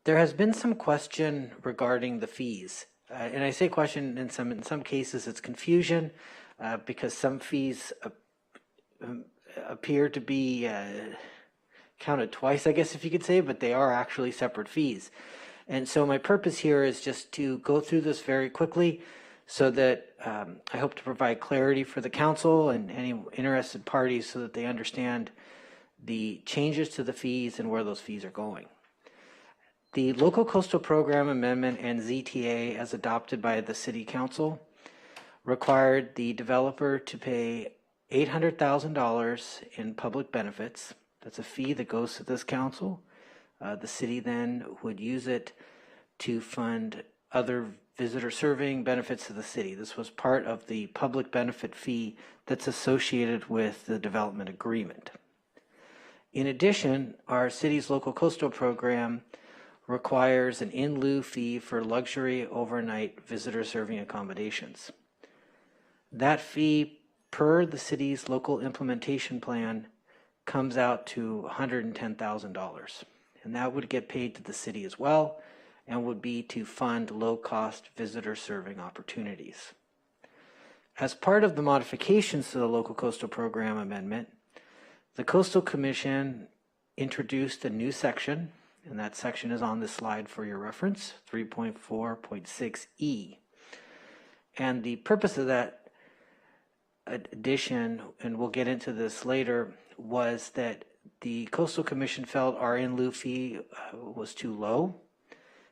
There has been some question regarding the fees. And I say question in some cases it's confusion because some fees appear to be counted twice, I guess if you could say, but they are actually separate fees. And so my purpose here is just to go through this very quickly so that I hope to provide clarity for the council and any interested parties so that they understand the changes to the fees and where those fees are going. The Local Coastal Program Amendment and ZTA, as adopted by the City Council, required the developer to pay $800,000 in public benefits. That's a fee that goes to this council. The city then would use it to fund other visitor serving benefits to the city. This was part of the public benefit fee that's associated with the development agreement. In addition, our city's local coastal program requires an in lieu fee for luxury overnight visitor serving accommodations. That fee, per the city's local implementation plan, comes out to $110,000. And that would get paid to the city as well and would be to fund low-cost visitor serving opportunities. As part of the modifications to the Local Coastal Program Amendment, the Coastal Commission introduced a new section, and that section is on this slide for your reference, 3.4.6E. And the purpose of that addition, and we'll get into this later, was that the Coastal Commission felt our in lieu fee was too low,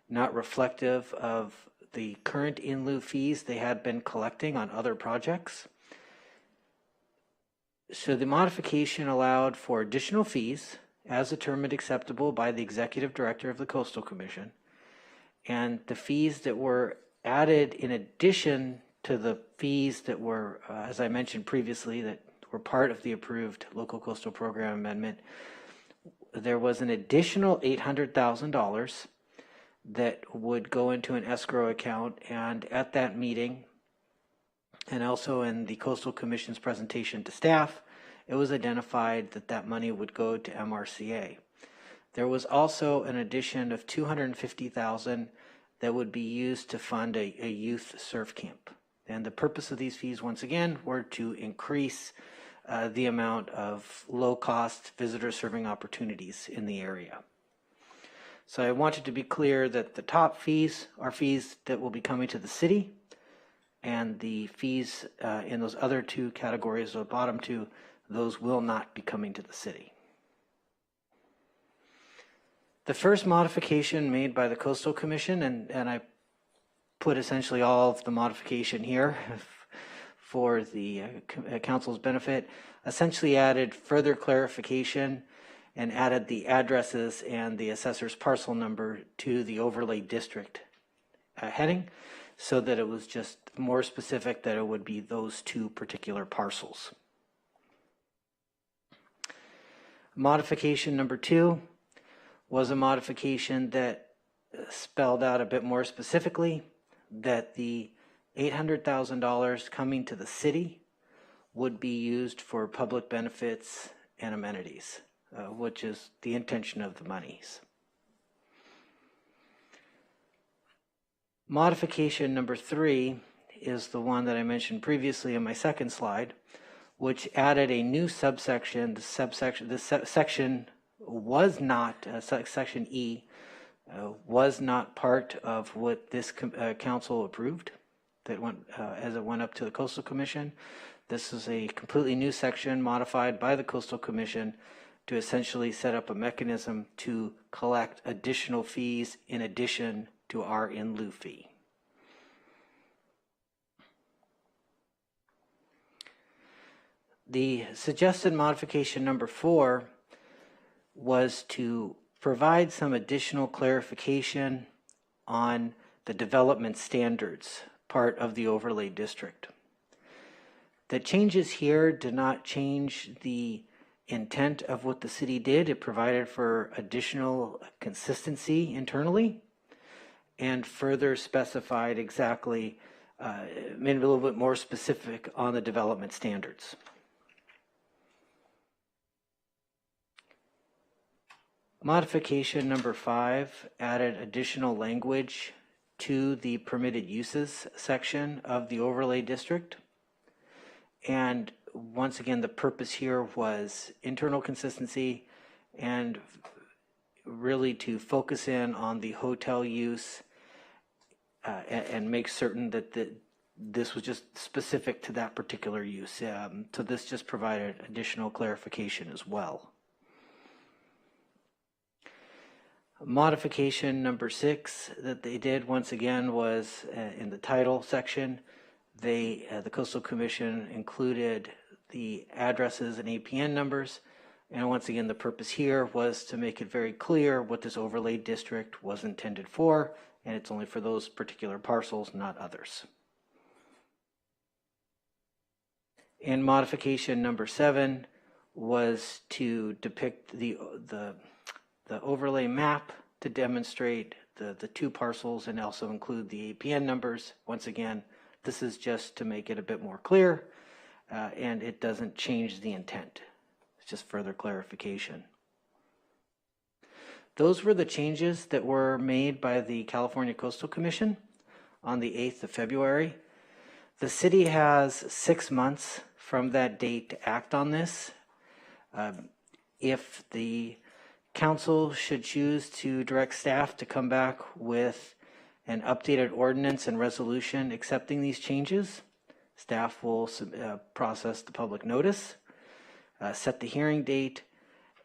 not reflective of the current in lieu fees they had been collecting on other projects. So the modification allowed for additional fees as determined acceptable by the Executive Director of the Coastal Commission, and the fees that were added in addition to the fees that were, as I mentioned previously, that were part of the approved Local Coastal Program Amendment, there was an additional $800,000 that would go into an escrow account, and at that meeting, and also in the Coastal Commission's presentation to staff, it was identified that that money would go to MRCA. There was also an addition of $250,000 that would be used to fund a youth surf camp. And the purpose of these fees, once again, were to increase the amount of low-cost visitor serving opportunities in the area. So I wanted to be clear that the top fees are fees that will be coming to the city, and the fees in those other two categories, the bottom two, those will not be coming to the city. The first modification made by the Coastal Commission, and I put essentially all of the modification here for the council's benefit, essentially added further clarification and added the addresses and the assessor's parcel number to the overlay district heading, so that it was just more specific that it would be those two particular parcels. Modification number 2 was a modification that spelled out a bit more specifically that the $800,000 coming to the city would be used for public benefits and amenities, which is the intention of the monies. Modification number 3 is the one that I mentioned previously in my second slide, which added a new subsection. This section was not, section E, was not part of what this council approved that went as it went up to the Coastal Commission. This is a completely new section modified by the Coastal Commission to essentially set up a mechanism to collect additional fees in addition to our in lieu fee. The suggested modification number 4 was to provide some additional clarification on the development standards part of the overlay district. The changes here did not change the intent of what the city did. It provided for additional consistency internally and further specified exactly, made it a little bit more specific on the development standards. Modification number 5 added additional language to the permitted uses section of the overlay district. And once again, the purpose here was internal consistency and really to focus in on the hotel use and make certain that this was just specific to that particular use. So this just provided additional clarification as well. Modification number 6 that they did once again was in the title section. The Coastal Commission included the addresses and APN numbers. And once again, the purpose here was to make it very clear what this overlay district was intended for, and it's only for those particular parcels, not others. And modification number 7 was to depict the overlay map to demonstrate the 2 parcels and also include the APN numbers. Once again, this is just to make it a bit more clear, and it doesn't change the intent. It's just further clarification. Those were the changes that were made by the California Coastal Commission on the 8th of February. The city has 6 months from that date to act on this. If the council should choose to direct staff to come back with an updated ordinance and resolution accepting these changes, staff will process the public notice, set the hearing date,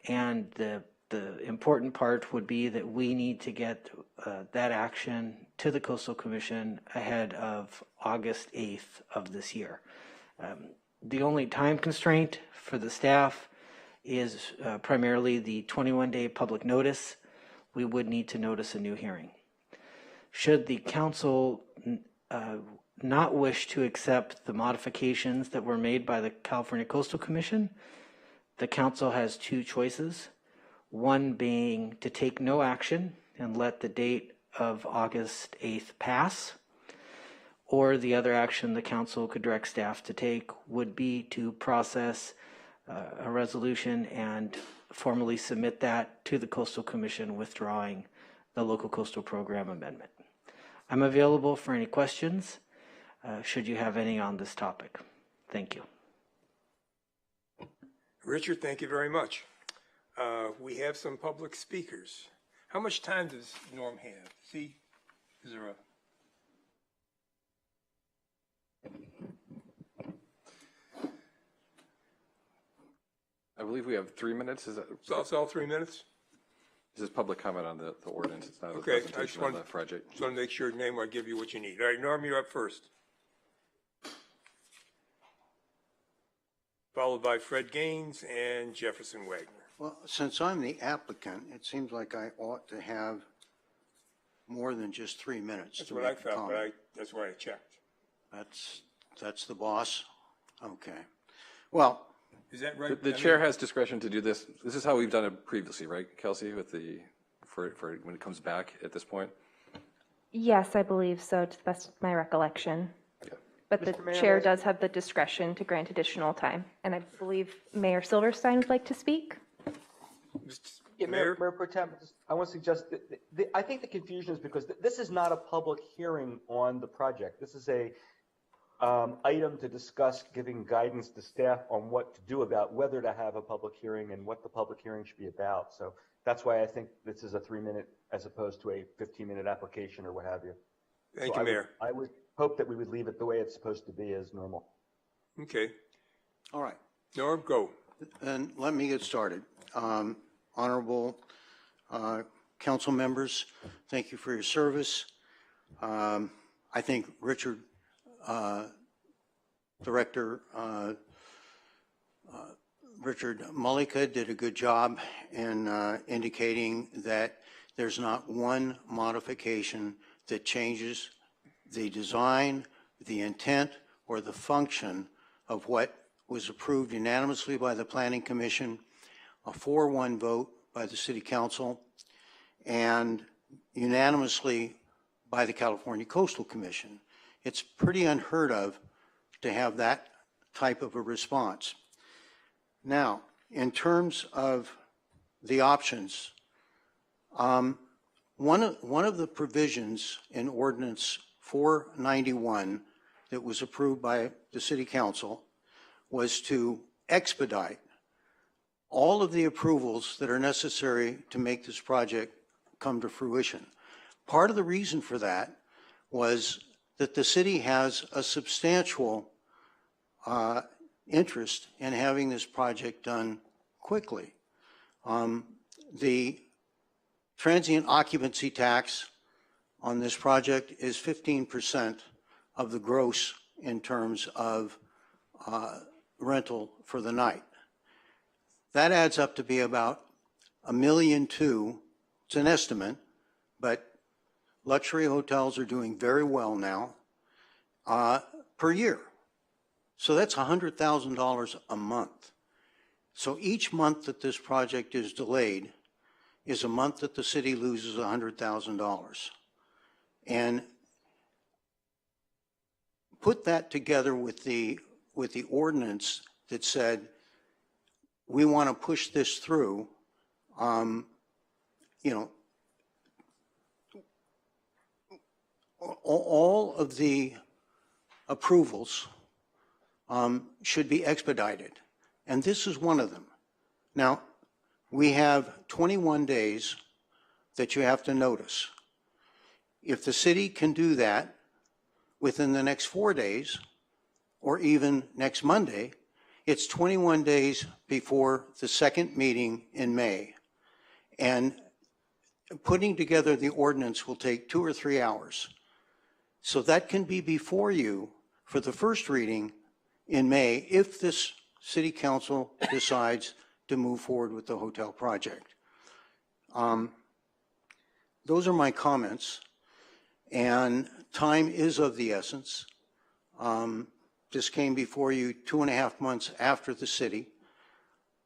and the important part would be that we need to get that action to the Coastal Commission ahead of August 8th of this year. The only time constraint for the staff is primarily the 21-day public notice. We would need to notice a new hearing. Should the council not wish to accept the modifications that were made by the California Coastal Commission, the council has 2 choices. One being to take no action and let the date of August 8th pass, or the other action the council could direct staff to take would be to process a resolution and formally submit that to the Coastal Commission, withdrawing the local coastal program amendment. I'm available for any questions, should you have any on this topic. Thank you. Richard, thank you very much. We have some public speakers. How much time does Norm have? See, is there a... I believe we have 3 minutes. Is that? So it's all 3 minutes? This is public comment on the ordinance. It's not a Okay, I presentation just on want the project. to make sure your name will give you what you need. All right, Norm, you're up first. Followed by Fred Gaines and Jefferson Wagner. Well, since I'm the applicant, it seems like I ought to have more than just 3 minutes. That's to what I make a thought, but comment. that's why I checked. That's the boss? Okay. Well. Is that right? The chair has discretion to do this. This is how we've done it previously, right, Kelsey, with for when it comes back at this point? Yes, I believe so, to the best of my recollection. But the chair does have the discretion to grant additional time. And I believe Mayor Silverstein would like to speak. Yeah, Mayor Pro Tem, I want to suggest that I think the confusion is because this is not a public hearing on the project. This is a item to discuss giving guidance to staff on what to do about whether to have a public hearing and what the public hearing should be about. So that's why I think this is a 3-minute as opposed to a 15-minute application or what have you. Thank you, Mayor. I would hope that we would leave it the way it's supposed to be as normal. Okay. All right. Norm, go. And let me get started. Honorable council members, thank you for your service. I think Richard, Director Richard Mullica did a good job in indicating that there's not one modification that changes the design, the intent, or the function of what was approved unanimously by the Planning Commission, a 4-1 vote by the City Council, and unanimously by the California Coastal Commission. It's pretty unheard of to have that type of a response. Now, in terms of the options One of the provisions in Ordinance 491 that was approved by the City Council was to expedite all of the approvals that are necessary to make this project come to fruition. Part of the reason for that was that the city has a substantial interest in having this project done quickly. The transient occupancy tax on this project is 15% of the gross in terms of rental for the night. That adds up to be about $1.2 million. It's an estimate, but luxury hotels are doing very well now per year. So that's $100,000 a month. So each month that this project is delayed is a month that the city loses $100,000. And put that together with the ordinance that said we want to push this through, you know, all of the approvals should be expedited. And this is one of them. Now, we have 21 days that you have to notice. If the city can do that within the next 4 days, or even next Monday, it's 21 days before the second meeting in May. And putting together the ordinance will take 2 or 3 hours. So that can be before you for the first reading in May if this City Council decides to move forward with the hotel project. Those are my comments, and time is of the essence. This came before you 2.5 months after the city.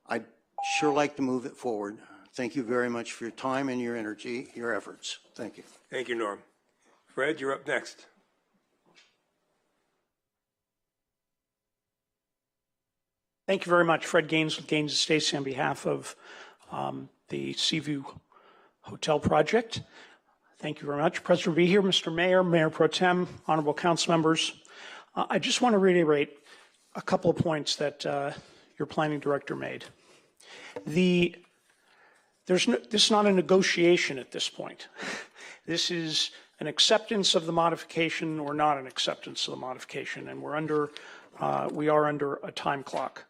I'd sure like to move it forward. Thank you very much for your time and your energy, your efforts. Thank you. Thank you, Norm. Fred, you're up next. Thank you very much. Fred Gaines with Gaines Estates on behalf of the Seaview Hotel Project. Thank you very much. Pleasure to be here, Mr. Mayor, Mayor Pro Tem, honorable council members. I just want to reiterate a couple of points that your planning director made. This is not a negotiation at this point. This is an acceptance of the modification or not an acceptance of the modification, and we are under a time clock.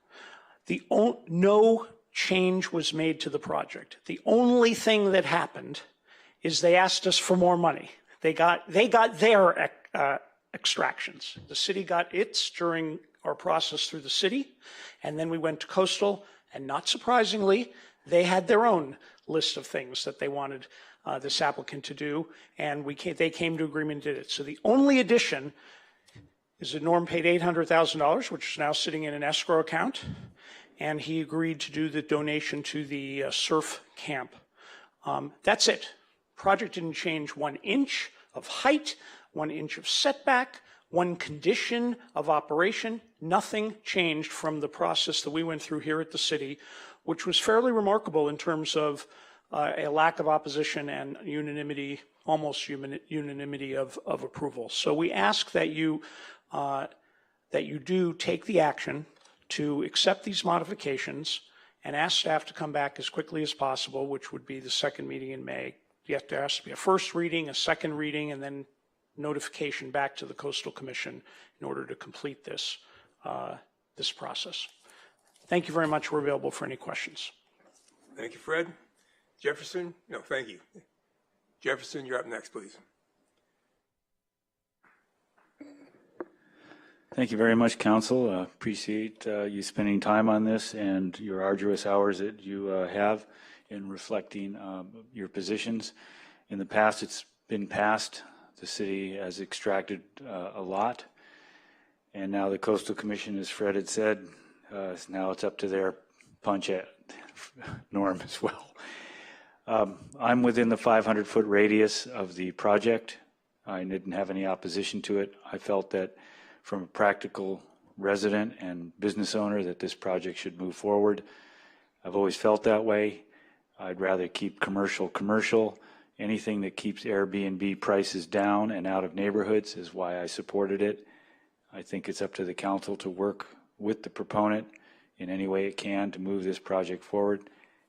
No change was made to the project. The only thing that happened is they asked us for more money. They got their extractions. The city got its during our process through the city, and then we went to Coastal, and not surprisingly, they had their own list of things that they wanted this applicant to do, and they came to agreement and did it. So the only addition is that Norm paid $800,000, which is now sitting in an escrow account, and he agreed to do the donation to the surf camp. That's it. Project didn't change 1 inch of height, 1 inch of setback, 1 condition of operation. Nothing changed from the process that we went through here at the city, which was fairly remarkable in terms of a lack of opposition and unanimity, almost unanimity of approval. So we ask that you do take the action to accept these modifications and ask staff to come back as quickly as possible, which would be the second meeting in May. There has to be a first reading, a second reading, and then notification back to the Coastal Commission in order to complete this process. Thank you very much. We're available for any questions. Thank you, Fred. Jefferson? No, thank you. Jefferson, you're up next, please. Thank you very much, Council. Appreciate you spending time on this and your arduous hours that you have in reflecting your positions. In the past, it's been passed. The city has extracted a lot. And now the Coastal Commission, as Fred had said, now it's up to their punch at Norm as well. I'm within the 500-foot radius of the project. I didn't have any opposition to it. I felt that from a practical resident and business owner that this project should move forward. I've always felt that way. I'd rather keep commercial. Anything that keeps Airbnb prices down and out of neighborhoods is why I supported it. I think it's up to the council to work with the proponent in any way it can to move this project forward.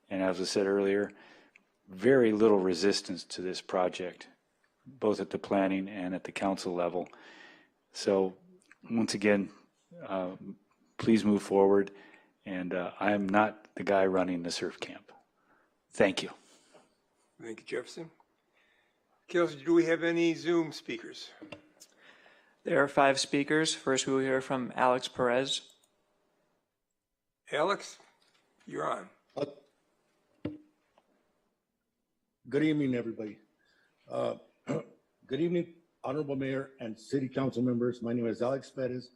And as I said earlier, very little resistance to this project, both at the planning and at the council level. So once again, please move forward. And I am not the guy running the surf camp. Thank you. Thank you, Jefferson. Kelsey, do we have any Zoom speakers? There are 5 speakers. First, we will hear from Alex Perez. Alex, you're on. Good evening, everybody. Good evening, Honorable Mayor and City Council members. My name is Alex Perez.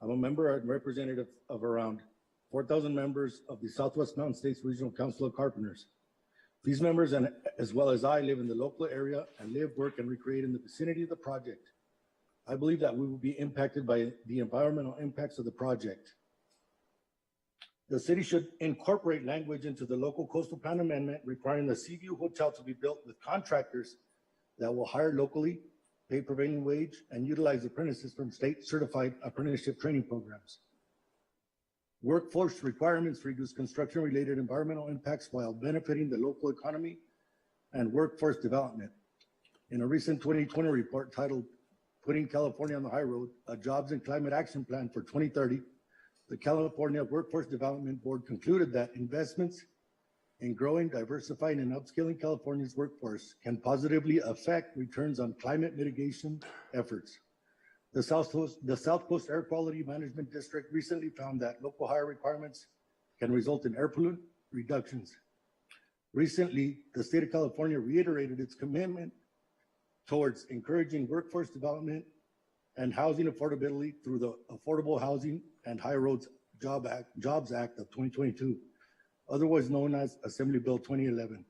I'm a member and representative of around 4,000 members of the Southwest Mountain States Regional Council of Carpenters. These members, and as well as I, live in the local area and live, work, and recreate in the vicinity of the project. I believe that we will be impacted by the environmental impacts of the project. The city should incorporate language into the local coastal plan amendment requiring the Seaview Hotel to be built with contractors that will hire locally, pay prevailing wage, and utilize apprentices from state certified apprenticeship training programs. Workforce requirements reduce construction-related environmental impacts while benefiting the local economy and workforce development. In a recent 2020 report titled Putting California on the High Road, a Jobs and Climate Action Plan for 2030, the California Workforce Development Board concluded that investments in growing, diversifying, and upskilling California's workforce can positively affect returns on climate mitigation efforts. The South Coast Air Quality Management District recently found that local hire requirements can result in air pollutant reductions. Recently, the state of California reiterated its commitment towards encouraging workforce development and housing affordability through the Affordable Housing and High Roads Jobs Act of 2022, otherwise known as Assembly Bill 2011,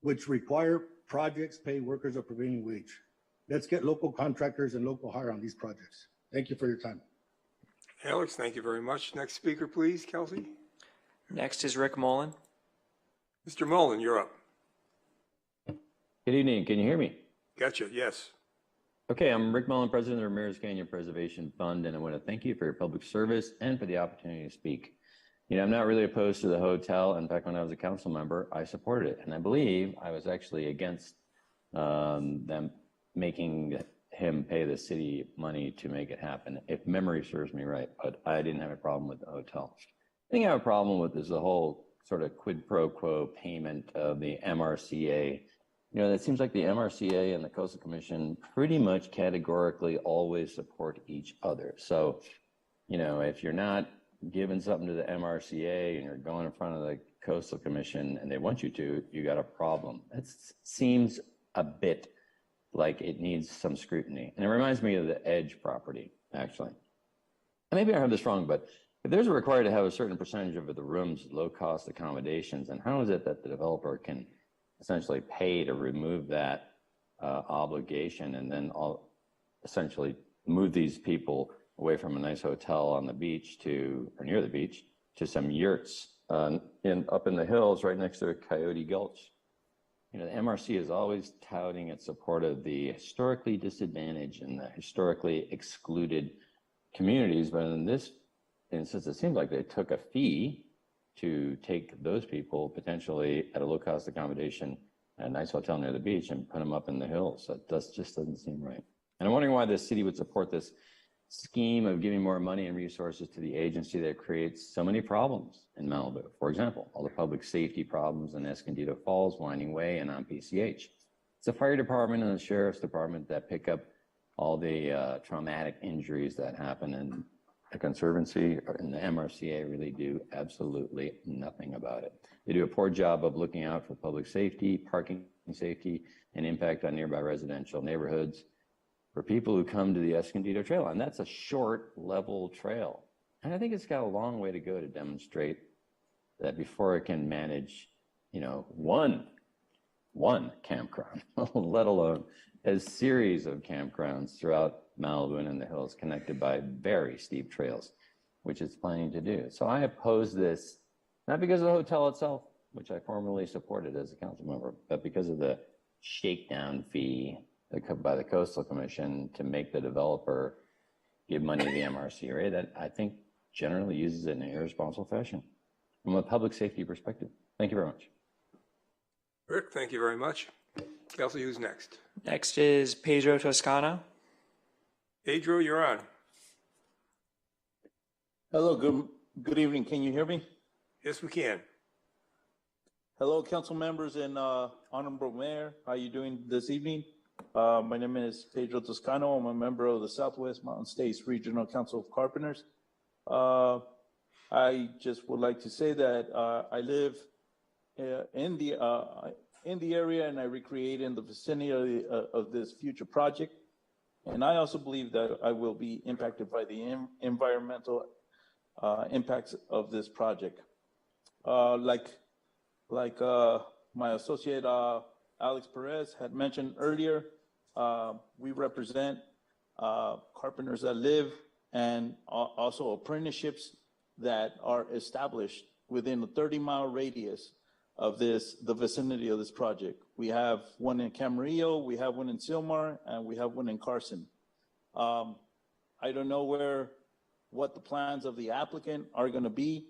which require projects pay workers a prevailing wage. Let's get local contractors and local hire on these projects. Thank you for your time. Alex, thank you very much. Next speaker, please, Kelsey. Next is Rick Mullen. Mr. Mullen, you're up. Good evening. Can you hear me? Gotcha, yes. Okay, I'm Rick Mullen, president of the Ramirez Canyon Preservation Fund, and I want to thank you for your public service and for the opportunity to speak. You know, I'm not really opposed to the hotel. In fact, when I was a council member, I supported it. And I believe I was actually against them making him pay the city money to make it happen, if memory serves me right. But I didn't have a problem with the hotel. I think I have a problem with is the whole sort of quid pro quo payment of the MRCA. You know, it seems like the MRCA and the Coastal Commission pretty much categorically always support each other. So, you know, if you're not giving something to the MRCA and you're going in front of the Coastal Commission and they want you to, you got a problem. It seems a bit like it needs some scrutiny. And it reminds me of the Edge property, actually. And maybe I heard this wrong, but if there's a required to have a certain percentage of the rooms low-cost accommodations, then how is it that the developer can essentially pay to remove that obligation and then essentially move these people away from a nice hotel on the beach to, or near the beach, to some yurts up in the hills right next to Coyote Gulch? You know, the MRC is always touting its support of the historically disadvantaged and the historically excluded communities, but in this instance, it seems like they took a fee to take those people potentially at a low-cost accommodation at a nice hotel near the beach and put them up in the hills. So that just doesn't seem right. And I'm wondering why the city would support this scheme of giving more money and resources to the agency that creates so many problems in Malibu. For example, all the public safety problems in Escondido Falls, Winding Way, and on PCH. It's the fire department and the sheriff's department that pick up all the traumatic injuries that happen, and the Conservancy and the MRCA really do absolutely nothing about it. They do a poor job of looking out for public safety, parking safety, and impact on nearby residential neighborhoods for people who come to the Escondido Trail. And that's a short, level trail. And I think it's got a long way to go to demonstrate that before it can manage, you know, one campground, let alone a series of campgrounds throughout Malibu and in the hills connected by very steep trails, which it's planning to do. So I oppose this, not because of the hotel itself, which I formerly supported as a council member, but because of the shakedown fee by the Coastal Commission to make the developer give money to the MRCRA, that I think generally uses it in an irresponsible fashion from a public safety perspective. Thank you very much. Rick, thank you very much. Kelsey, who's next? Next is Pedro Toscano. Pedro, you're on. Hello, good evening. Can you hear me? Yes, we can. Hello, council members and honorable mayor. How are you doing this evening? My name is Pedro Toscano. I'm a member of the Southwest Mountain States Regional Council of Carpenters. I just would like to say that I live in the area and I recreate in the vicinity of this future project. And I also believe that I will be impacted by the environmental impacts of this project. Like my associate Alex Perez had mentioned earlier, we represent carpenters that live and also apprenticeships that are established within a 30-mile radius of the vicinity of this project. We have one in Camarillo, we have one in Sylmar, and we have one in Carson. I don't know what the plans of the applicant are going to be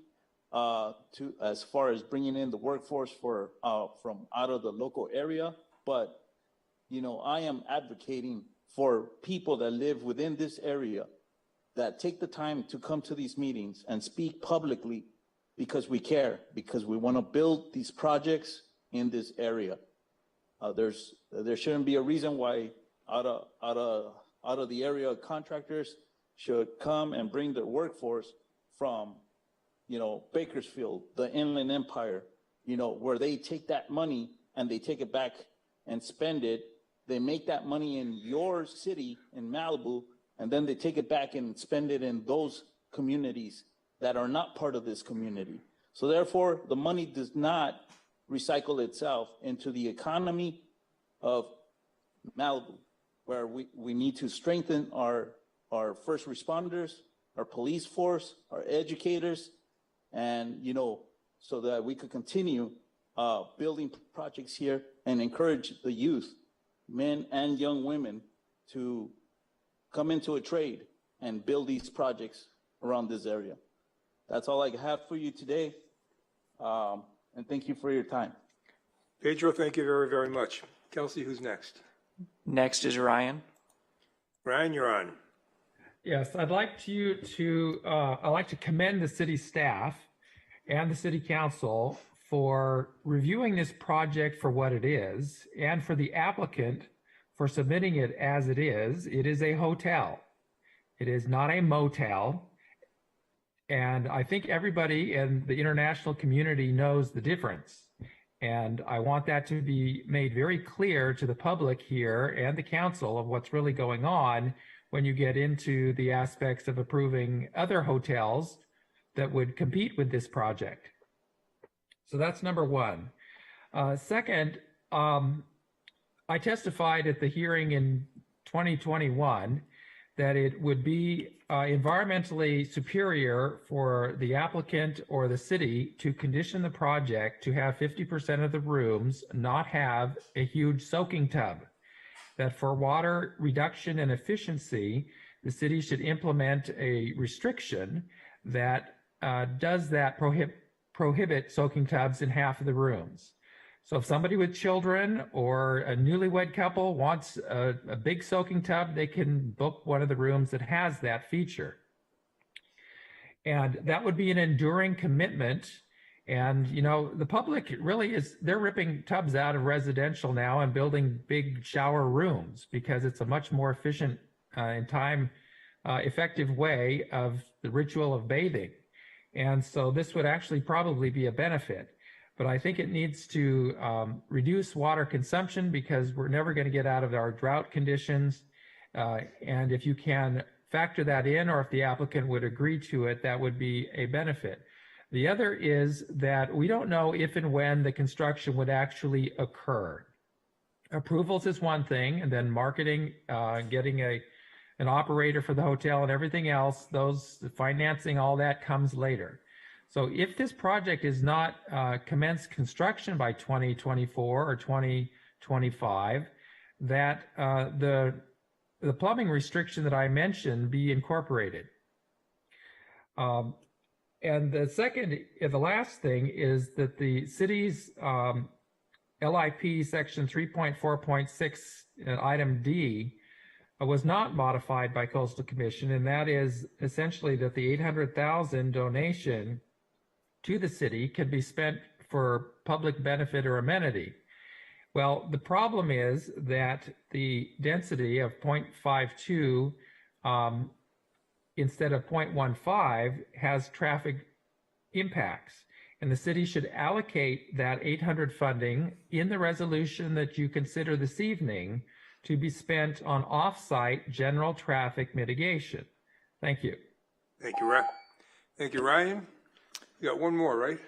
as far as bringing in the workforce from out of the local area, but I am advocating for people that live within this area that take the time to come to these meetings and speak publicly because we care, because we want to build these projects in this area. There shouldn't be a reason why out of the area contractors should come and bring their workforce from, Bakersfield, the Inland Empire, where they take that money and they take it back and spend it. They make that money in your city in Malibu, and then they take it back and spend it in those communities that are not part of this community. So therefore, the money does not recycle itself into the economy of Malibu, where we need to strengthen our first responders, our police force, our educators, and, so that we could continue building projects here and encourage the youth, men and young women, to come into a trade and build these projects around this area. That's all I have for you today. And thank you for your time. Pedro, thank you very, very much. Kelsey, who's next? Next is Ryan. Ryan, you're on. Yes, I'd like to commend the city staff and the city council for reviewing this project for what it is, and for the applicant for submitting it as it is. It is a hotel. It is not a motel. And I think everybody in the international community knows the difference. And I want that to be made very clear to the public here and the council of what's really going on when you get into the aspects of approving other hotels that would compete with this project. So that's number one. Second, I testified at the hearing in 2021 that it would be environmentally superior for the applicant or the city to condition the project to have 50% of the rooms not have a huge soaking tub. That for water reduction and efficiency, the city should implement a restriction that prohibit soaking tubs in half of the rooms. So if somebody with children or a newlywed couple wants a big soaking tub, they can book one of the rooms that has that feature. And that would be an enduring commitment. And, the public really they're ripping tubs out of residential now and building big shower rooms because it's a much more efficient and time effective way of the ritual of bathing. And so this would actually probably be a benefit. But I think it needs to reduce water consumption because we're never going to get out of our drought conditions. And if you can factor that in, or if the applicant would agree to it, that would be a benefit. The other is that we don't know if and when the construction would actually occur. Approvals is one thing, and then marketing, getting an operator for the hotel and everything else, the financing, all that comes later. So if this project is not commenced construction by 2024 or 2025, that the plumbing restriction that I mentioned be incorporated. And the last thing is that the city's LIP section 3.4.6 item D was not modified by Coastal Commission, and that is essentially that the $800,000 donation to the city can be spent for public benefit or amenity. Well, the problem is that the density of 0.52 instead of 0.15 has traffic impacts. And the city should allocate that 800 funding in the resolution that you consider this evening to be spent on off-site general traffic mitigation. Thank you. Thank you, Ryan. Thank you, Ryan. You got one more, right?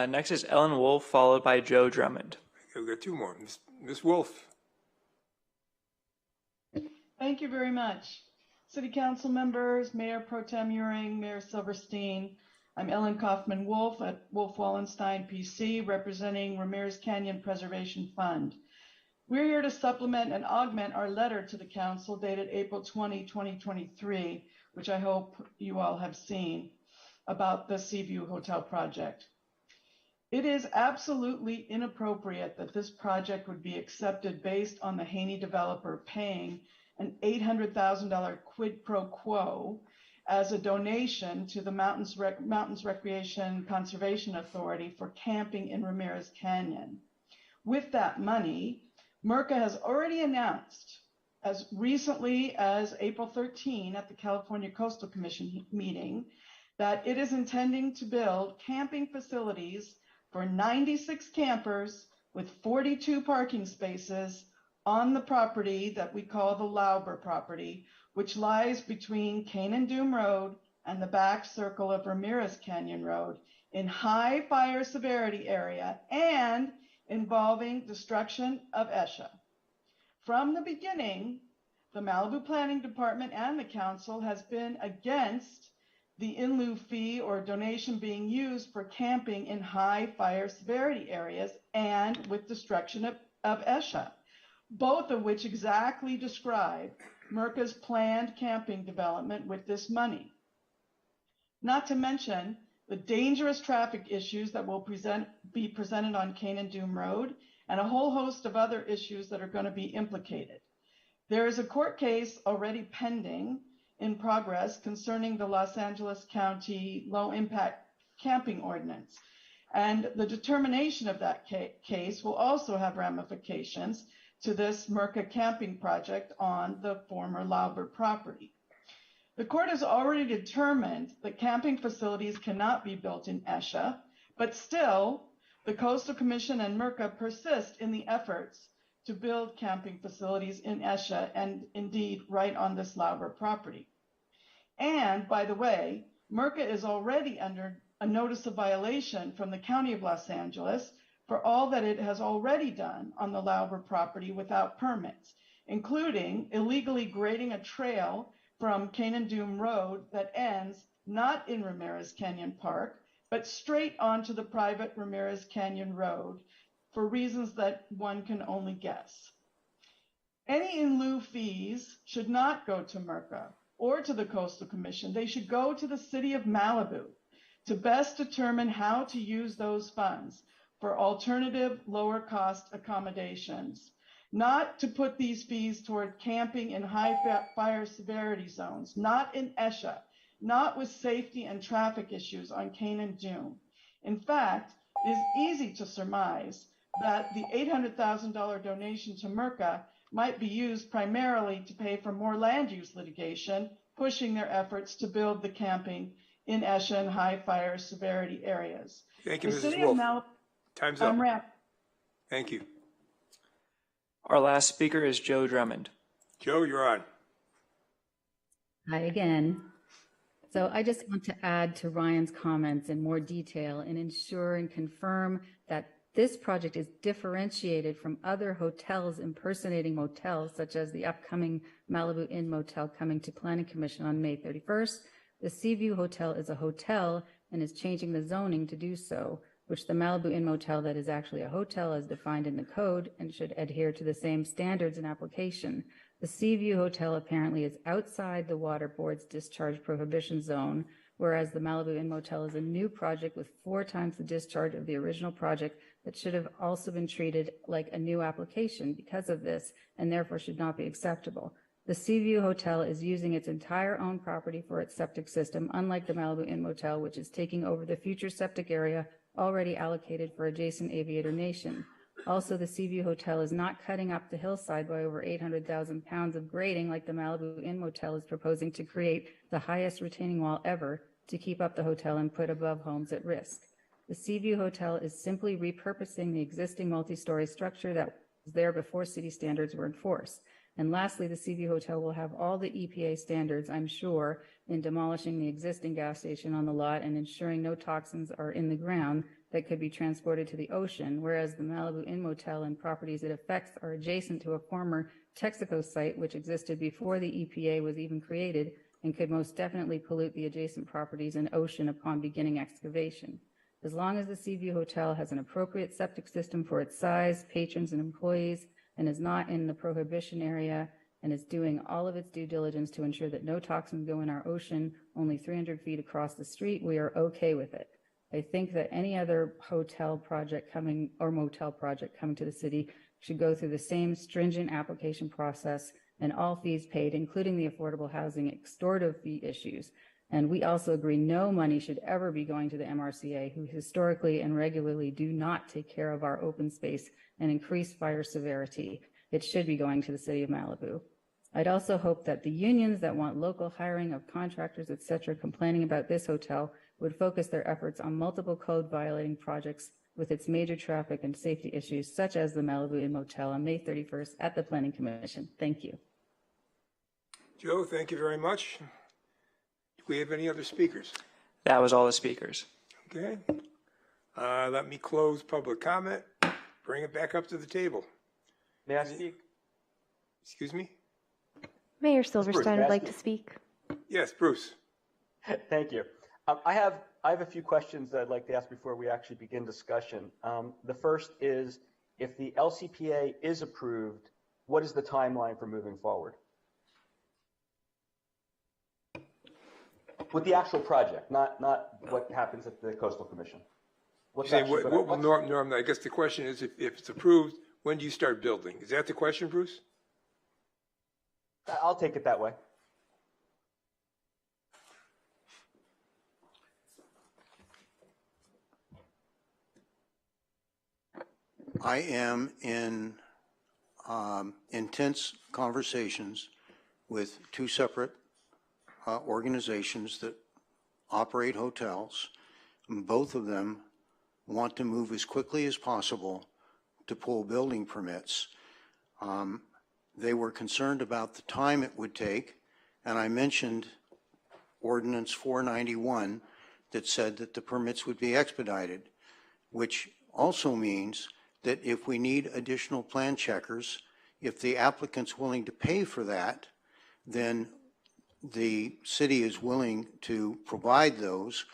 Next is Ellen Wolf, followed by Joe Drummond. Okay, we've got two more. Ms. Wolf. Thank you very much. City Council members, Mayor Pro Tem Euring, Mayor Silverstein. I'm Ellen Kaufman Wolf at Wolf Wallenstein PC, representing Ramirez Canyon Preservation Fund. We're here to supplement and augment our letter to the council dated April 20, 2023, which I hope you all have seen, about the Seaview Hotel project. It is absolutely inappropriate that this project would be accepted based on the Haney developer paying an $800,000 quid pro quo as a donation to the Mountains Recreation Conservation Authority for camping in Ramirez Canyon. With that money, MERCA has already announced, as recently as April 13 at the California Coastal Commission meeting, that it is intending to build camping facilities for 96 campers with 42 parking spaces on the property that we call the Lauber property, which lies between Canaan-Doom Road and the back circle of Ramirez Canyon Road in high fire severity area and involving destruction of ESHA. From the beginning, the Malibu Planning Department and the council has been against the in lieu fee or donation being used for camping in high fire severity areas and with destruction of ESHA, both of which exactly describe MERCA's planned camping development with this money. Not to mention the dangerous traffic issues that will be presented on Canaan-Doom Road and a whole host of other issues that are going to be implicated. There is a court case already pending in progress concerning the Los Angeles County low impact camping ordinance. And the determination of that case will also have ramifications to this MERCA camping project on the former Lauber property. The court has already determined that camping facilities cannot be built in ESHA, but still the Coastal Commission and MERCA persist in the efforts to build camping facilities in ESHA and indeed right on this Lauber property. And by the way, MERCA is already under a notice of violation from the County of Los Angeles for all that it has already done on the Lauber property without permits, including illegally grading a trail from Canaan-Doom Road that ends not in Ramirez Canyon Park, but straight onto the private Ramirez Canyon Road for reasons that one can only guess. Any in lieu fees should not go to MERCA or to the Coastal Commission. They should go to the city of Malibu to best determine how to use those funds for alternative lower cost accommodations, not to put these fees toward camping in high fire severity zones, not in ESHA, not with safety and traffic issues on Canaan-Doom. In fact, it is easy to surmise that the $800,000 donation to MERCA might be used primarily to pay for more land use litigation, pushing their efforts to build the camping in ESHA and high fire severity areas. Thank you, The Mrs. city Wolf. of Malibu. Time's up. wrapped. Thank you. Our last speaker is Joe Drummond. Joe, you're on. Hi again. So I just want to add to Ryan's comments in more detail and ensure and confirm that this project is differentiated from other hotels impersonating motels, such as the upcoming Malibu Inn Motel coming to Planning Commission on May 31st, The Seaview Hotel is a hotel and is changing the zoning to do so, which the Malibu Inn Motel that is actually a hotel as defined in the code and should adhere to the same standards and application. The Seaview Hotel apparently is outside the Water Board's discharge prohibition zone, whereas the Malibu Inn Motel is a new project with 4 times the discharge of the original project that should have also been treated like a new application because of this and therefore should not be acceptable. The Seaview Hotel is using its entire own property for its septic system, unlike the Malibu Inn Motel, which is taking over the future septic area already allocated for adjacent Aviator Nation. Also, the Seaview Hotel is not cutting up the hillside by over 800,000 pounds of grading like the Malibu Inn Motel is proposing to create the highest retaining wall ever to keep up the hotel and put above homes at risk. The Seaview Hotel is simply repurposing the existing multi-story structure that was there before city standards were enforced. And lastly, the Seaview Hotel will have all the EPA standards, I'm sure, in demolishing the existing gas station on the lot and ensuring no toxins are in the ground that could be transported to the ocean, whereas the Malibu Inn Motel and properties it affects are adjacent to a former Texaco site which existed before the EPA was even created and could most definitely pollute the adjacent properties and ocean upon beginning excavation. As long as the Seaview Hotel has an appropriate septic system for its size, patrons, and employees, and is not in the prohibition area and is doing all of its due diligence to ensure that no toxins go in our ocean only 300 feet across the street, we are okay with it. I think that any other hotel project coming or motel project coming to the city should go through the same stringent application process and all fees paid, including the affordable housing extortive fee issues. And we also agree no money should ever be going to the MRCA, who historically and regularly do not take care of our open space and increase fire severity. It should be going to the city of Malibu. I'd also hope that the unions that want local hiring of contractors, et cetera, complaining about this hotel would focus their efforts on multiple code violating projects with its major traffic and safety issues, such as the Malibu Inn Motel on May 31st at the Planning Commission. Thank you. Joe, thank you very much. Do we have any other speakers? That was all the speakers. Okay. Let me close public comment. Bring it back up to the table. May I speak? Excuse me? Mayor Silverstein would like to speak. Yes, Bruce. Thank you. I have a few questions that I'd like to ask before we actually begin discussion. The first is, if the LCPA is approved, what is the timeline for moving forward? With the actual project, not what happens at the Coastal Commission. Norm, I guess the question is, if it's approved, when do you start building? Is that the question, Bruce? I'll take it that way. I am in intense conversations with 2 separate organizations that operate hotels. Both of them want to move as quickly as possible to pull building permits. They were concerned about the time it would take, and I mentioned Ordinance 491 that said that the permits would be expedited, which also means that if we need additional plan checkers, if the applicant's willing to pay for that, then the city is willing to provide those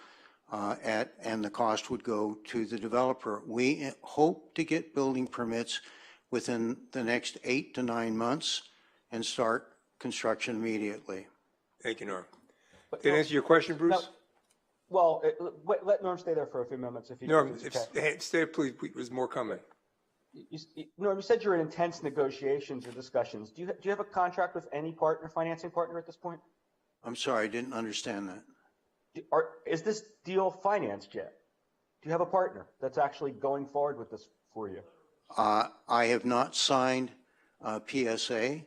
and the cost would go to the developer. We hope to get building permits within the next 8 to 9 months and start construction immediately. Thank you, Norm. Did that answer your question, Bruce? No. Well, let Norm stay there for a few moments. If you Norm, stay, please. There's more coming. Norm, you said you're in intense negotiations or discussions. Do you have a contract with any financing partner at this point? I'm sorry, I didn't understand that. Is this deal financed yet? Do you have a partner that's actually going forward with this for you? I have not signed a PSA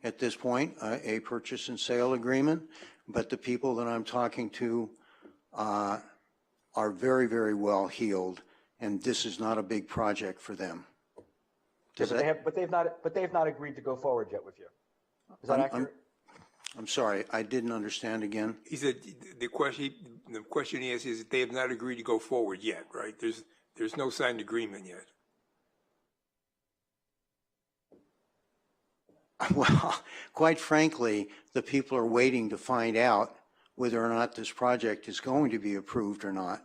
at this point, a purchase and sale agreement, but the people that I'm talking to are very, very well heeled, and this is not a big project for them. But they've not agreed to go forward yet with you. Is that accurate? I'm sorry, I didn't understand again. He said the question he asked is that they have not agreed to go forward yet, right? There's no signed agreement yet. Well, quite frankly, the people are waiting to find out whether or not this project is going to be approved or not.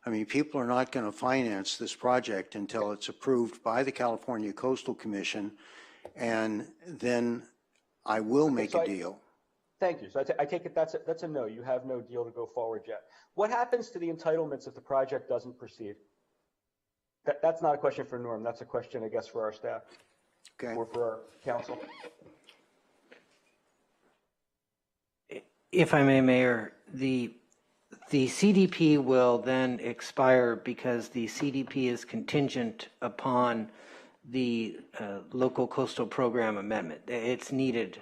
I mean, people are not going to finance this project until it's approved by the California Coastal Commission, and then I will make a deal. Thank you. So I take it that's a no. You have no deal to go forward yet. What happens to the entitlements if the project doesn't proceed? That's not a question for Norm. That's a question, I guess, for our staff. Okay. Or for our council. If I may, Mayor, the CDP will then expire because the CDP is contingent upon the local coastal program amendment. It's needed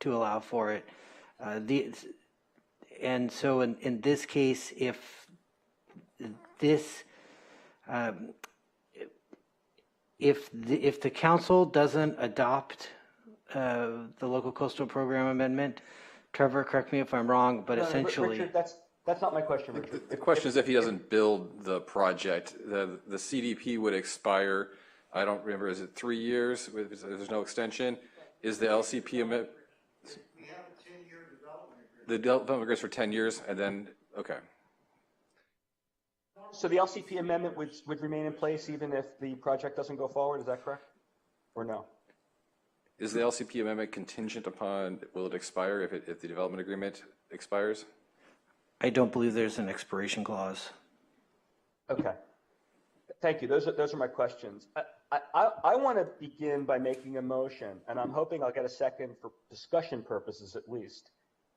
to allow for it. And so in this case, if this if the council doesn't adopt the local coastal program amendment, Trevor, correct me if I'm wrong, but essentially, Richard, that's not my question, Richard. The question is if he doesn't build the project, the CDP would expire. I don't remember, is it 3 years if there's no extension? Is the LCP amendment? We have a 10-year development agreement. The development agreement for 10 years, and then, okay. So the LCP amendment would remain in place even if the project doesn't go forward, is that correct? Or no? Is the LCP amendment contingent upon, will it expire if the development agreement expires? I don't believe there's an expiration clause. Okay. Thank you. Those are my questions. I want to begin by making a motion, and I'm hoping I'll get a second for discussion purposes at least.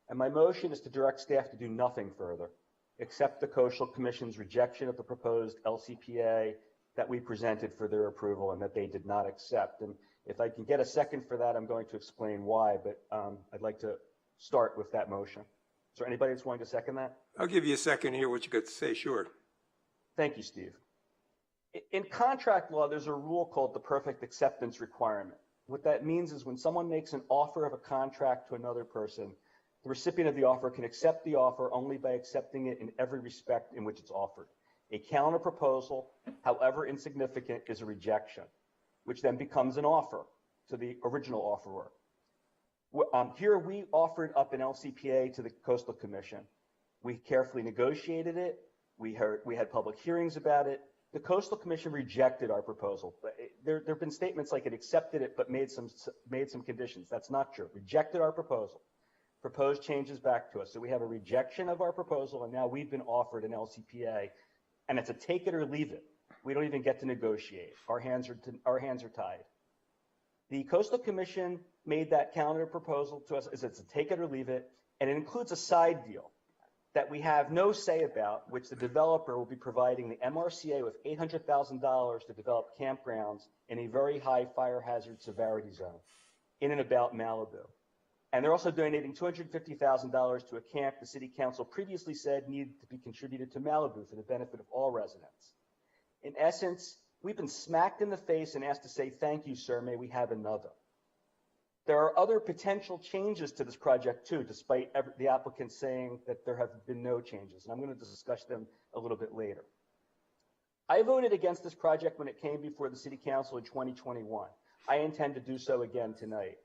And my motion is to direct staff to do nothing further, except the Coastal Commission's rejection of the proposed LCPA that we presented for their approval and that they did not accept. And if I can get a second for that, I'm going to explain why, but I'd like to start with that motion. Is there anybody that's willing to second that? I'll give you a second here, what you got to say, sure. Thank you, Steve. In contract law, there's a rule called the perfect acceptance requirement. What that means is when someone makes an offer of a contract to another person, the recipient of the offer can accept the offer only by accepting it in every respect in which it's offered. A counter proposal, however insignificant, is a rejection, which then becomes an offer to the original offeror. Here we offered up an LCPA to the Coastal Commission. We carefully negotiated it. We had public hearings about it. The Coastal Commission rejected our proposal. There have been statements like it accepted it but made some conditions. That's not true. Rejected our proposal. Proposed changes back to us. So we have a rejection of our proposal, and now we've been offered an LCPA, and it's a take it or leave it. We don't even get to negotiate. Our hands are tied. The Coastal Commission made that counter proposal to us as it's a take it or leave it, and it includes a side deal that we have no say about, which the developer will be providing the MRCA with $800,000 to develop campgrounds in a very high fire hazard severity zone in and about Malibu. And they're also donating $250,000 to a camp the city council previously said needed to be contributed to Malibu for the benefit of all residents. In essence, we've been smacked in the face and asked to say, thank you, sir, may we have another. There are other potential changes to this project too, despite the applicant saying that there have been no changes, and I'm going to discuss them a little bit later. I voted against this project when it came before the city council in 2021. I intend to do so again tonight.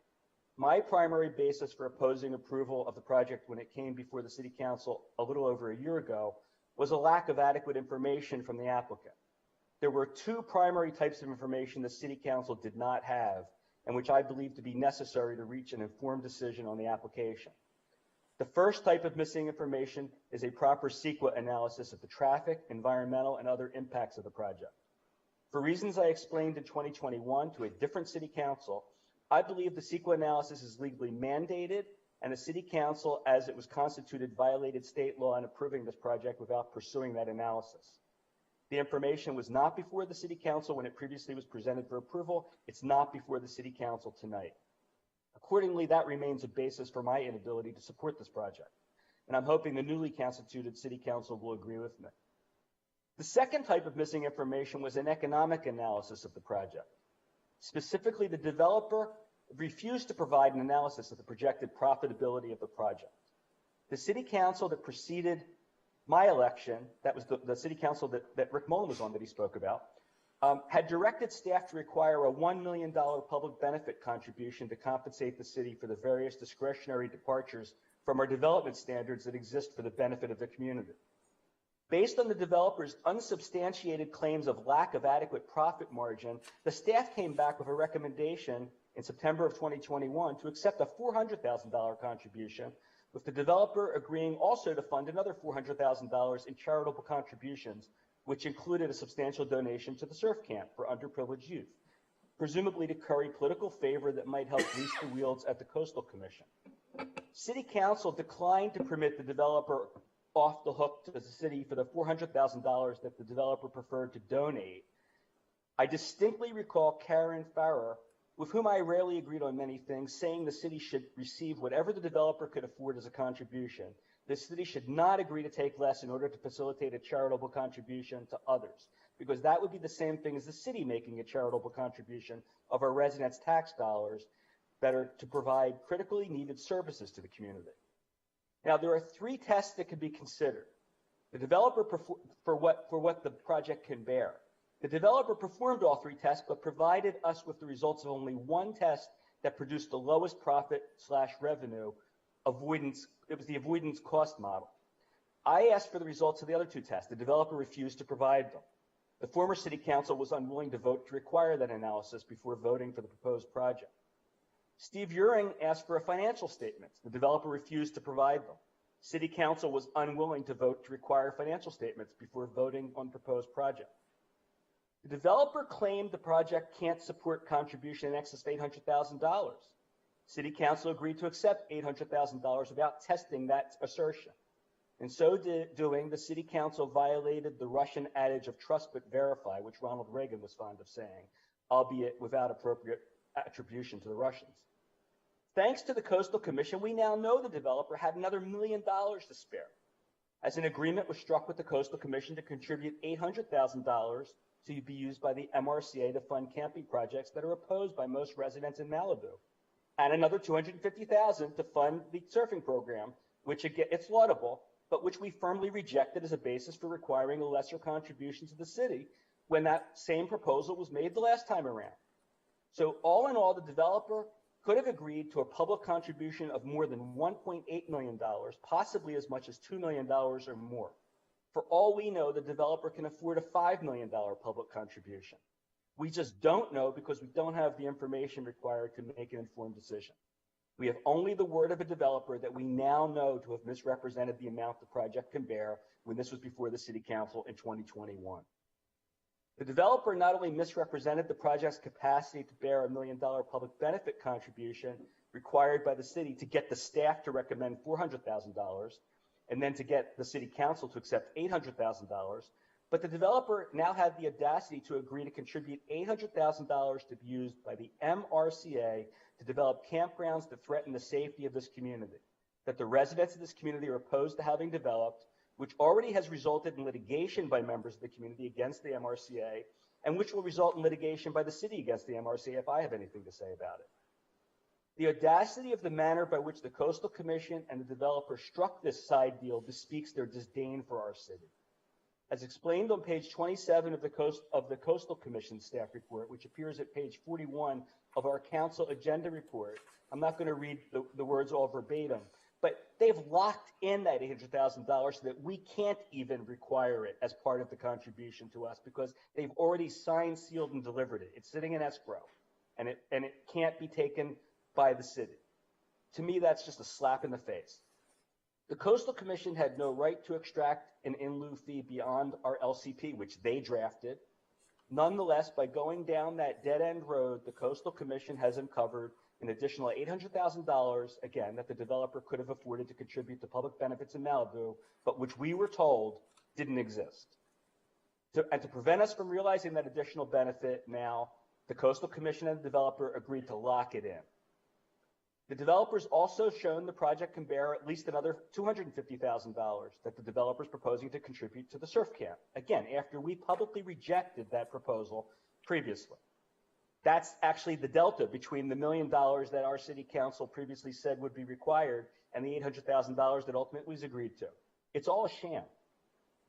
My primary basis for opposing approval of the project when it came before the city council a little over a year ago was a lack of adequate information from the applicant. There were two primary types of information the city council did not have, and which I believe to be necessary to reach an informed decision on the application. The first type of missing information is a proper CEQA analysis of the traffic, environmental, and other impacts of the project. For reasons I explained in 2021 to a different city council, I believe the CEQA analysis is legally mandated, and the city council, as it was constituted, violated state law in approving this project without pursuing that analysis. The information was not before the city council when it previously was presented for approval. It's not before the city council tonight. Accordingly, that remains a basis for my inability to support this project. And I'm hoping the newly constituted city council will agree with me. The second type of missing information was an economic analysis of the project. Specifically, the developer refused to provide an analysis of the projected profitability of the project. The city council that preceded my election, that was the city council that Rick Mullen was on that he spoke about, had directed staff to require a $1 million public benefit contribution to compensate the city for the various discretionary departures from our development standards that exist for the benefit of the community. Based on the developer's unsubstantiated claims of lack of adequate profit margin, the staff came back with a recommendation in September of 2021 to accept a $400,000 contribution, with the developer agreeing also to fund another $400,000 in charitable contributions, which included a substantial donation to the surf camp for underprivileged youth, presumably to curry political favor that might help grease the wheels at the Coastal Commission. City Council declined to permit the developer off the hook to the city for the $400,000 that the developer preferred to donate. I distinctly recall Karen Farrer, with whom I rarely agreed on many things, saying the city should receive whatever the developer could afford as a contribution. The city should not agree to take less in order to facilitate a charitable contribution to others, because that would be the same thing as the city making a charitable contribution of our residents' tax dollars that are to provide critically needed services to the community. Now, there are three tests that can be considered. The developer for what the project can bear. The developer performed all three tests, but provided us with the results of only one test that produced the lowest profit/revenue avoidance. It was the avoidance cost model. I asked for the results of the other two tests. The developer refused to provide them. The former city council was unwilling to vote to require that analysis before voting for the proposed project. Steve Uring asked for a financial statement. The developer refused to provide them. City council was unwilling to vote to require financial statements before voting on proposed project. The developer claimed the project can't support contribution in excess of $800,000. City council agreed to accept $800,000 without testing that assertion. In so doing, the city council violated the Russian adage of trust but verify, which Ronald Reagan was fond of saying, albeit without appropriate attribution to the Russians. Thanks to the Coastal Commission, we now know the developer had another $1 million to spare, as an agreement was struck with the Coastal Commission to contribute $800,000 to be used by the MRCA to fund camping projects that are opposed by most residents in Malibu, and another $250,000 to fund the surfing program, which again, it's laudable, but which we firmly rejected as a basis for requiring a lesser contribution to the city when that same proposal was made the last time around. So all in all, the developer could have agreed to a public contribution of more than $1.8 million, possibly as much as $2 million or more. For all we know, the developer can afford a $5 million public contribution. We just don't know because we don't have the information required to make an informed decision. We have only the word of a developer that we now know to have misrepresented the amount the project can bear when this was before the City Council in 2021. The developer not only misrepresented the project's capacity to bear a $1 million public benefit contribution required by the city to get the staff to recommend $400,000 and then to get the City Council to accept $800,000, but the developer now had the audacity to agree to contribute $800,000 to be used by the MRCA to develop campgrounds that threaten the safety of this community, that the residents of this community are opposed to having developed, which already has resulted in litigation by members of the community against the MRCA, and which will result in litigation by the city against the MRCA if I have anything to say about it. The audacity of the manner by which the Coastal Commission and the developer struck this side deal bespeaks their disdain for our city. As explained on page 27 of the Coastal Commission staff report, which appears at page 41 of our council agenda report, I'm not going to read the words all verbatim, but they've locked in that $800,000 so that we can't even require it as part of the contribution to us because they've already signed, sealed, and delivered it. It's sitting in escrow, and it can't be taken by the city. To me, that's just a slap in the face. The Coastal Commission had no right to extract an in lieu fee beyond our LCP, which they drafted. Nonetheless, by going down that dead-end road, the Coastal Commission has uncovered an additional $800,000, again, that the developer could have afforded to contribute to public benefits in Malibu, but which we were told didn't exist. And to prevent us from realizing that additional benefit now, the Coastal Commission and the developer agreed to lock it in. The developer's also shown the project can bear at least another $250,000 that the developer's proposing to contribute to the surf camp. Again, after we publicly rejected that proposal previously. That's actually the delta between the $1 million that our city council previously said would be required and the $800,000 that ultimately was agreed to. It's all a sham.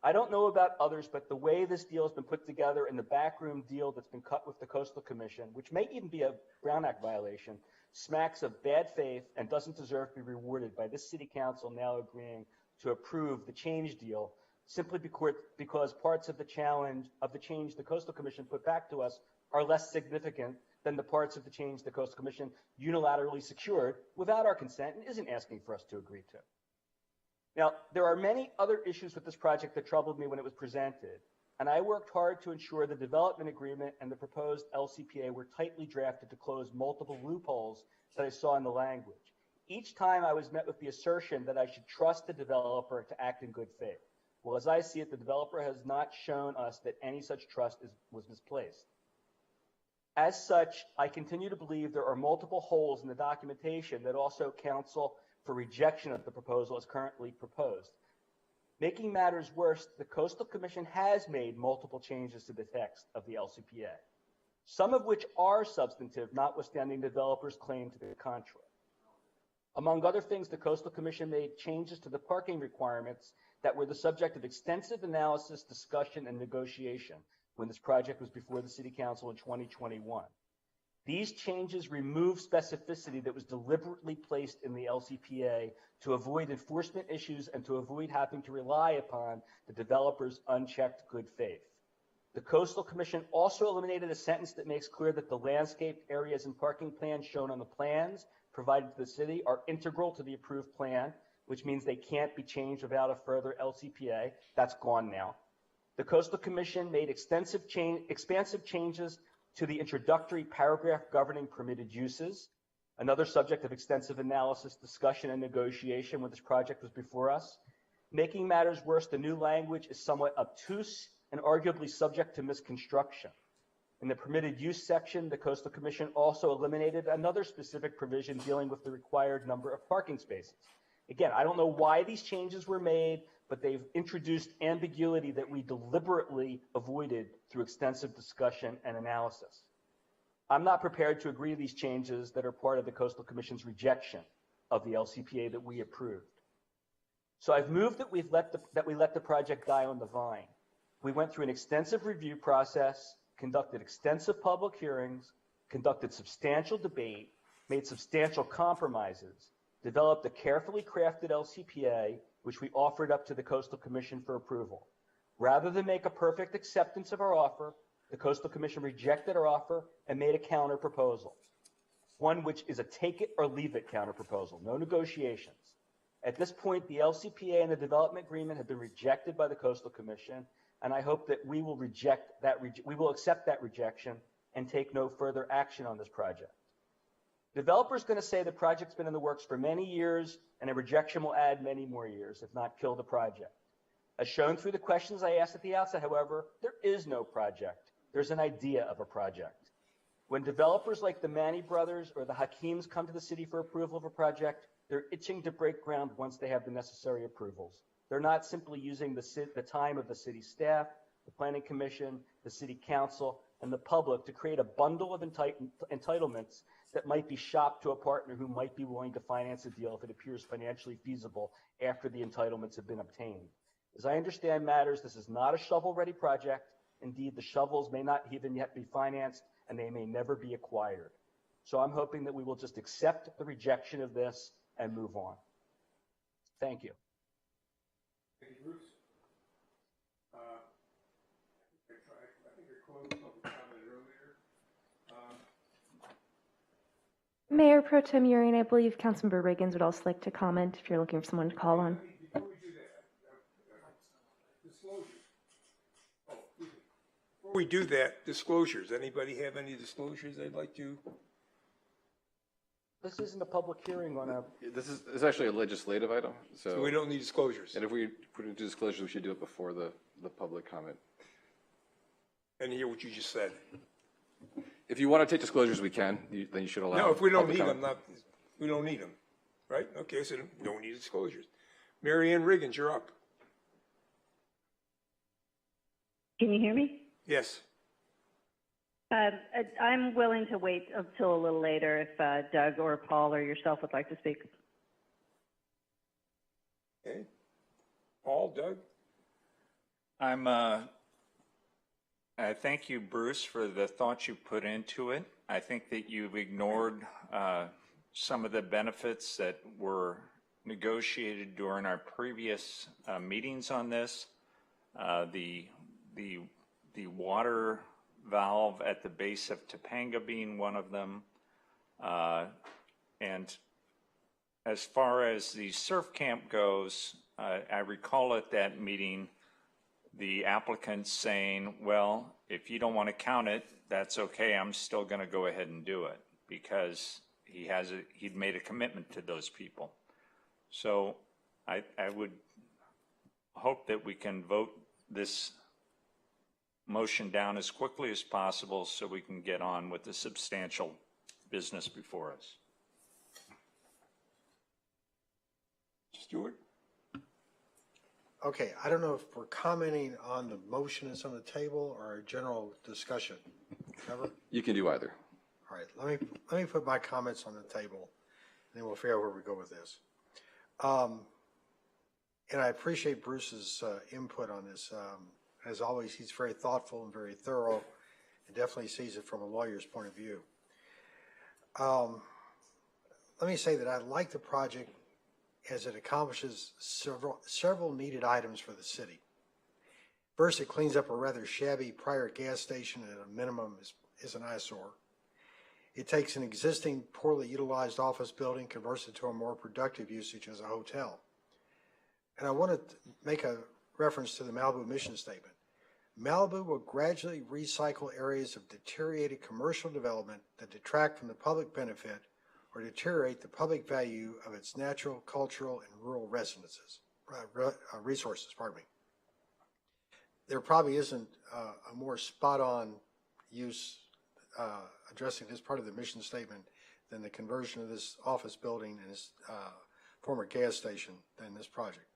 I don't know about others, but the way this deal has been put together and the backroom deal that's been cut with the Coastal Commission, which may even be a Brown Act violation, smacks of bad faith and doesn't deserve to be rewarded by this city council now agreeing to approve the change deal simply because parts of the change the Coastal Commission put back to us are less significant than the parts of the change the Coastal Commission unilaterally secured without our consent and isn't asking for us to agree to. Now, there are many other issues with this project that troubled me when it was presented, and I worked hard to ensure the development agreement and the proposed LCPA were tightly drafted to close multiple loopholes that I saw in the language. Each time I was met with the assertion that I should trust the developer to act in good faith. Well, as I see it, the developer has not shown us that any such trust was misplaced. As such, I continue to believe there are multiple holes in the documentation that also counsel for rejection of the proposal as currently proposed. Making matters worse, the Coastal Commission has made multiple changes to the text of the LCPA, some of which are substantive, notwithstanding developers' claim to the contrary. Among other things, the Coastal Commission made changes to the parking requirements that were the subject of extensive analysis, discussion, and negotiation when this project was before the City Council in 2021. These changes remove specificity that was deliberately placed in the LCPA to avoid enforcement issues and to avoid having to rely upon the developer's unchecked good faith. The Coastal Commission also eliminated a sentence that makes clear that the landscaped areas and parking plans shown on the plans provided to the city are integral to the approved plan, which means they can't be changed without a further LCPA. That's gone now. The Coastal Commission made expansive changes to the introductory paragraph governing permitted uses, another subject of extensive analysis, discussion, and negotiation when this project was before us. Making matters worse, the new language is somewhat obtuse and arguably subject to misconstruction. In the permitted use section, the Coastal Commission also eliminated another specific provision dealing with the required number of parking spaces. Again, I don't know why these changes were made, but they've introduced ambiguity that we deliberately avoided through extensive discussion and analysis. I'm not prepared to agree to these changes that are part of the Coastal Commission's rejection of the LCPA that we approved. So I've moved that we let the project die on the vine. We went through an extensive review process, conducted extensive public hearings, conducted substantial debate, made substantial compromises, developed a carefully crafted LCPA, which we offered up to the Coastal Commission for approval. Rather than make a perfect acceptance of our offer, the Coastal Commission rejected our offer and made a counter proposal, one which is a take it or leave it counter proposal, no negotiations. At this point, the LCPA and the development agreement have been rejected by the Coastal Commission, and I hope that we will accept that rejection and take no further action on this project. Developer's going to say the project's been in the works for many years, and a rejection will add many more years, if not kill the project. As shown through the questions I asked at the outset, however, there is no project. There's an idea of a project. When developers like the Manny brothers or the Hakims come to the city for approval of a project, they're itching to break ground once they have the necessary approvals. They're not simply using the time of the city staff, the Planning Commission, the City Council, and the public to create a bundle of entitlements that might be shopped to a partner who might be willing to finance a deal if it appears financially feasible after the entitlements have been obtained. As I understand matters, this is not a shovel-ready project. Indeed, the shovels may not even yet be financed, and they may never be acquired. So I'm hoping that we will just accept the rejection of this and move on. Thank you. Thank you, Bruce. I think I closed public comment earlier. Mayor Pro Tem Urian, I believe Councilmember Riggins would also like to comment if you're looking for someone to call on. Before we do that, disclosures. Oh, before we do that, disclosures. Anybody have any disclosures they'd like to? This isn't a public hearing on a... This is actually a legislative item, So we don't need disclosures. And if we put into disclosures, we should do it before the public comment. And hear what you just said. If you want to take disclosures, we can. Then you should allow. No, if we don't public need them, comment. we don't need them, right? Okay, so we don't need disclosures. Mary Ann Riggins, you're up. Can you hear me? Yes. I'm willing to wait until a little later if Doug or Paul or yourself would like to speak. Okay. Paul, Doug? I thank you, Bruce, for the thought you put into it. I think that you've ignored some of the benefits that were negotiated during our previous meetings on this. The water valve at the base of Topanga being one of them. And as far as the surf camp goes, I recall at that meeting the applicant saying, well, if you don't want to count it, that's okay. I'm still going to go ahead and do it because he'd made a commitment to those people. So I would hope that we can vote this motion down as quickly as possible so we can get on with the substantial business before us. Stuart? Okay, I don't know if we're commenting on the motion that's on the table or a general discussion. Trevor? You can do either. All right, let me put my comments on the table, and then we'll figure out where we go with this. And I appreciate Bruce's input on this. As always, he's very thoughtful and very thorough, and definitely sees it from a lawyer's point of view. Let me say that I like the project as it accomplishes several needed items for the city. First, it cleans up a rather shabby prior gas station and at a minimum is an eyesore. It takes an existing poorly utilized office building, converts it to a more productive usage as a hotel. And I want to make a reference to the Malibu mission statement. Malibu will gradually recycle areas of deteriorated commercial development that detract from the public benefit or deteriorate the public value of its natural, cultural, and rural resources. Pardon me. There probably isn't a more spot-on use addressing this part of the mission statement than the conversion of this office building and this former gas station than this project.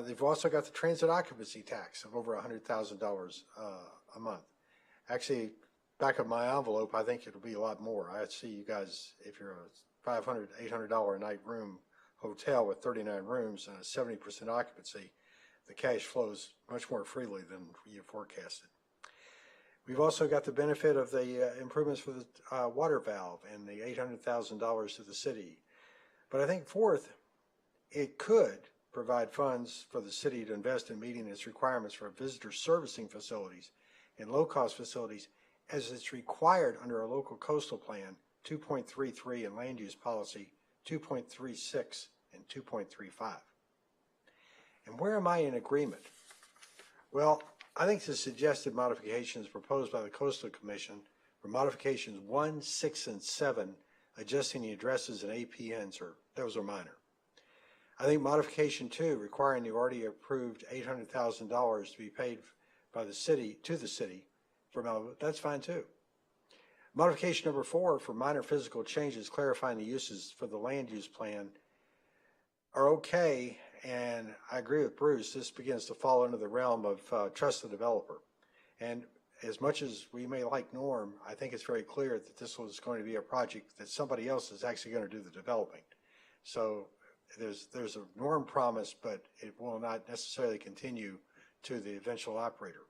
They've also got the transit occupancy tax of over $100,000 a month. Actually, back of my envelope, I think it'll be a lot more. I see you guys, if you're a $500, $800 a night room hotel with 39 rooms and a 70% occupancy, the cash flows much more freely than you forecasted. We've also got the benefit of the improvements for the water valve and the $800,000 to the city. But I think fourth, it could provide funds for the city to invest in meeting its requirements for visitor servicing facilities and low-cost facilities as it's required under our local coastal plan 2.33 and land use policy 2.36 and 2.35. And where am I in agreement? Well, I think the suggested modifications proposed by the Coastal Commission for modifications 1, 6, and 7, adjusting the addresses and APNs, those are minor. I think modification 2, requiring the already approved $800,000 to be paid by the city to the city for Malibu, that's fine too. Modification number 4 for minor physical changes clarifying the uses for the land use plan are okay, and I agree with Bruce, this begins to fall under the realm of trust the developer. And as much as we may like Norm, I think it's very clear that this was going to be a project that somebody else is actually going to do the developing. So there's a Norm promise, but it will not necessarily continue to the eventual operator.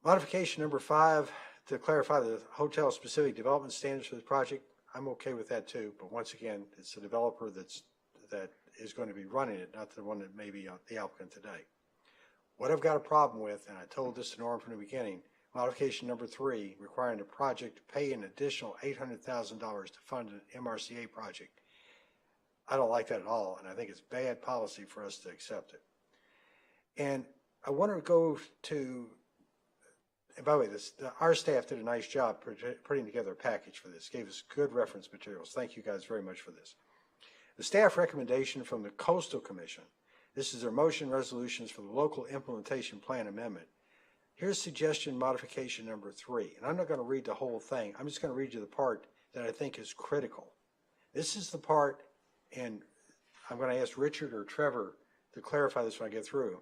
Modification number 5 to clarify the hotel-specific development standards for the project. I'm okay with that too, but once again, it's the developer that is going to be running it, not the one that may be the applicant today. What I've got a problem with, and I told this to Norm from the beginning, modification number 3, requiring the project to pay an additional $800,000 to fund an MRCA project. I don't like that at all, and I think it's bad policy for us to accept it. And I want to go to, and by the way, our staff did a nice job putting together a package for this, gave us good reference materials. Thank you guys very much for this. The staff recommendation from the Coastal Commission, this is their motion resolutions for the local implementation plan amendment. Here's suggestion modification number 3, and I'm not going to read the whole thing. I'm just going to read you the part that I think is critical. This is the part, and I'm going to ask Richard or Trevor to clarify this when I get through.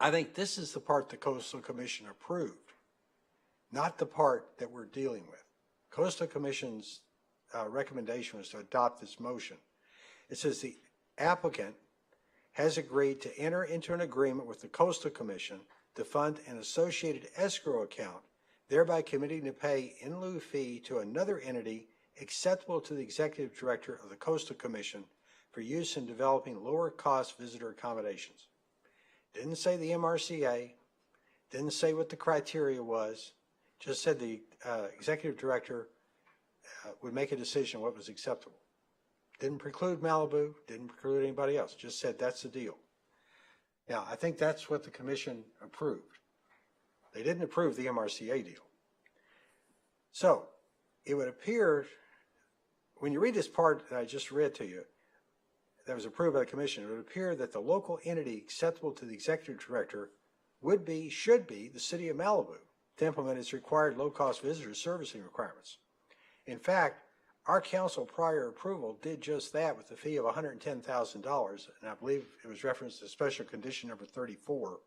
I think this is the part the Coastal Commission approved, not the part that we're dealing with. Coastal Commission's recommendation was to adopt this motion. It says the applicant has agreed to enter into an agreement with the Coastal Commission to fund an associated escrow account, thereby committing to pay in lieu fee to another entity acceptable to the Executive Director of the Coastal Commission for use in developing lower-cost visitor accommodations. Didn't say the MRCA, didn't say what the criteria was, just said the Executive Director would make a decision what was acceptable. Didn't preclude Malibu, didn't preclude anybody else, just said that's the deal. Now, I think that's what the Commission approved. They didn't approve the MRCA deal. So, it would appear, when you read this part that I just read to you, that was approved by the Commission, it would appear that the local entity acceptable to the Executive Director should be the City of Malibu to implement its required low-cost visitor servicing requirements. In fact, our council prior approval did just that with a fee of $110,000, and I believe it was referenced as special condition number 34,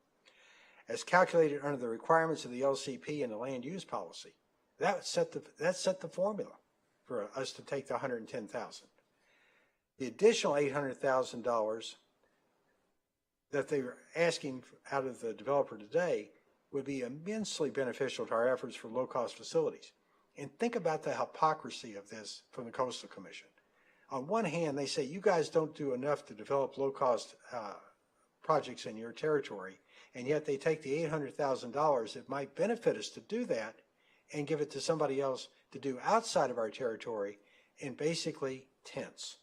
as calculated under the requirements of the LCP and the land use policy. That set the formula for us to take the $110,000. The additional $800,000 that they were asking out of the developer today would be immensely beneficial to our efforts for low-cost facilities. And think about the hypocrisy of this from the Coastal Commission. On one hand, they say, you guys don't do enough to develop low-cost projects in your territory, and yet they take the $800,000 that might benefit us to do that and give it to somebody else to do outside of our territory in basically tents.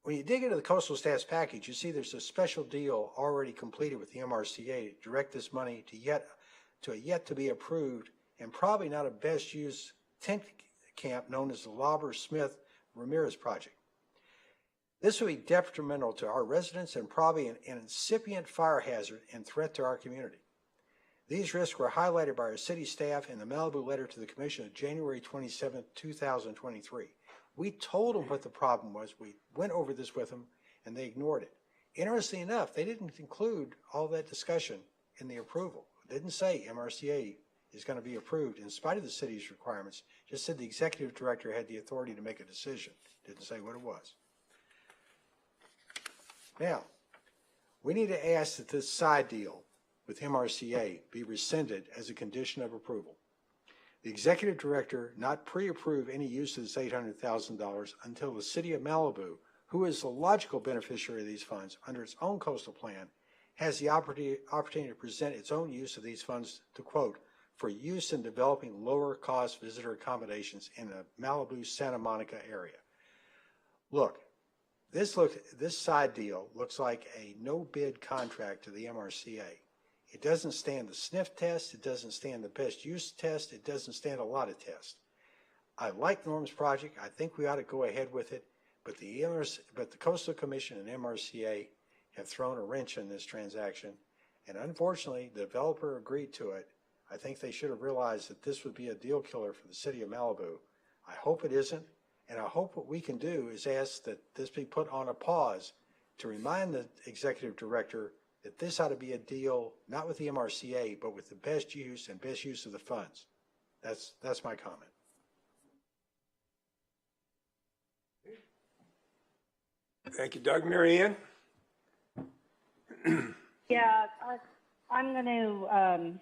When you dig into the coastal stats package, you see there's a special deal already completed with the MRCA to direct this money to a yet to be approved and probably not a best use tent camp known as the Lauber Smith Ramirez project. This would be detrimental to our residents and probably an incipient fire hazard and threat to our community. These risks were highlighted by our city staff in the Malibu letter to the Commission of January 27, 2023. We told them what the problem was. We went over this with them, and they ignored it. Interestingly enough, they didn't include all that discussion in the approval. It didn't say MRCA is going to be approved in spite of the city's requirements. Just said the Executive Director had the authority to make a decision. Didn't say what it was. Now, we need to ask that this side deal with MRCA be rescinded as a condition of approval. The Executive Director not pre-approve any use of this $800,000 until the City of Malibu, who is the logical beneficiary of these funds under its own coastal plan, has the opportunity to present its own use of these funds to, quote, for use in developing lower-cost visitor accommodations in the Malibu-Santa Monica area. Look, this side deal looks like a no-bid contract to the MRCA. It doesn't stand the sniff test. It doesn't stand the best use test. It doesn't stand a lot of tests. I like Norm's project. I think we ought to go ahead with it. But the Coastal Commission and MRCA have thrown a wrench in this transaction. And unfortunately, the developer agreed to it. I think they should have realized that this would be a deal killer for the City of Malibu. I hope it isn't. And I hope what we can do is ask that this be put on a pause to remind the Executive Director that this ought to be a deal, not with the MRCA, but with the best use and best use of the funds. That's my comment. Thank you, Doug. Mary Ann? Yeah, I'm going to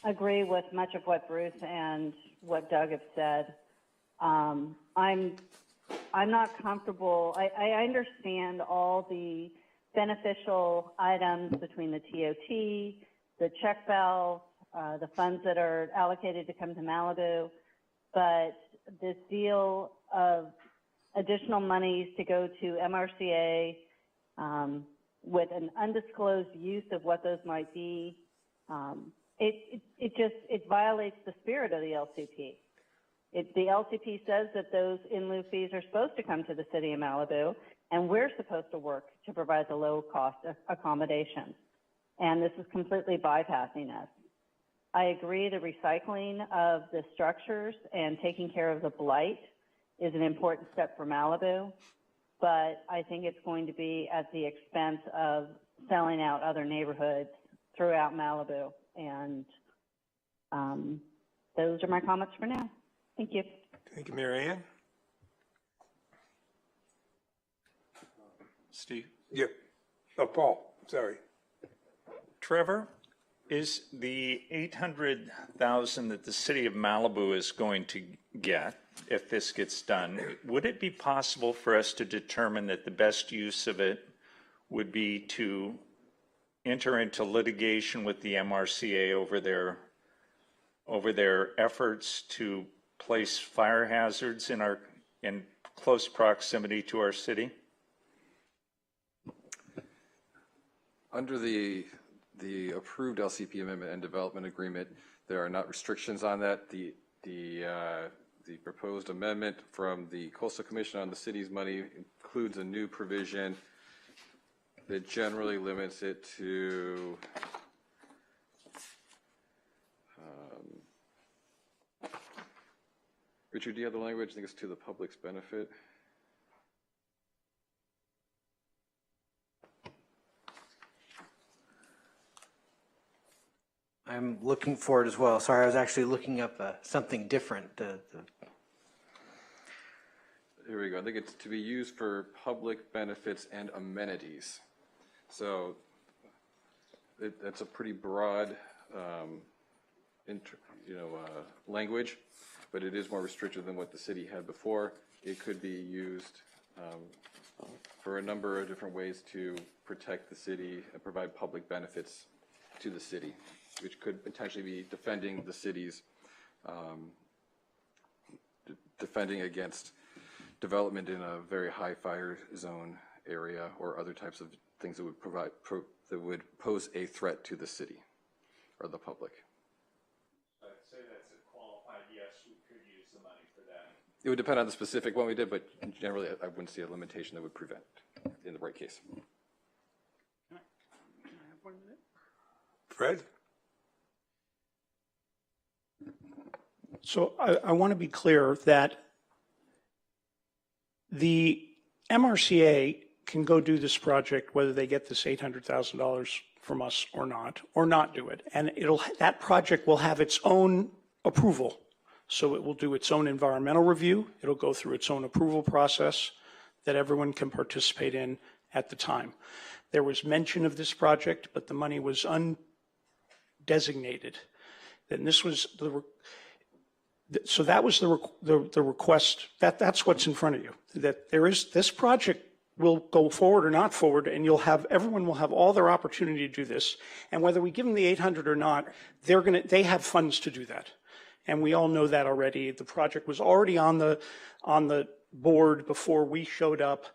agree with much of what Bruce and what Doug have said. I'm not comfortable. I understand all the beneficial items between the TOT, the check valve, the funds that are allocated to come to Malibu, but this deal of additional monies to go to MRCA with an undisclosed use of what those might be, it violates the spirit of the LCP. The LCP says that those in lieu fees are supposed to come to the City of Malibu, and we're supposed to work to provide the low-cost accommodations. And this is completely bypassing us. I agree the recycling of the structures and taking care of the blight is an important step for Malibu, but I think it's going to be at the expense of selling out other neighborhoods throughout Malibu. And those are my comments for now. Thank you. Thank you, Mary Ann. Steve? Yep. Oh, Paul, sorry. Trevor, is the 800,000 that the city of Malibu is going to get, if this gets done, would it be possible for us to determine that the best use of it would be to enter into litigation with the MRCA over their efforts to place fire hazards in close proximity to our city? Under the approved LCP amendment and development agreement, there are not restrictions on that. The proposed amendment from the Coastal Commission on the city's money includes a new provision that generally limits it to Richard, do you have the language? I think it's to the public's benefit. I'm looking for it as well. Sorry, I was actually looking up something different. Here we go. I think it's to be used for public benefits and amenities. So that's a pretty broad, language, but it is more restrictive than what the city had before. It could be used for a number of different ways to protect the city and provide public benefits to the city, which could potentially be defending the city's, defending against development in a very high fire zone area or other types of things that would that would pose a threat to the city or the public. I'd say that's a qualified yes, we could use the money for that. It would depend on the specific one we did, but generally I wouldn't see a limitation that would prevent in the right case. Can I have 1 minute? Fred? So I want to be clear that the MRCA can go do this project, whether they get this $800,000 from us or not do it. And that project will have its own approval. So it will do its own environmental review. It'll go through its own approval process that everyone can participate in at the time. There was mention of this project, but the money was undesignated. And this was so that was the request. That's what's in front of you. That this project will go forward or not forward, and everyone will have all their opportunity to do this. And whether we give them the 800 or not, they have funds to do that. And we all know that already. The project was already on the board before we showed up,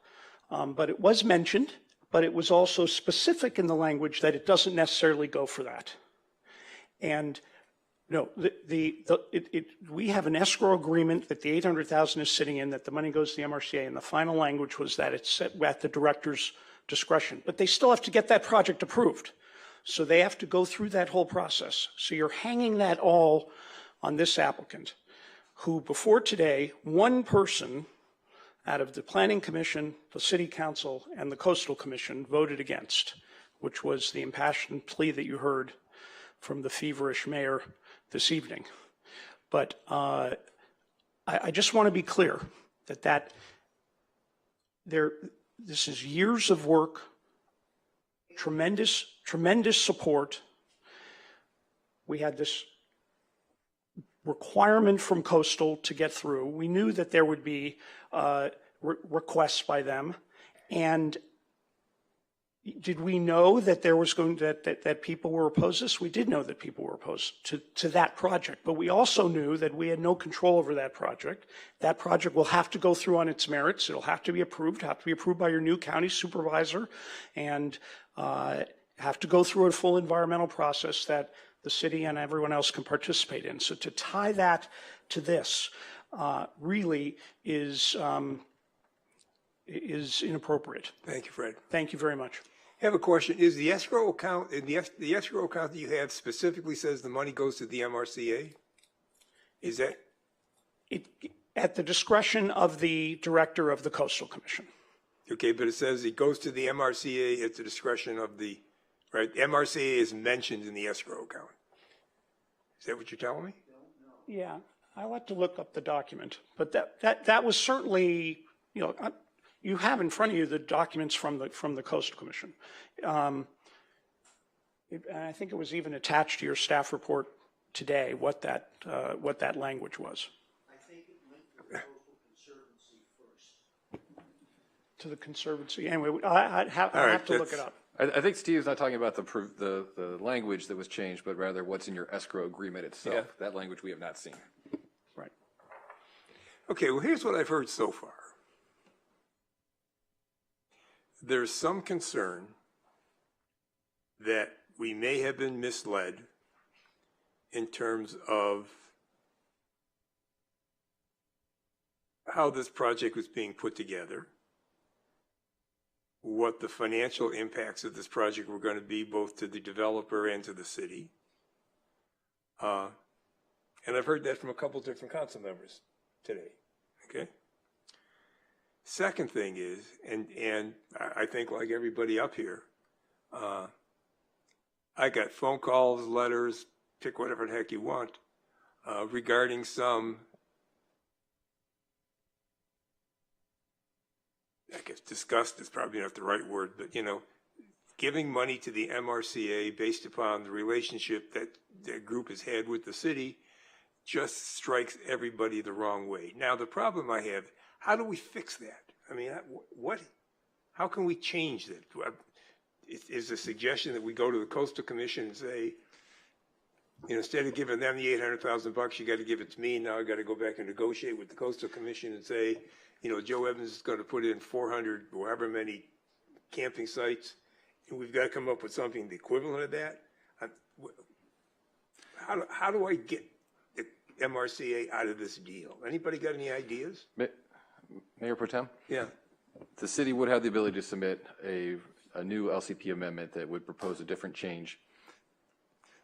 but it was mentioned. But it was also specific in the language that it doesn't necessarily go for that. And no, we have an escrow agreement that the 800,000 is sitting in, that the money goes to the MRCA, and the final language was that it's set at the director's discretion. But they still have to get that project approved. So they have to go through that whole process. So you're hanging that all on this applicant, who before today, one person out of the Planning Commission, the City Council, and the Coastal Commission voted against, which was the impassioned plea that you heard from the feverish mayor this evening. But I just want to be clear that this is years of work, tremendous support. We had this requirement from Coastal to get through. We knew that there would be requests by them, and did we know that there was that people were opposed to this? We did know that people were opposed to that project, but we also knew that we had no control over that project. That project will have to go through on its merits. It'll have to be approved by your new county supervisor, and have to go through a full environmental process that the city and everyone else can participate in. So to tie that to this really is inappropriate. Thank you, Fred. Thank you very much. I have a question. Is the escrow account, the escrow account that you have specifically says the money goes to the MRCA? Is that? At the discretion of the director of the Coastal Commission. Okay, but it says it goes to the MRCA at the discretion of the, right? The MRCA is mentioned in the escrow account. Is that what you're telling me? Yeah, I'll have to look up the document, but that was certainly, you have in front of you the documents from the Coastal Commission. And I think it was even attached to your staff report today, what that language was. I think it went to the Coastal Conservancy first. To the Conservancy. Anyway, I have to look it up. I think Steve's not talking about the language that was changed, but rather what's in your escrow agreement itself. Yeah. That language we have not seen. Right. Okay, well, here's what I've heard so far. There's some concern that we may have been misled in terms of how this project was being put together, what the financial impacts of this project were going to be, both to the developer and to the city. And I've heard that from a couple different council members today, okay? Second thing is, and I think like everybody up here, I got phone calls, letters, pick whatever the heck you want, regarding some, I guess disgust is probably not the right word, but, you know, giving money to the MRCA based upon the relationship that the group has had with the city just strikes everybody the wrong way. Now, the problem I have, how do we fix that? I mean, how can we change that? Is the suggestion that we go to the Coastal Commission and say, you know, instead of giving them the $800,000, you got to give it to me. Now I got to go back and negotiate with the Coastal Commission and say, you know, Joe Evans is going to put in 400 or however many camping sites, and we've got to come up with something the equivalent of that. How do I get the MRCA out of this deal? Anybody got any ideas? Mayor Pro Tem? Yeah. The city would have the ability to submit a new LCP amendment that would propose a different change.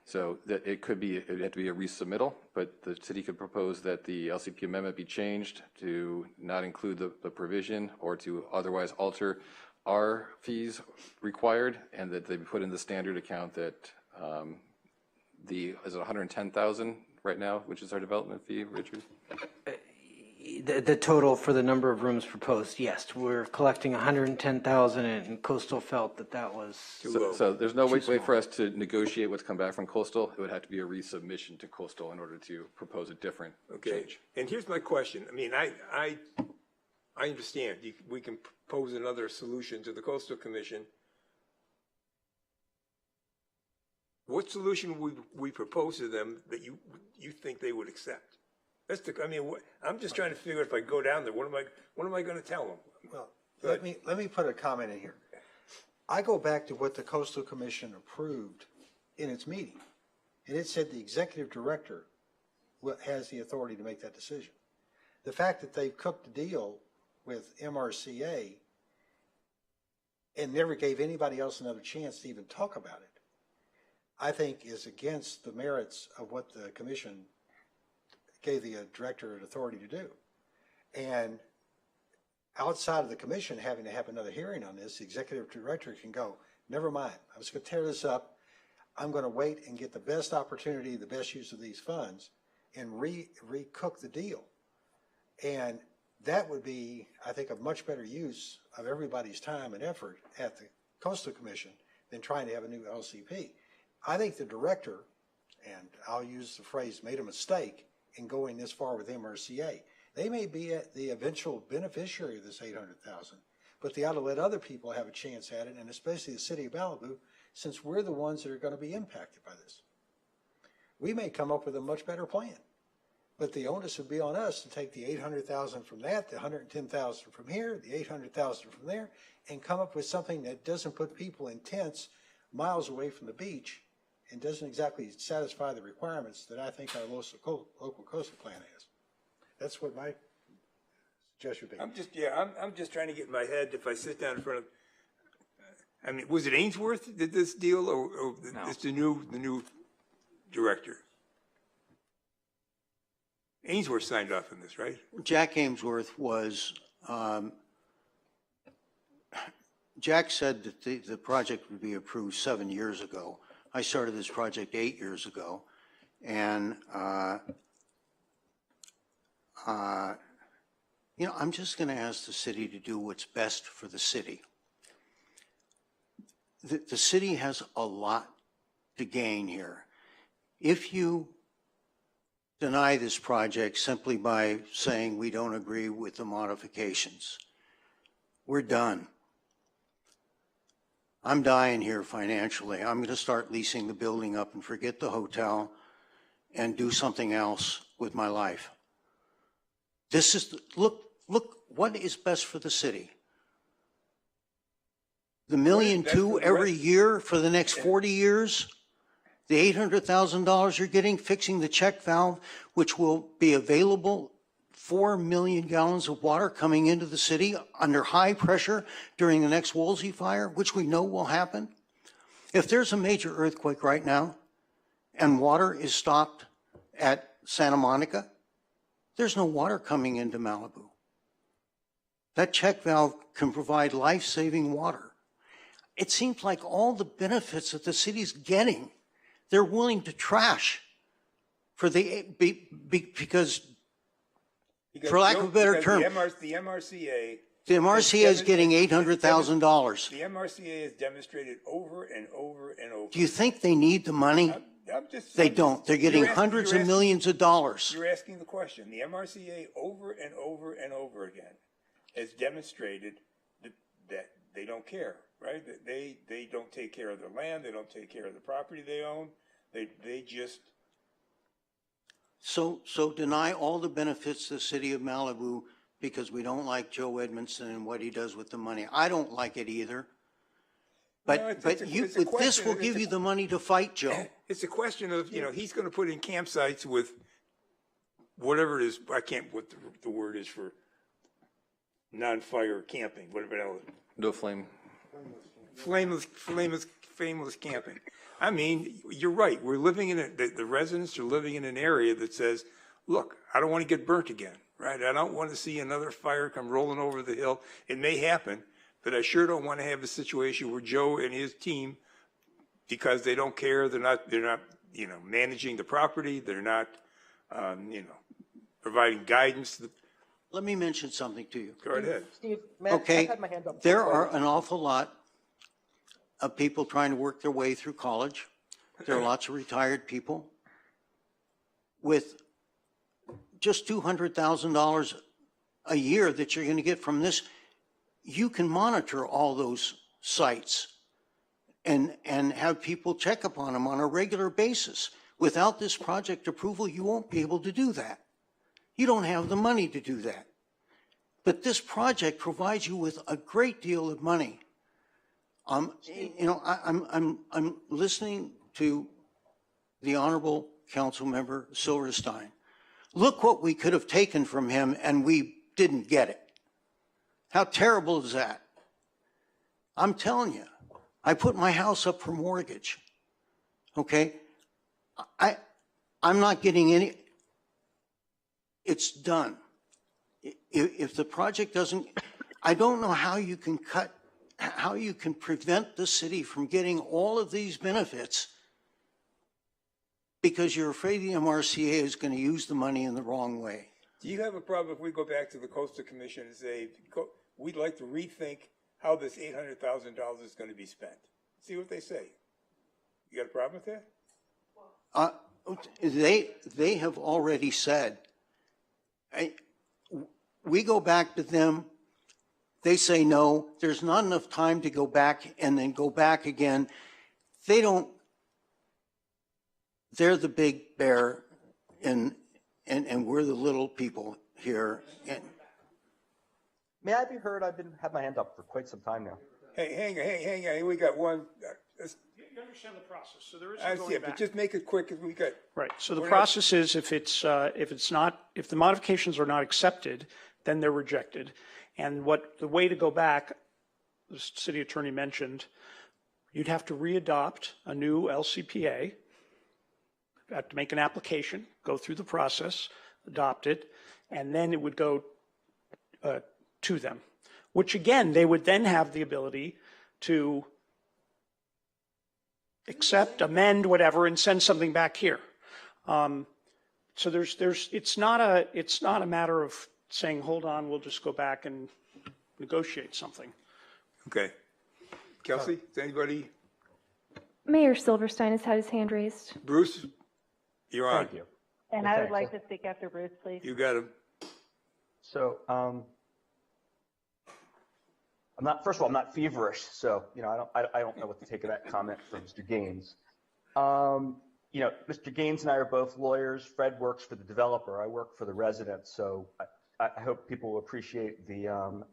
So that it would have to be a resubmittal, but the city could propose that the LCP amendment be changed to not include the provision or to otherwise alter our fees required, and that they be put in the standard account that is it 110,000 right now, which is our development fee, Richard? The total for the number of rooms proposed, yes, we're collecting 110,000, and Coastal felt that was so there's no way for us to negotiate what's come back from Coastal. It would have to be a resubmission to Coastal in order to propose a different change. And here's my question. I mean, I understand we can propose another solution to the Coastal Commission. What solution would we propose to them that you think they would accept? I'm just trying to figure out if I go down there, what am I going to tell them? Well, let me put a comment in here. I go back to what the Coastal Commission approved in its meeting, and it said the executive director has the authority to make that decision. The fact that they've cooked the deal with MRCA and never gave anybody else another chance to even talk about it, I think is against the merits of what the commission gave the director an authority to do. And outside of the commission having to have another hearing on this, the executive director can go, never mind, I'm just going to tear this up. I'm going to wait and get the best opportunity, the best use of these funds, and recook the deal. And that would be, I think, a much better use of everybody's time and effort at the Coastal Commission than trying to have a new LCP. I think the director, and I'll use the phrase, made a mistake in going this far with MRCA. They may be the eventual beneficiary of this 800,000, but they ought to let other people have a chance at it, and especially the city of Malibu, since we're the ones that are going to be impacted by this. We may come up with a much better plan, but the onus would be on us to take the 800,000 from that, the 110,000 from here, the 800,000 from there, and come up with something that doesn't put people in tents miles away from the beach and doesn't exactly satisfy the requirements that I think our local coastal plan has. That's what my suggestion would be. I'm just trying to get in my head, if I sit down in front of, I mean, was it Ainsworth that did this deal, or No. it's the new director? Ainsworth signed off on this, right? Jack Ainsworth was, Jack said that the project would be approved 7 years ago. I started this project 8 years ago, and You know, I'm just going to ask the city to do what's best for the city. The city has a lot to gain here. If you deny this project simply by saying we don't agree with the modifications, we're done. I'm dying here financially. I'm going to start leasing the building up and forget the hotel and do something else with my life. This is, look what is best for the city. The $1.2 million every year for the next 40 years, the $800,000 you're getting fixing the check valve, which will be available, 4 million gallons of water coming into the city under high pressure during the next Woolsey fire, which we know will happen. If there's a major earthquake right now and water is stopped at Santa Monica, there's no water coming into Malibu. That check valve can provide life-saving water. It seems like all the benefits that the city's getting, they're willing to trash for because for lack of a better term, the MRCA is getting $800,000. The MRCA has demonstrated over and over and over. Do you think they need the money? They don't. They're getting hundreds of millions of dollars. You're asking the question. The MRCA over and over and over again has demonstrated that they don't care, right? That they don't take care of their land. They don't take care of the property they own. They just. So deny all the benefits to the city of Malibu because we don't like Joe Edmondson and what he does with the money. I don't like it either. But this will give you the money to fight, Joe. It's a question of, he's going to put in campsites with whatever it is. I can't what the word is for non-fire camping, whatever else. No flame. Flameless camping. I mean, you're right. We're living in the residents are living in an area that says, look, I don't want to get burnt again, right? I don't want to see another fire come rolling over the hill. It may happen, but I sure don't want to have a situation where Joe and his team, because they don't care, they're not, managing the property, they're not, providing guidance. Let me mention something to you. Go ahead. Steve, Okay, I've had my hand up. there are an awful lot of people trying to work their way through college. There are lots of retired people with just $200,000 a year that you're going to get from this. You can monitor all those sites and have people check upon them on a regular basis. Without this project approval, you won't be able to do that. You don't have the money to do that. But this project provides you with a great deal of money. I'm listening to the Honorable Council Member Silverstein. Look what we could have taken from him and we didn't get it. How terrible is that? I'm telling you, I put my house up for mortgage. Okay? I'm not getting any, it's done. If the project doesn't, I don't know how you can prevent the city from getting all of these benefits because you're afraid the MRCA is going to use the money in the wrong way. Do you have a problem if we go back to the Coastal Commission and say, we'd like to rethink how this $800,000 is going to be spent? See what they say. You got a problem with that? They have already said, we go back to them, they say no, there's not enough time to go back and then go back again. They're the big bear and we're the little people here. May I be heard? I've had my hand up for quite some time now. Hey, hang on. We got one. You understand the process, so there is I see it, but just make it quick. We got right. So the process is if the modifications are not accepted, then they're rejected. And the way to go back, the city attorney mentioned, you'd have to readopt a new LCPA. You have to make an application, go through the process, adopt it, and then it would go to them, which again, they would then have the ability to accept, amend, whatever, and send something back here. So it's not a matter of saying, hold on, we'll just go back and negotiate something. Okay. Kelsey, is anybody? Mayor Silverstein has had his hand raised. Bruce, you're on. Thank you. And I would like to speak after Bruce, please. You got him. So, I'm not, first of all, I'm not feverish, so, I don't know what to take of that comment from Mr. Gaines. Mr. Gaines and I are both lawyers. Fred works for the developer. I work for the residents. So I hope people will appreciate the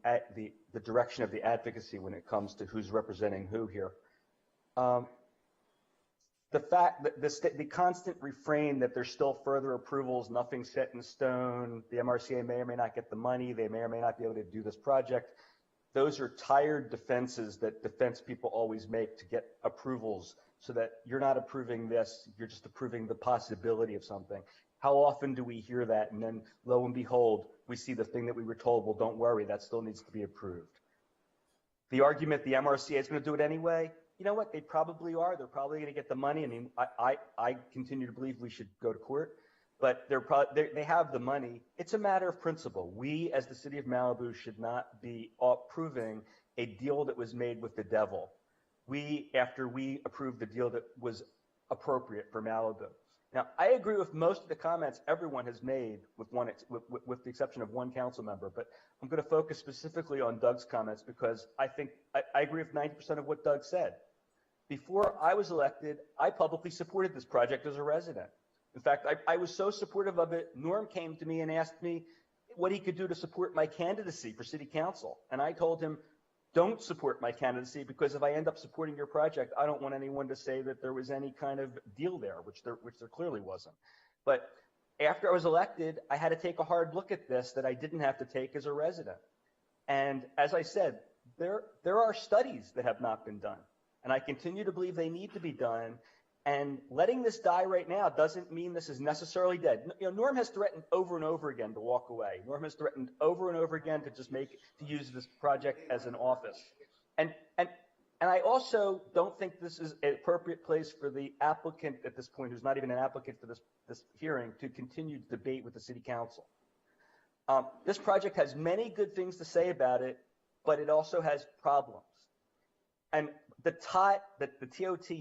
direction of the advocacy when it comes to who's representing who here. The fact that the constant refrain that there's still further approvals, nothing set in stone, the MRCA may or may not get the money, they may or may not be able to do this project. Those are tired defenses that defense people always make to get approvals, so that you're not approving this, you're just approving the possibility of something. How often do we hear that? And then lo and behold, we see the thing that we were told, well, don't worry, that still needs to be approved. The argument the MRCA is going to do it anyway, you know what? They probably are. They're probably going to get the money. I mean, I continue to believe we should go to court, but they have the money. It's a matter of principle. We, as the city of Malibu, should not be approving a deal that was made with the devil. After we approved the deal that was appropriate for Malibu. Now, I agree with most of the comments everyone has made, with the exception of one council member, but I'm going to focus specifically on Doug's comments because I think I agree with 90% of what Doug said. Before I was elected, I publicly supported this project as a resident. In fact, I was so supportive of it, Norm came to me and asked me what he could do to support my candidacy for city council. And I told him, don't support my candidacy, because if I end up supporting your project, I don't want anyone to say that there was any kind of deal there, which there clearly wasn't. But after I was elected, I had to take a hard look at this that I didn't have to take as a resident. And as I said, there are studies that have not been done. And I continue to believe they need to be done. And letting this die right now doesn't mean this is necessarily dead. Norm has threatened over and over again to walk away. Norm has threatened over and over again to use this project as an office. And I also don't think this is an appropriate place for the applicant at this point, who's not even an applicant for this hearing, to continue to debate with the city council. This project has many good things to say about it, but it also has problems. And the TOT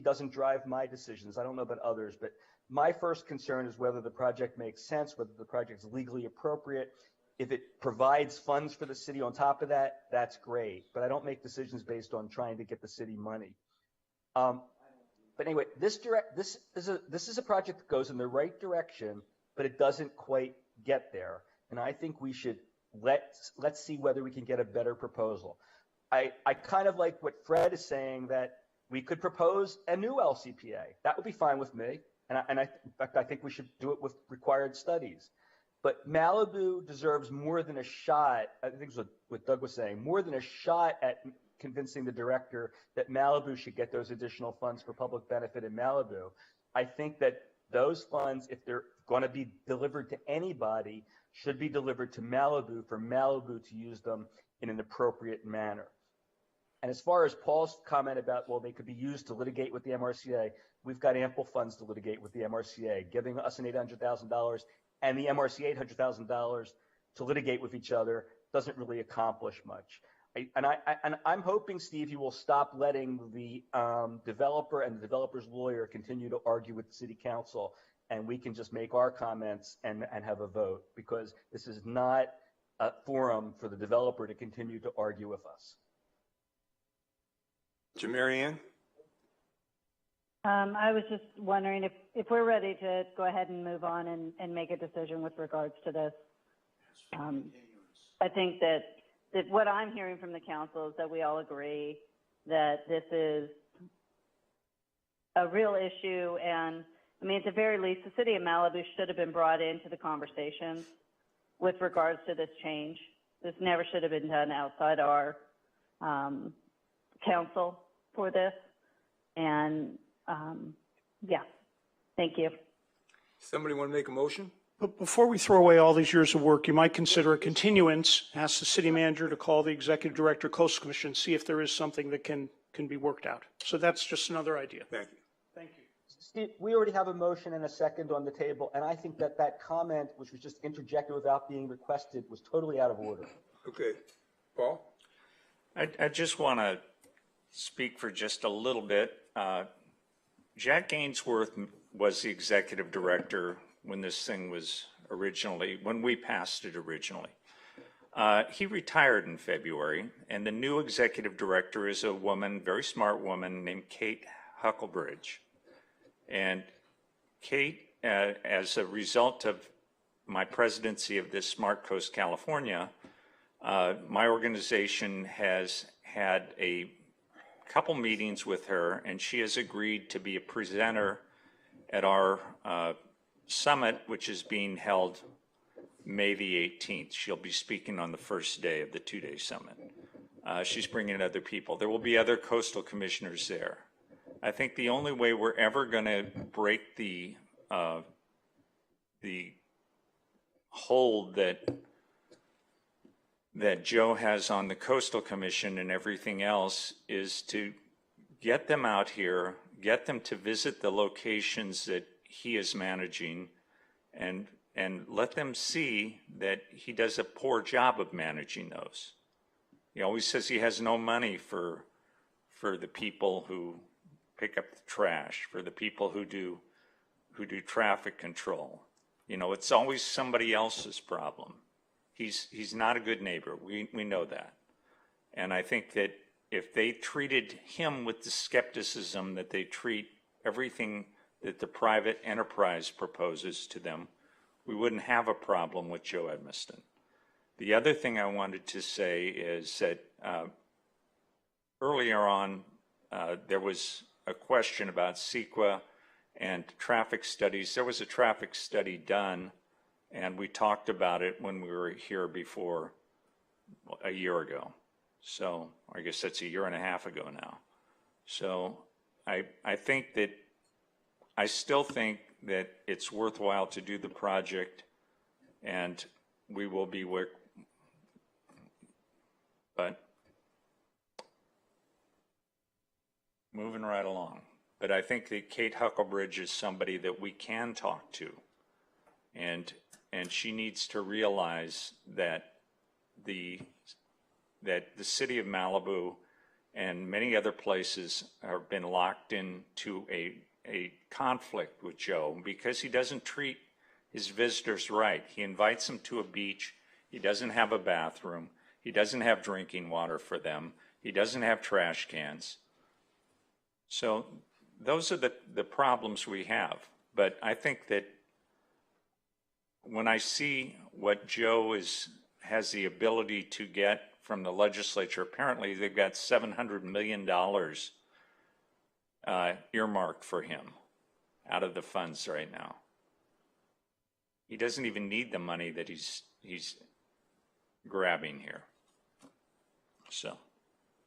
doesn't drive my decisions. I don't know about others, but my first concern is whether the project makes sense, whether the project is legally appropriate. If it provides funds for the city on top of that, that's great. But I don't make decisions based on trying to get the city money. But anyway, this is a project that goes in the right direction, but it doesn't quite get there. And I think we should let's see whether we can get a better proposal. I kind of like what Fred is saying, that we could propose a new LCPA. That would be fine with me. In fact, I think we should do it with required studies. But Malibu deserves more than a shot. I think it's what Doug was saying, more than a shot at convincing the director that Malibu should get those additional funds for public benefit in Malibu. I think that those funds, if they're going to be delivered to anybody, should be delivered to Malibu for Malibu to use them in an appropriate manner. And as far as Paul's comment about, well, they could be used to litigate with the MRCA, we've got ample funds to litigate with the MRCA. Giving us an $800,000 and the MRCA $800,000 to litigate with each other doesn't really accomplish much. I'm hoping, Steve, you will stop letting the developer and the developer's lawyer continue to argue with the city council, and we can just make our comments and have a vote, because this is not a forum for the developer to continue to argue with us. Marianne? I was just wondering if we're ready to go ahead and move on and make a decision with regards to this. I think that what I'm hearing from the council is that we all agree that this is a real issue, and I mean, at the very least, the city of Malibu should have been brought into the conversations with regards to this change. This never should have been done outside our council for this. And yeah, thank you. Somebody want to make a motion? But before we throw away all these years of work, you might consider a continuance, ask the city manager to call the executive director, Coastal Commission, see if there is something that can be worked out. So that's just another idea. Thank you. Thank you. Steve, we already have a motion and a second on the table, and I think that that comment, which was just interjected without being requested, was totally out of order. Okay. Paul? I just want to speak for just a little bit. Jack Gainsworth was the executive director when this thing was originally, when we passed it originally. He retired in February, and the new executive director is a woman, very smart woman, named Kate Huckelbridge. And Kate, as a result of my presidency of this Smart Coast California, my organization has had a couple meetings with her, and she has agreed to be a presenter at our summit, which is being held May the 18th. She'll be speaking on the first day of the two-day summit. She's bringing other people. There will be other coastal commissioners there. I think the only way we're ever going to break the hold that Joe has on the Coastal Commission and everything else is to get them out here, get them to visit the locations that he is managing, and let them see that he does a poor job of managing those. He always says he has no money for the people who pick up the trash, for the people who do traffic control. You know, it's always somebody else's problem. He's not a good neighbor. We know that. And I think that if they treated him with the skepticism that they treat everything that the private enterprise proposes to them, we wouldn't have a problem with Joe Edmiston. The other thing I wanted to say is that earlier on, there was a question about CEQA and traffic studies. There was a traffic study done, and we talked about it when we were here before a year ago. So I guess that's a year and a half ago now. So I think that, I still think that it's worthwhile to do the project, and we will be but moving right along. But I think that Kate Huckelbridge is somebody that we can talk to, and she needs to realize that the city of Malibu and many other places have been locked into a conflict with Joe because he doesn't treat his visitors right. He invites them to a beach. He doesn't have a bathroom. He doesn't have drinking water for them. He doesn't have trash cans. So those are the problems we have. But I think that when I see what Joe has the ability to get from the legislature, apparently they've got $700 million earmarked for him out of the funds right now. He doesn't even need the money that he's grabbing here. So,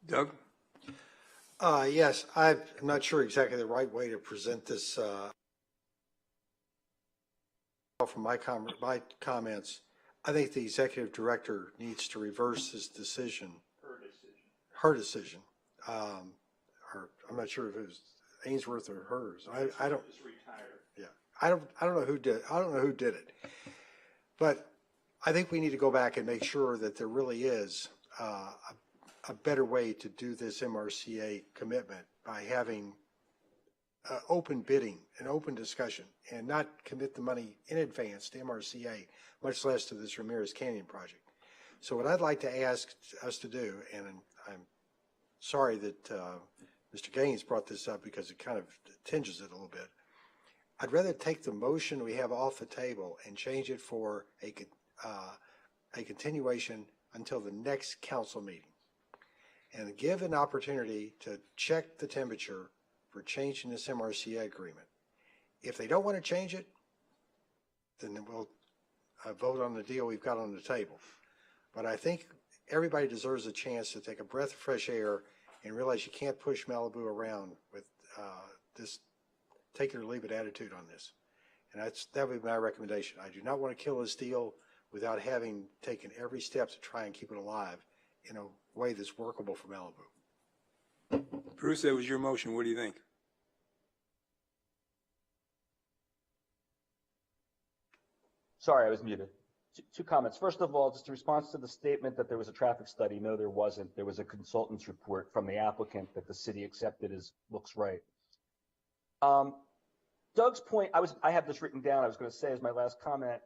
Doug? Yes, I'm not sure exactly the right way to present this. From my comments, I think the executive director needs to reverse his decision. Her decision. Or I'm not sure if it was Ainsworth or hers. I don't. Yeah, I don't know who did. I don't know who did it. But I think we need to go back and make sure that there really is a better way to do this MRCA commitment by having open bidding and open discussion, and not commit the money in advance to MRCA, much less to this Ramirez Canyon project. So what I'd like to ask us to do, and I'm sorry that Mr. Gaines brought this up because it kind of tinges it a little bit. I'd rather take the motion we have off the table and change it for a continuation until the next council meeting, and give an opportunity to check the temperature for changing this MRCA agreement. If they don't want to change it, then we'll vote on the deal we've got on the table. But I think everybody deserves a chance to take a breath of fresh air and realize you can't push Malibu around with this take it or leave it attitude on this. And that would be my recommendation. I do not want to kill this deal without having taken every step to try and keep it alive in a way that's workable for Malibu. Bruce, that was your motion. What do you think? Sorry, I was muted. Two comments. First of all, just in response to the statement that there was a traffic study, no, there wasn't. There was a consultant's report from the applicant that the city accepted as looks right. Doug's point, I have this written down, I was going to say as my last comment.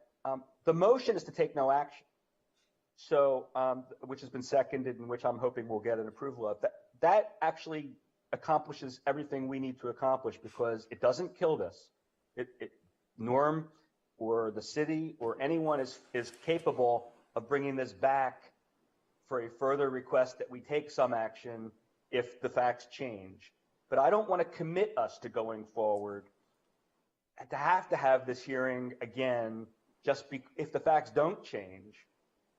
The motion is to take no action. So, which has been seconded and which I'm hoping we'll get an approval of. That actually accomplishes everything we need to accomplish because it doesn't kill this. Norm or the city or anyone is capable of bringing this back for a further request that we take some action if the facts change. But I don't want to commit us to going forward to have this hearing again, if the facts don't change.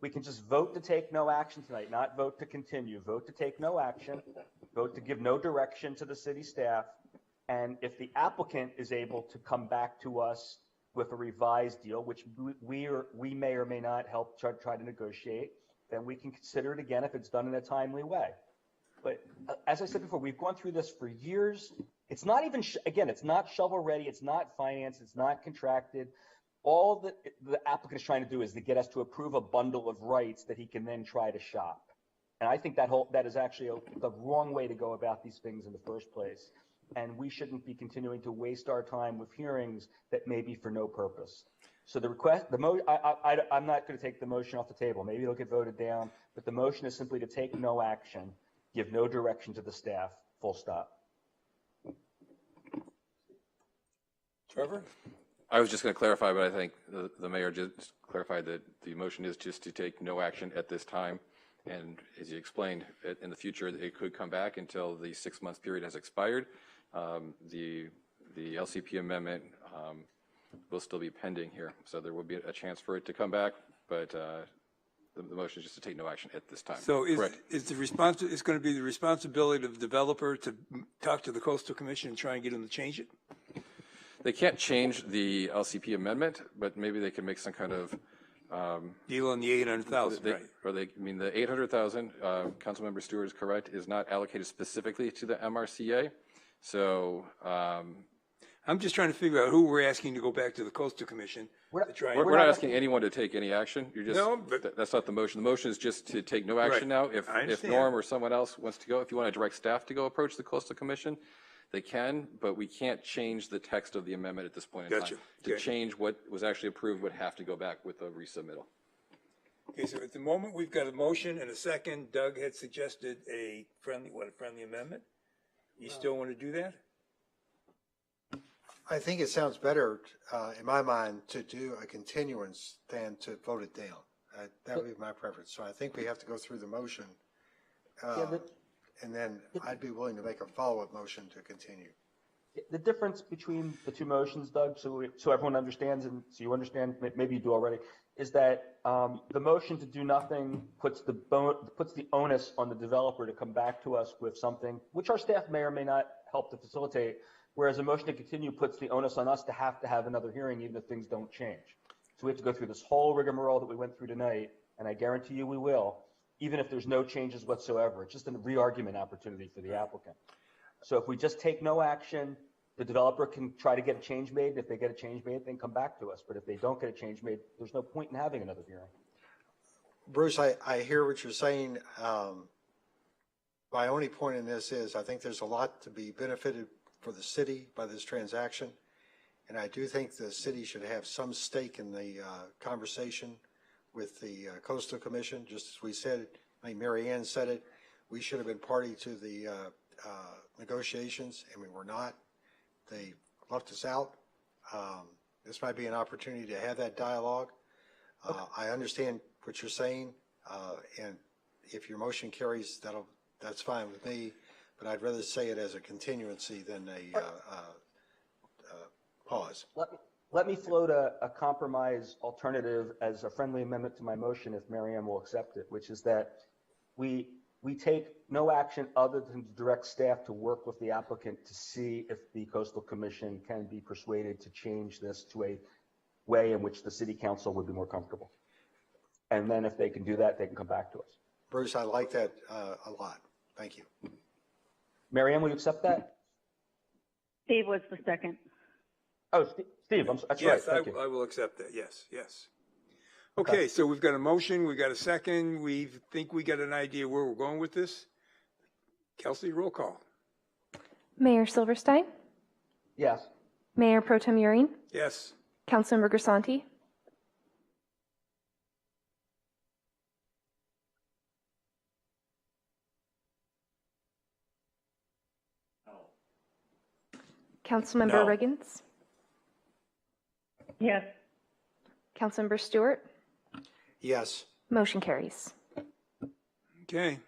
We can just vote to take no action tonight, not vote to continue. Vote to take no action, vote to give no direction to the city staff. And if the applicant is able to come back to us with a revised deal, which we may or may not help try to negotiate, then we can consider it again if it's done in a timely way. But as I said before, we've gone through this for years. It's not even, again, it's not shovel ready. It's not financed. It's not contracted. All that the applicant is trying to do is to get us to approve a bundle of rights that he can then try to shop. And I think that is actually the wrong way to go about these things in the first place. And we shouldn't be continuing to waste our time with hearings that may be for no purpose. So the request, I'm not going to take the motion off the table. Maybe it'll get voted down, but the motion is simply to take no action, give no direction to the staff, full stop. Trevor? I was just going to clarify, but I think the mayor just clarified that the motion is just to take no action at this time. And as you explained, in the future, it could come back until the 6-month period has expired. The LCP amendment will still be pending here. So there will be a chance for it to come back, but the motion is just to take no action at this time. So is it's going to be the responsibility of the developer to talk to the Coastal Commission and try and get them to change it? They can't change the LCP amendment, but maybe they can make some kind of deal on the 800,000, right? Or the 800,000, Councilmember Stewart is correct, is not allocated specifically to the MRCA. So I'm just trying to figure out who we're asking to go back to the Coastal Commission. We're not asking anyone to take any action. You're just, no, but that's not the motion. The motion is just to take no action now. If Norm or someone else wants to go, if you want to direct staff to go approach the Coastal Commission, they can, but we can't change the text of the amendment at this point in time. To change what was actually approved would have to go back with a resubmittal. Okay, so at the moment we've got a motion and a second. Doug had suggested a friendly amendment. You still want to do that? I think it sounds better, in my mind, to do a continuance than to vote it down. That would be my preference. So I think we have to go through the motion. And then I'd be willing to make a follow-up motion to continue. The difference between the two motions, Doug, so everyone understands, and so you understand, maybe you do already, is that the motion to do nothing puts the onus on the developer to come back to us with something, which our staff may or may not help to facilitate, whereas a motion to continue puts the onus on us to have another hearing even if things don't change. So we have to go through this whole rigmarole that we went through tonight, and I guarantee you we will, even if there's no changes whatsoever. It's just a re-argument opportunity for the applicant. So if we just take no action, the developer can try to get a change made. If they get a change made, then come back to us. But if they don't get a change made, there's no point in having another hearing. Bruce, I hear what you're saying. My only point in this is I think there's a lot to be benefited for the city by this transaction. And I do think the city should have some stake in the conversation with the Coastal Commission. Just as we said, I think Mary Ann said it, we should have been party to the negotiations, and we were not. They left us out. This might be an opportunity to have that dialogue. I understand what you're saying, and if your motion carries, that's fine with me, but I'd rather say it as a continuancy than a pause. Let me float a compromise alternative as a friendly amendment to my motion if Mary Ann will accept it, which is that we take no action other than to direct staff to work with the applicant to see if the Coastal Commission can be persuaded to change this to a way in which the city council would be more comfortable. And then if they can do that, they can come back to us. Bruce, I like that a lot. Thank you. Mary Ann, will you accept that? Steve was the second. Oh, Steve, that's right. Yes, Thank you. I will accept that. Yes, yes. Okay, so we've got a motion, we've got a second. We think we got an idea where we're going with this. Kelsey, roll call. Mayor Silverstein, Yes. Mayor Pro Tem Euring, Yes. Councilmember Grisanti, Councilmember No. Riggins, Yes. Councilmember Stewart, Yes. motion carries. Okay.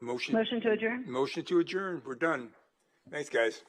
Motion Motion to adjourn? to adjourn. We're done. Thanks, guys.